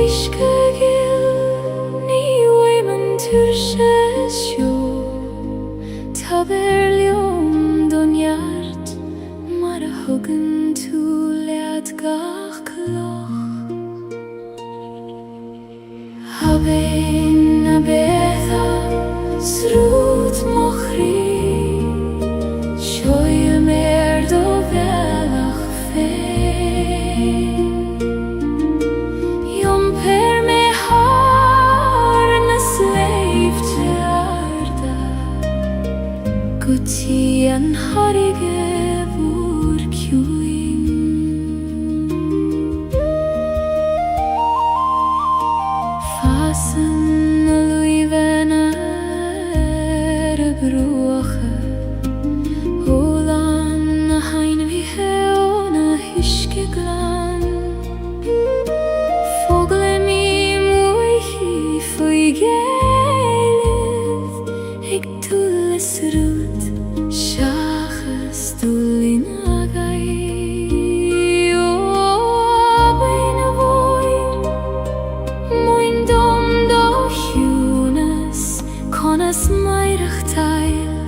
iske gil ni women turshes jo Taberlium donjart maar huggen toe leat gach kloch Haben a betha srut mochri Shoy mer do velach fein Jom per me har na slave te arda Gutian harige vur kjuin Fasen a luivena bruache Olan a hain vi heona hyske glan Fogle mi muichi fui Gaeilge Ik tulles rut Shachas tulin agai O abein a voin Moin dom do hjunes Konas meirach teil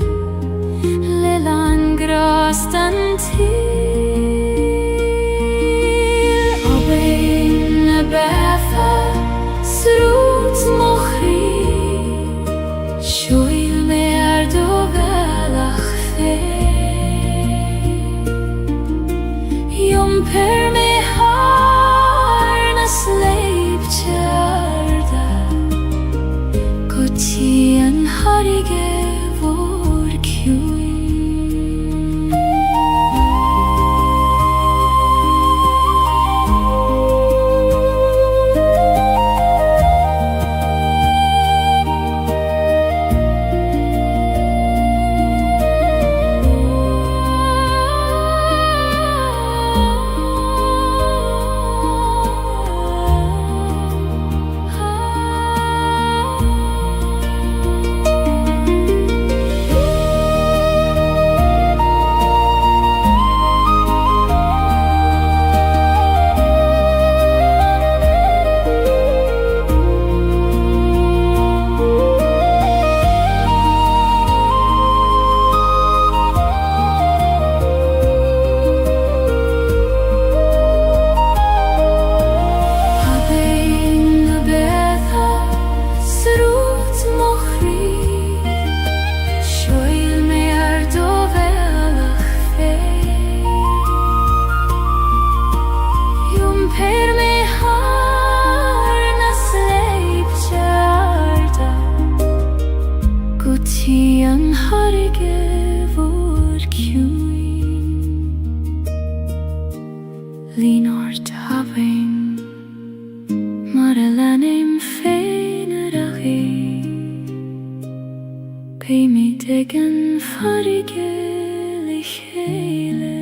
Lelan grastan til Abein a betha Srut mochri Shoy mer do velach farige licheile.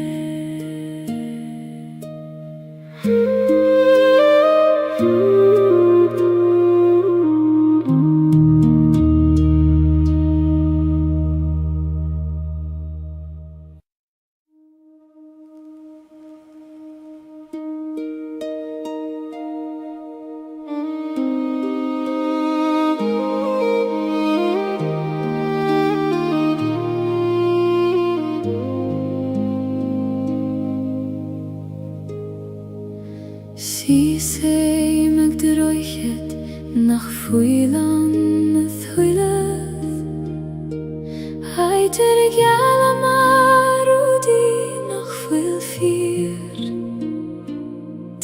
Sie say magdroichet nach fuilan thuileth Heiter gyala marudi nach fuil fier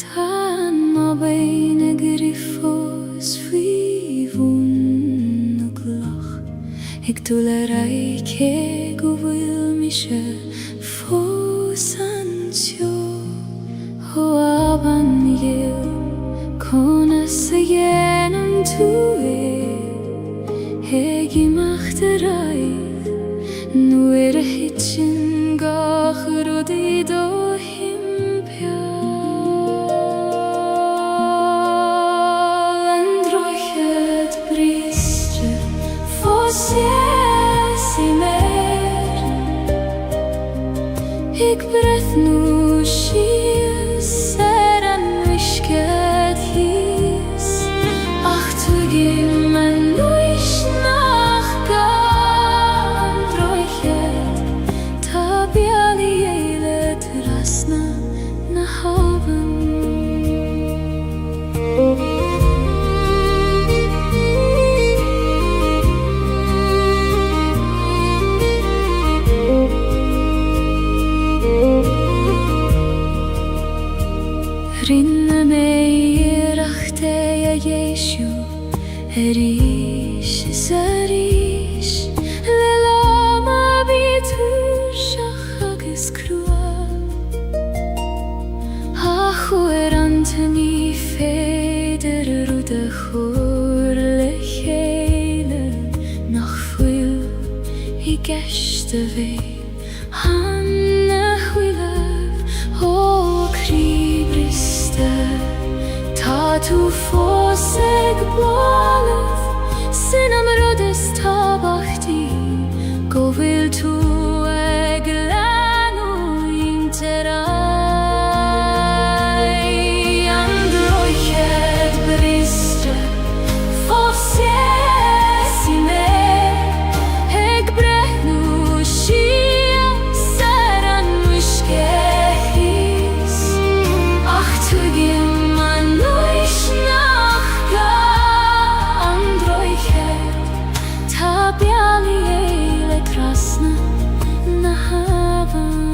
Tan ma beine griffos fivun glach Ik tulerei ke guvil mishe fosansio Ho aban yil kona seyenam tue Hegi machterai Nuer hitchin gach rudi do himpial Androchet bristre fos mer Ik breth nu shies Seran wishket his Ach tugim man nuish nach gandroichet Tabiali eilet rasna na haven Rinne mei rachte ja Jeshu Erish zarish Lelama bitur shachagis krua Hachu antani feder rude chur lechele Nach fuil I geshte vei Hanne huilev O kribriste Ta tu foseg boleth Sinam rodes tabachti Govil tu eglanu interai Androchet bristre Fosiesime Eg brehnu shia Seran wishkehis Ach tugim man nuish nach Androchet Tabiali eile krasna na havan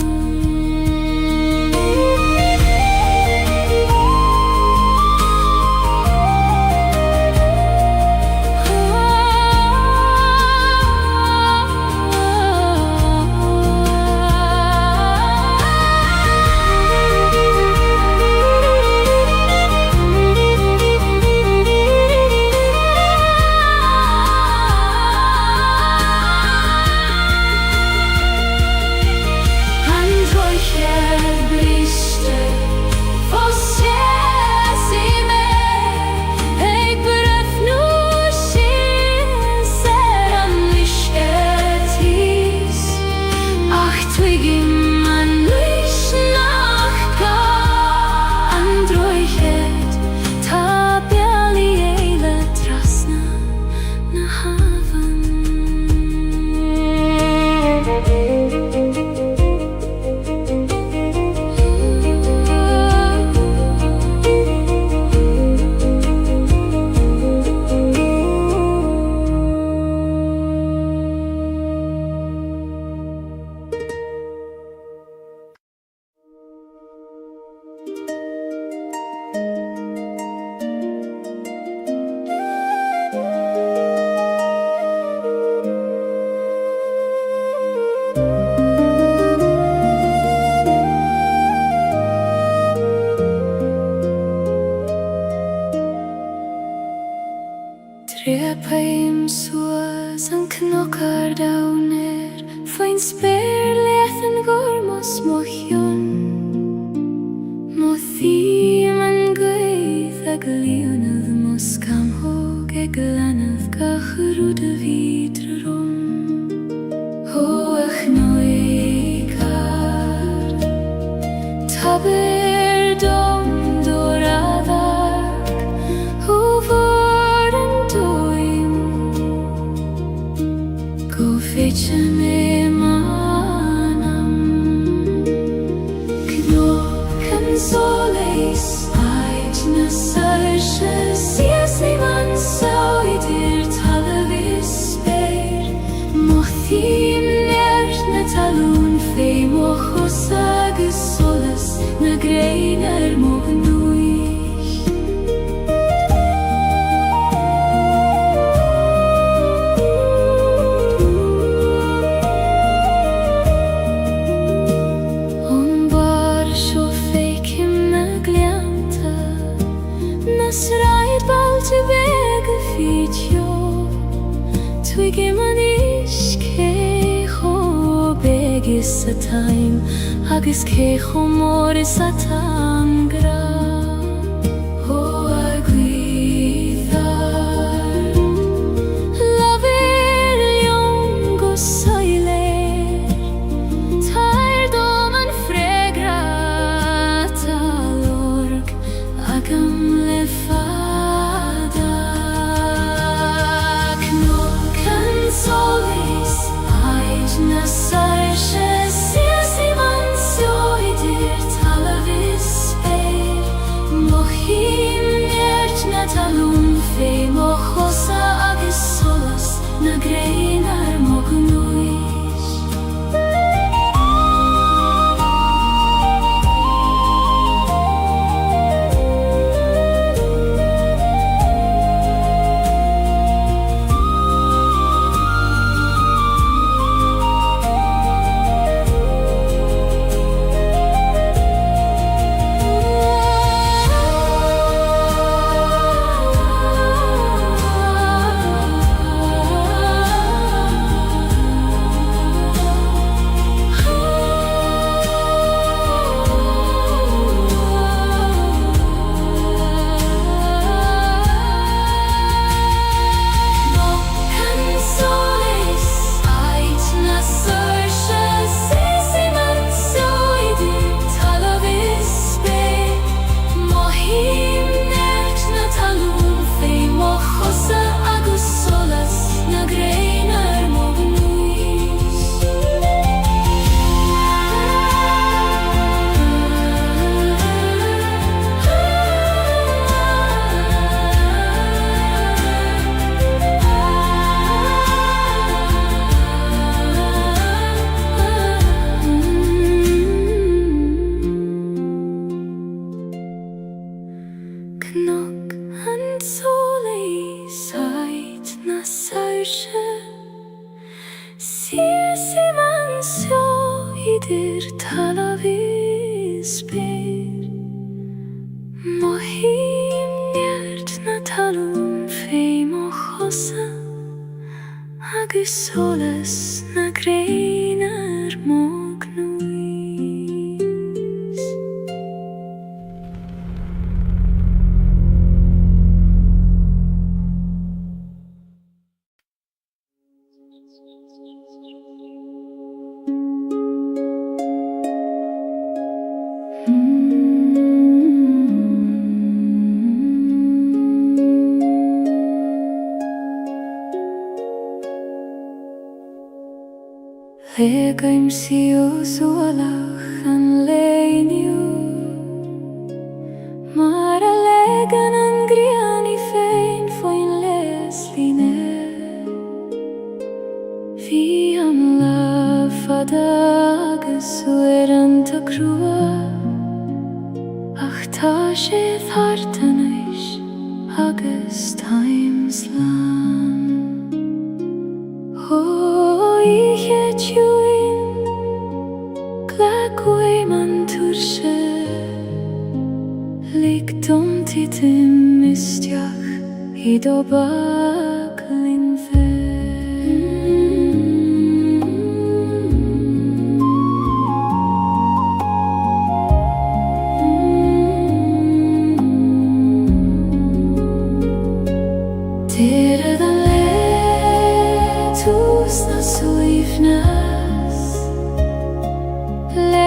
Ein spyr lethen gormos mochion Mo thím an gwaith a glionedd mos cam hog e glanedd gachrwyd y fydr rom Ho ach noegar Taber dom doradag Ho vor an doim Go fetcha me Soleis ait na sarsha sias ei man sauidir talavis speir Mothim nert na talun fei mochos agus solas na greinar mognuich Sraid bal te bege fitjo Twige man kecho begis a time Agus kecho moris a tangra Ho a gwithar Laver liongo soiler Tair dom an fregrata lorg Agam Solis ait na sarsha sias ei man sauidir talavis speir Mochim nert na talun fei mochosa agus solas na greinar mognuich Knock and soleis ait na sarsha Sias ei man sauidir talavis speir Mothim nert na talun fei mochosa Agus solas na greinar mognuich Legaim siu sualach an leiniu Mar a legan an griani fein foin les line Fi an lafad agus ueran ta crua Ach ta sé thartanais agus times lan Tjuin Glagway man turshe Lik dom titim mistyach I do baglin fe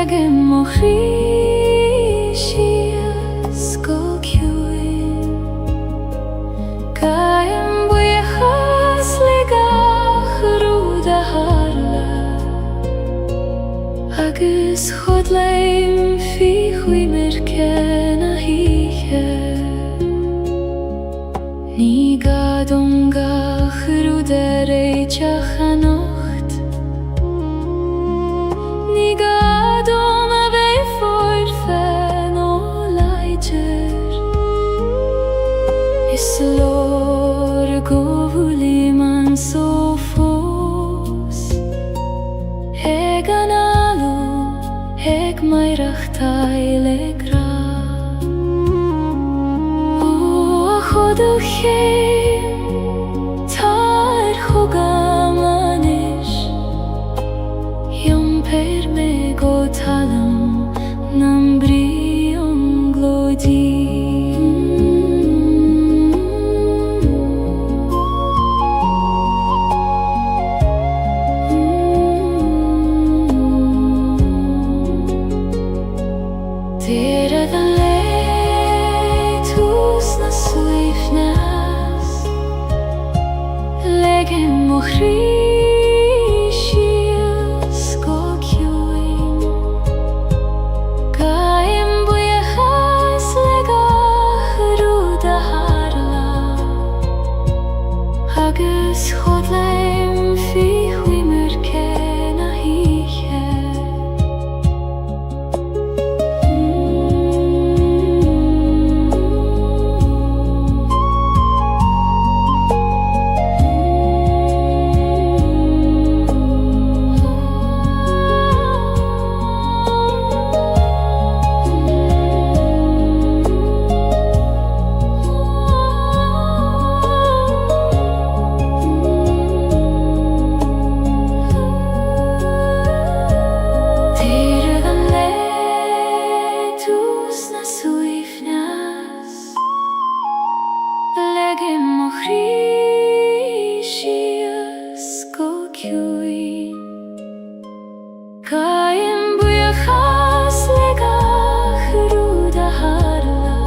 Legem mochrišies kokiuin Gaim buichas ligach ruda harla Agus chodleim fi chui mirken a hiche Ni gadongach ruda reichach anocht Ni gadom a vei forfen o leider Is lor govuli man so fos Eg analu, eg mairach taile gra O chodu chem, tar chogamanish Yom per me go talam, nam brion glodi Tera the leitus na suifnas Legem mochrišies kokiuin Gaim buichas legach ruda harla Agus chodleim fi chui mirken a hiche Legem mochrišies kokiuin Gaim buichas legach ruda harla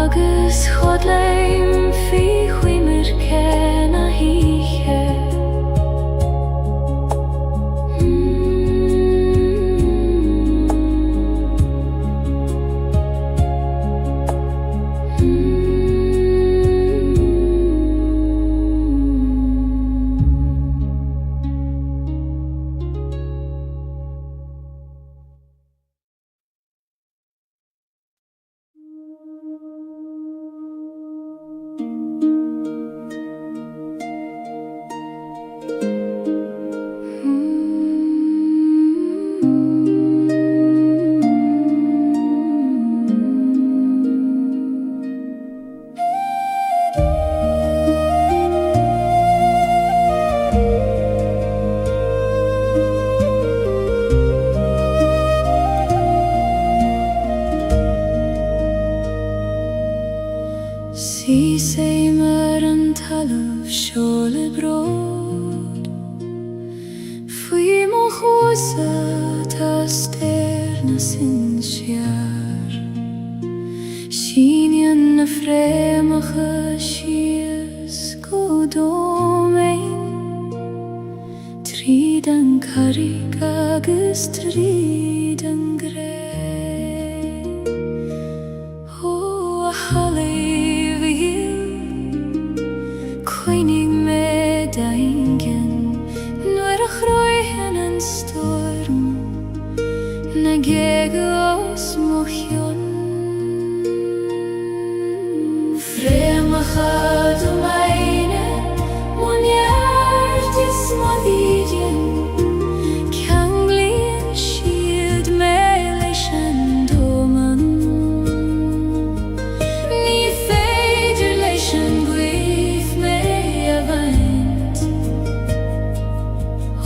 Agus chodleim fi chui mirken a hiche Si seimer an talv shole brod Fui mo chosa ta sterna sin sjar Shinyan na fremacha shies godomein Tridan karig agus tridan grey O halleviel Koinig me daingen Nuer a chroihen an storm Na gegos mochion Fremacha du meine Mon hjert is modidjen Kanglien shield me leishan doman Ni feider leishan gwif me avant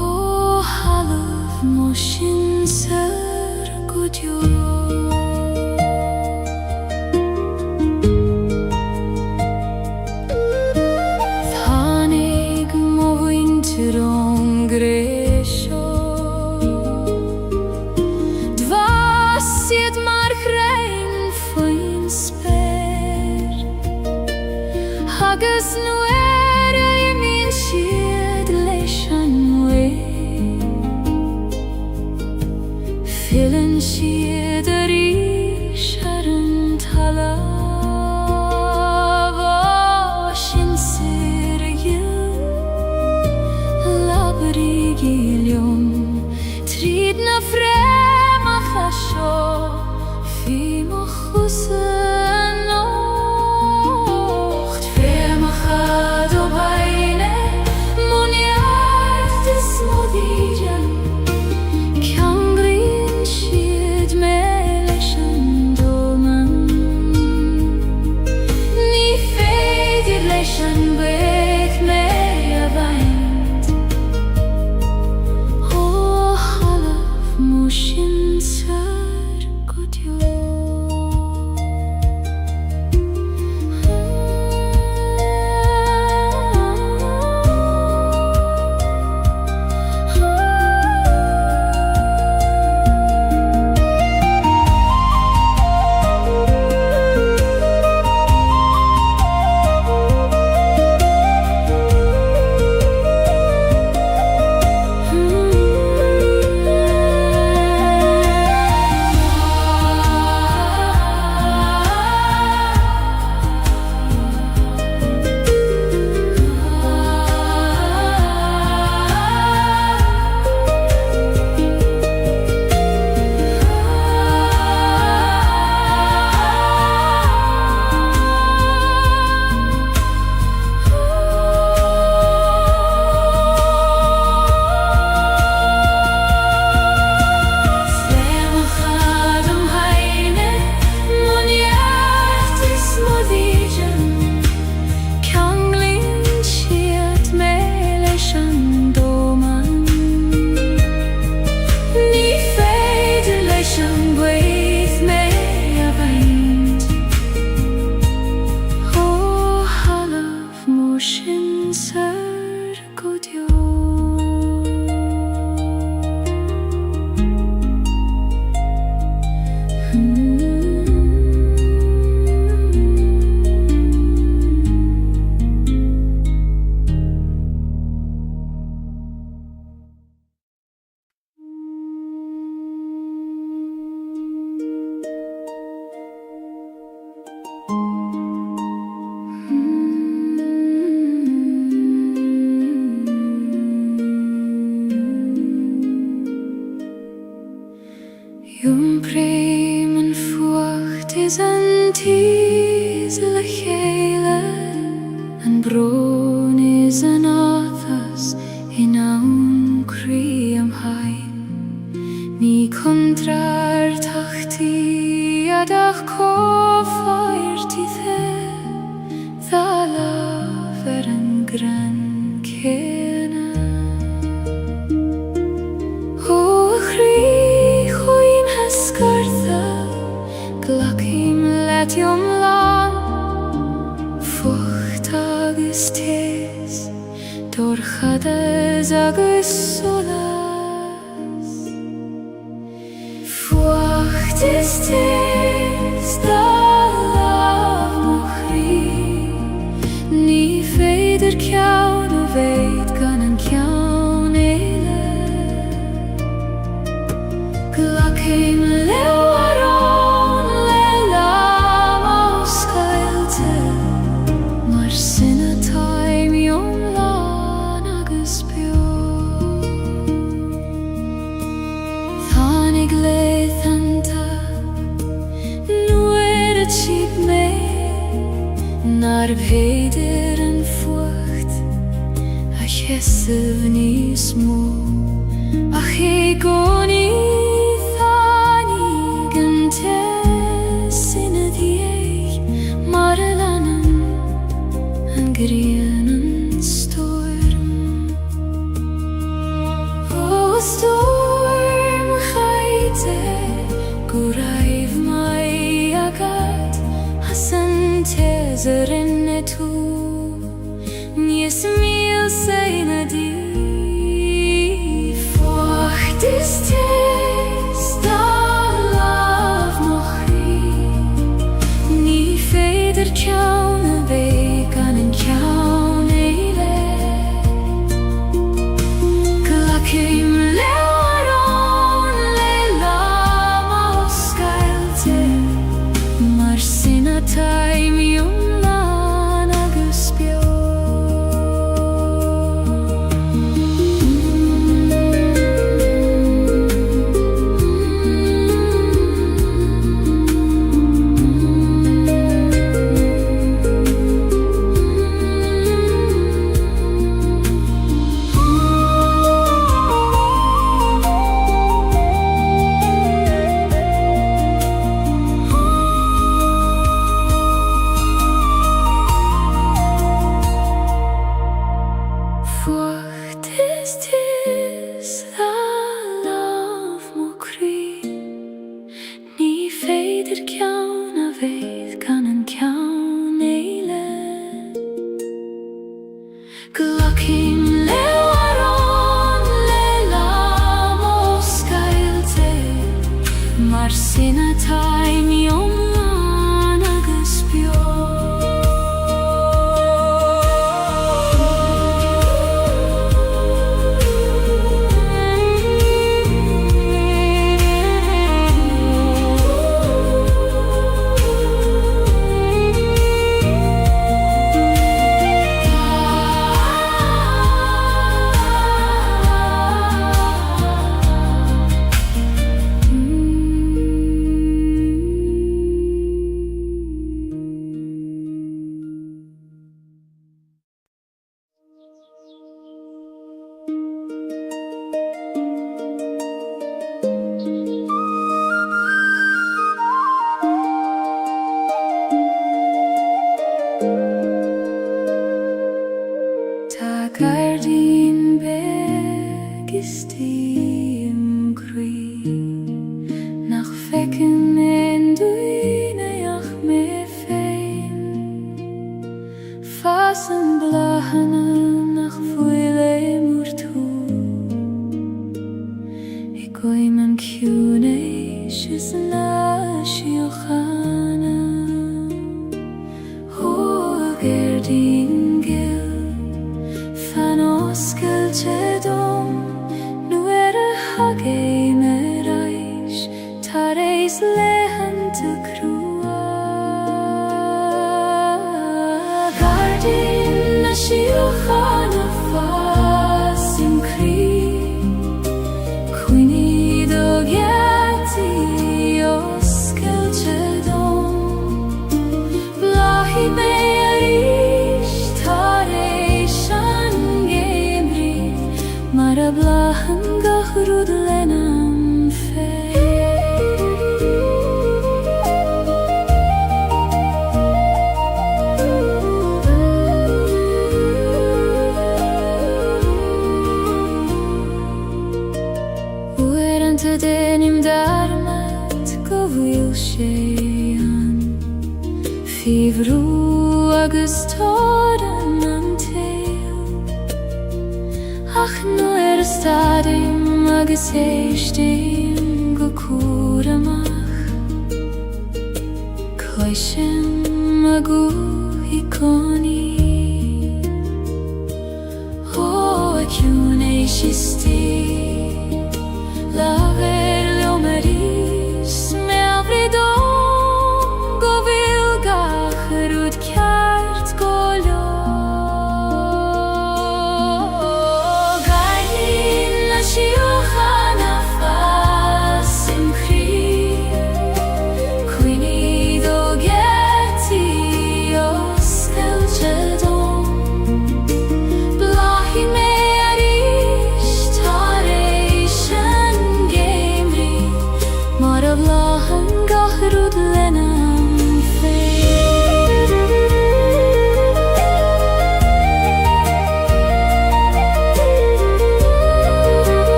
O halv moshin ser godjo Thanig mo winter on gresho شیدری شرن طلب شین سرگل لبری گیلیوم ترید نفرم خشو فی مخوصن نخت فی مخد و بینه منیت اسمو دیجن کنگرین شید ملشن دومن نی فیدید لشن بیت میابند او خلف موشین سر کدیو Jum prim en fucht is een tiesele Gaeilge en bron is een athas in aun kriam hain ni kontrar tachti adach kofaert i the dhala ver en gran kena o chri Glacim letium lan Fucht agus tes Dorchades agus solas Fucht is tes Da lav mochri Ni feider kjaun og veit gan en kjaun eile Glacim Naar veder en fucht Ach hessev ni smo Ach ik o ni thani Gentes in het jeeg Maar lanen en grienen storm O storm geite Guraiv mai agat Hasen tezerin tu Nies mil seina di Fucht is tes Da lav mochri Ni feider kjaun veik an en kjaun eile Glacim learon le lama misty im Krieg nach Fecken in Duineach me fein fassen blahane nach Fuile murtu Ikoi man cune shisna shiochana Ho gerdin gil fanos kelchedom nuere hage merais tareis lehen te krua gardin na shiochana fasim kri Quini do geti os kelchedom blahi mearish tareishan gemri mara blahan gachrud lenam fe Uerante denim darmat govil shean Fivru agus toran antel Ach no stadim agus eistim go kuramach Koishem agu hikoni Ho akune shisti Laver leomeris me avridom govil gachrud kjart golo Gaeilge na shiochana fasim kri Quini do geti os kelchedom Blahi mearish tareishan gemri Mara blahan gachrud lenam fe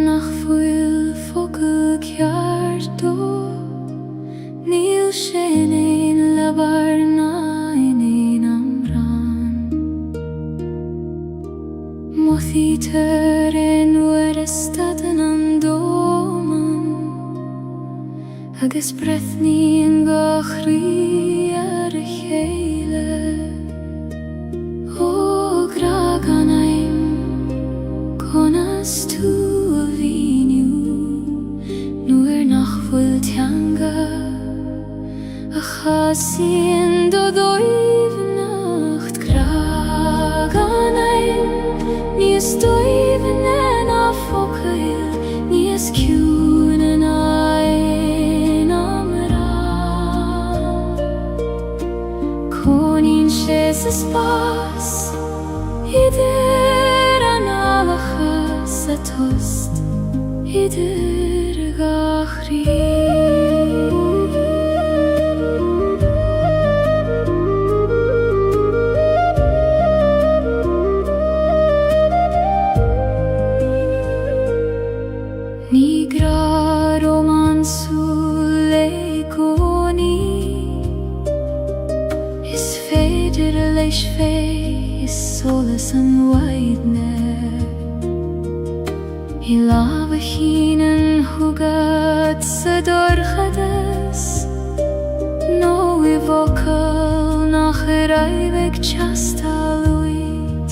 Nach fuil focal kjarto Nil shenein labar nainin amran Mothi teren uerestaden andoman Agus brethni in gachri ar cheile O graganaim Konas tu avinu Nuer nach fuil tianga A chasin do doiv nacht graganaim Nies doiven en a focail Nies kunen ein amra Konin shes espas Ider an alachas a tost Ider gachri Leidir leis fé is solas an waidne I lava hínan hugad sa dorchadas No I vocal nach raibeg chastaluit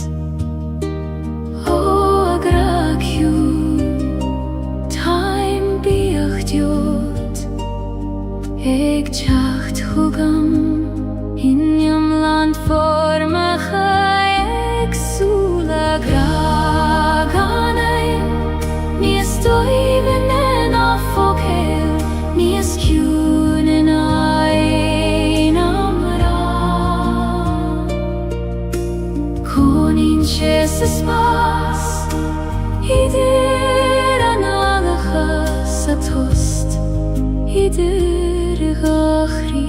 O agraciú Time biach diod Eg teacht hugam Injam land formacha Eg sula graganaim Níos doilen a foghéil Níos ciúnin a einam rá Conín sé sa spás Idir an alacha sa tost Idir gachrí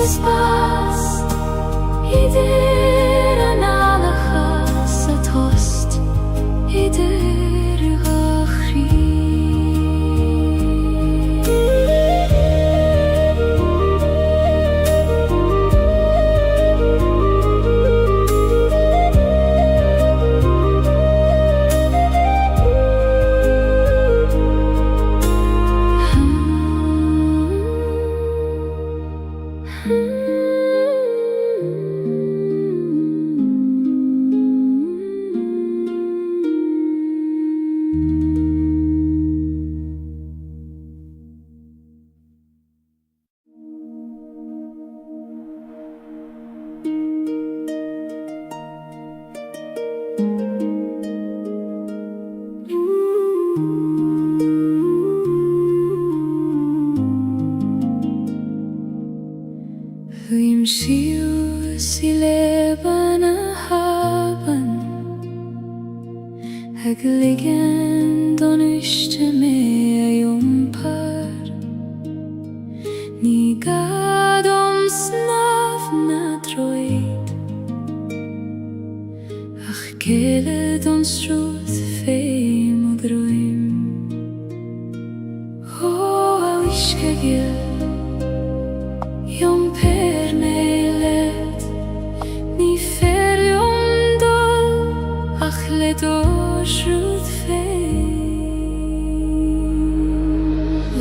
Spas Idir an alacha sa tost Idir gachrí Huim shiu si leban a haban Hag ligen don ishte me a jumpar Ni gadom snav na droid Ach kele don struth feim og droim O a wishke gil Jom per neilet Ni fer jom dol Ach let orsrud fein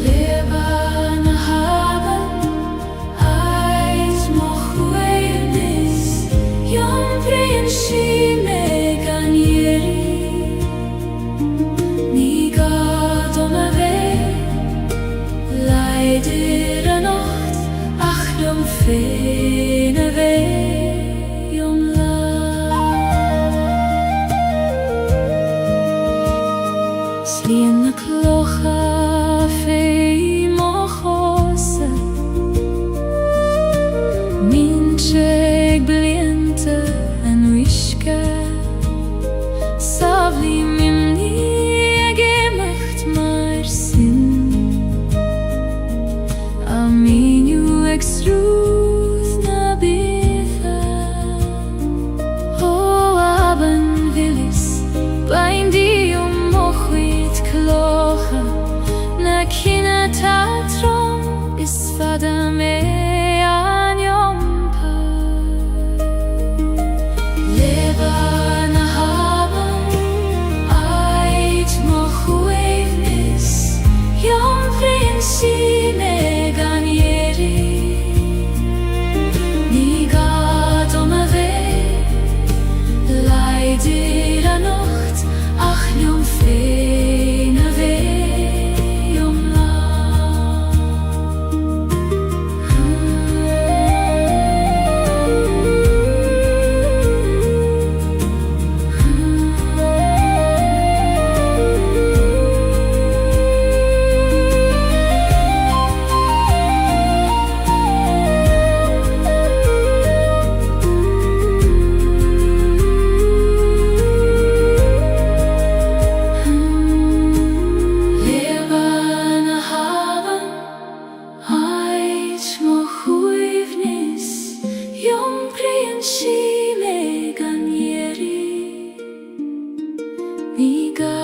Leban a haban Ais moch weirnis Jom prein shi megan yeri Ni gadom a vei Leidir a nacht Dom fene vei om la Slien na klocha fei mochose Mincheg bliente en wishke Savli mimni gemacht mar sin Aminu extruth na bitha O aben willis Bain di mochwit klocha Jom prian si me ganieri Niga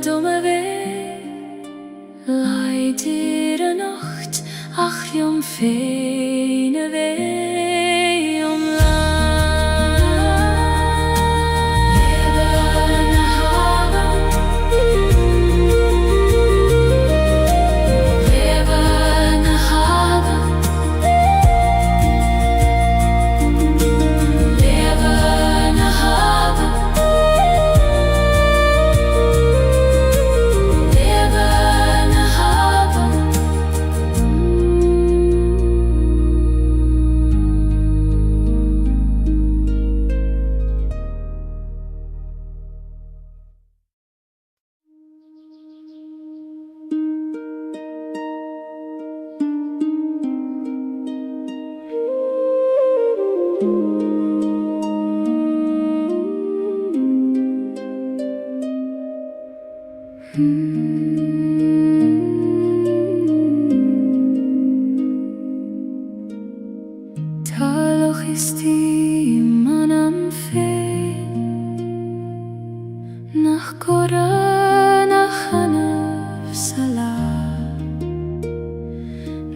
dome ve Leider a nacht Ach jom feine ve Om Taloch ist die man am Fein Nach Gora, nach Hanaf Salah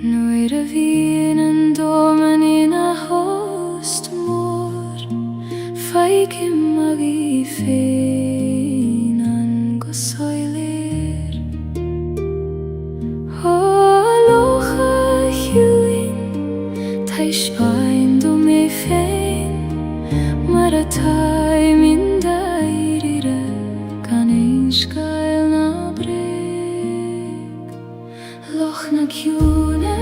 Nuire Wienen domen in a host mor Feig imma vi fein an gosoilir Holocha hjuin Taish ein du me fein Maratai min dairire Kan eins gael na breg Loch na kjune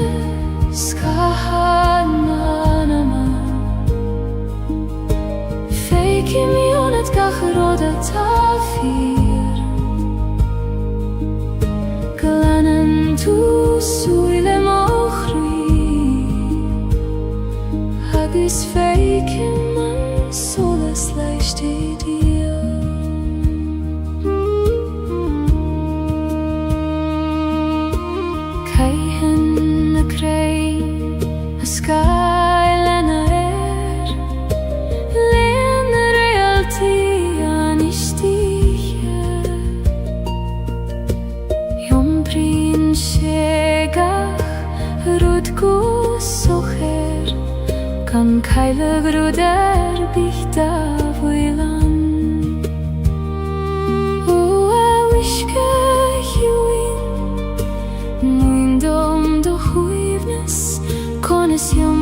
Skahan manama Feiki mi onet gach roda tafir Glanen tu suile mochri Hagis feiki man solas leicht dir Keihen na krei na skylen Len realty an istiche Jom prin segach rudgu socher Kan keile gruder bichta voilan O a wishke hjuin Muin dom do huivnes Kones jom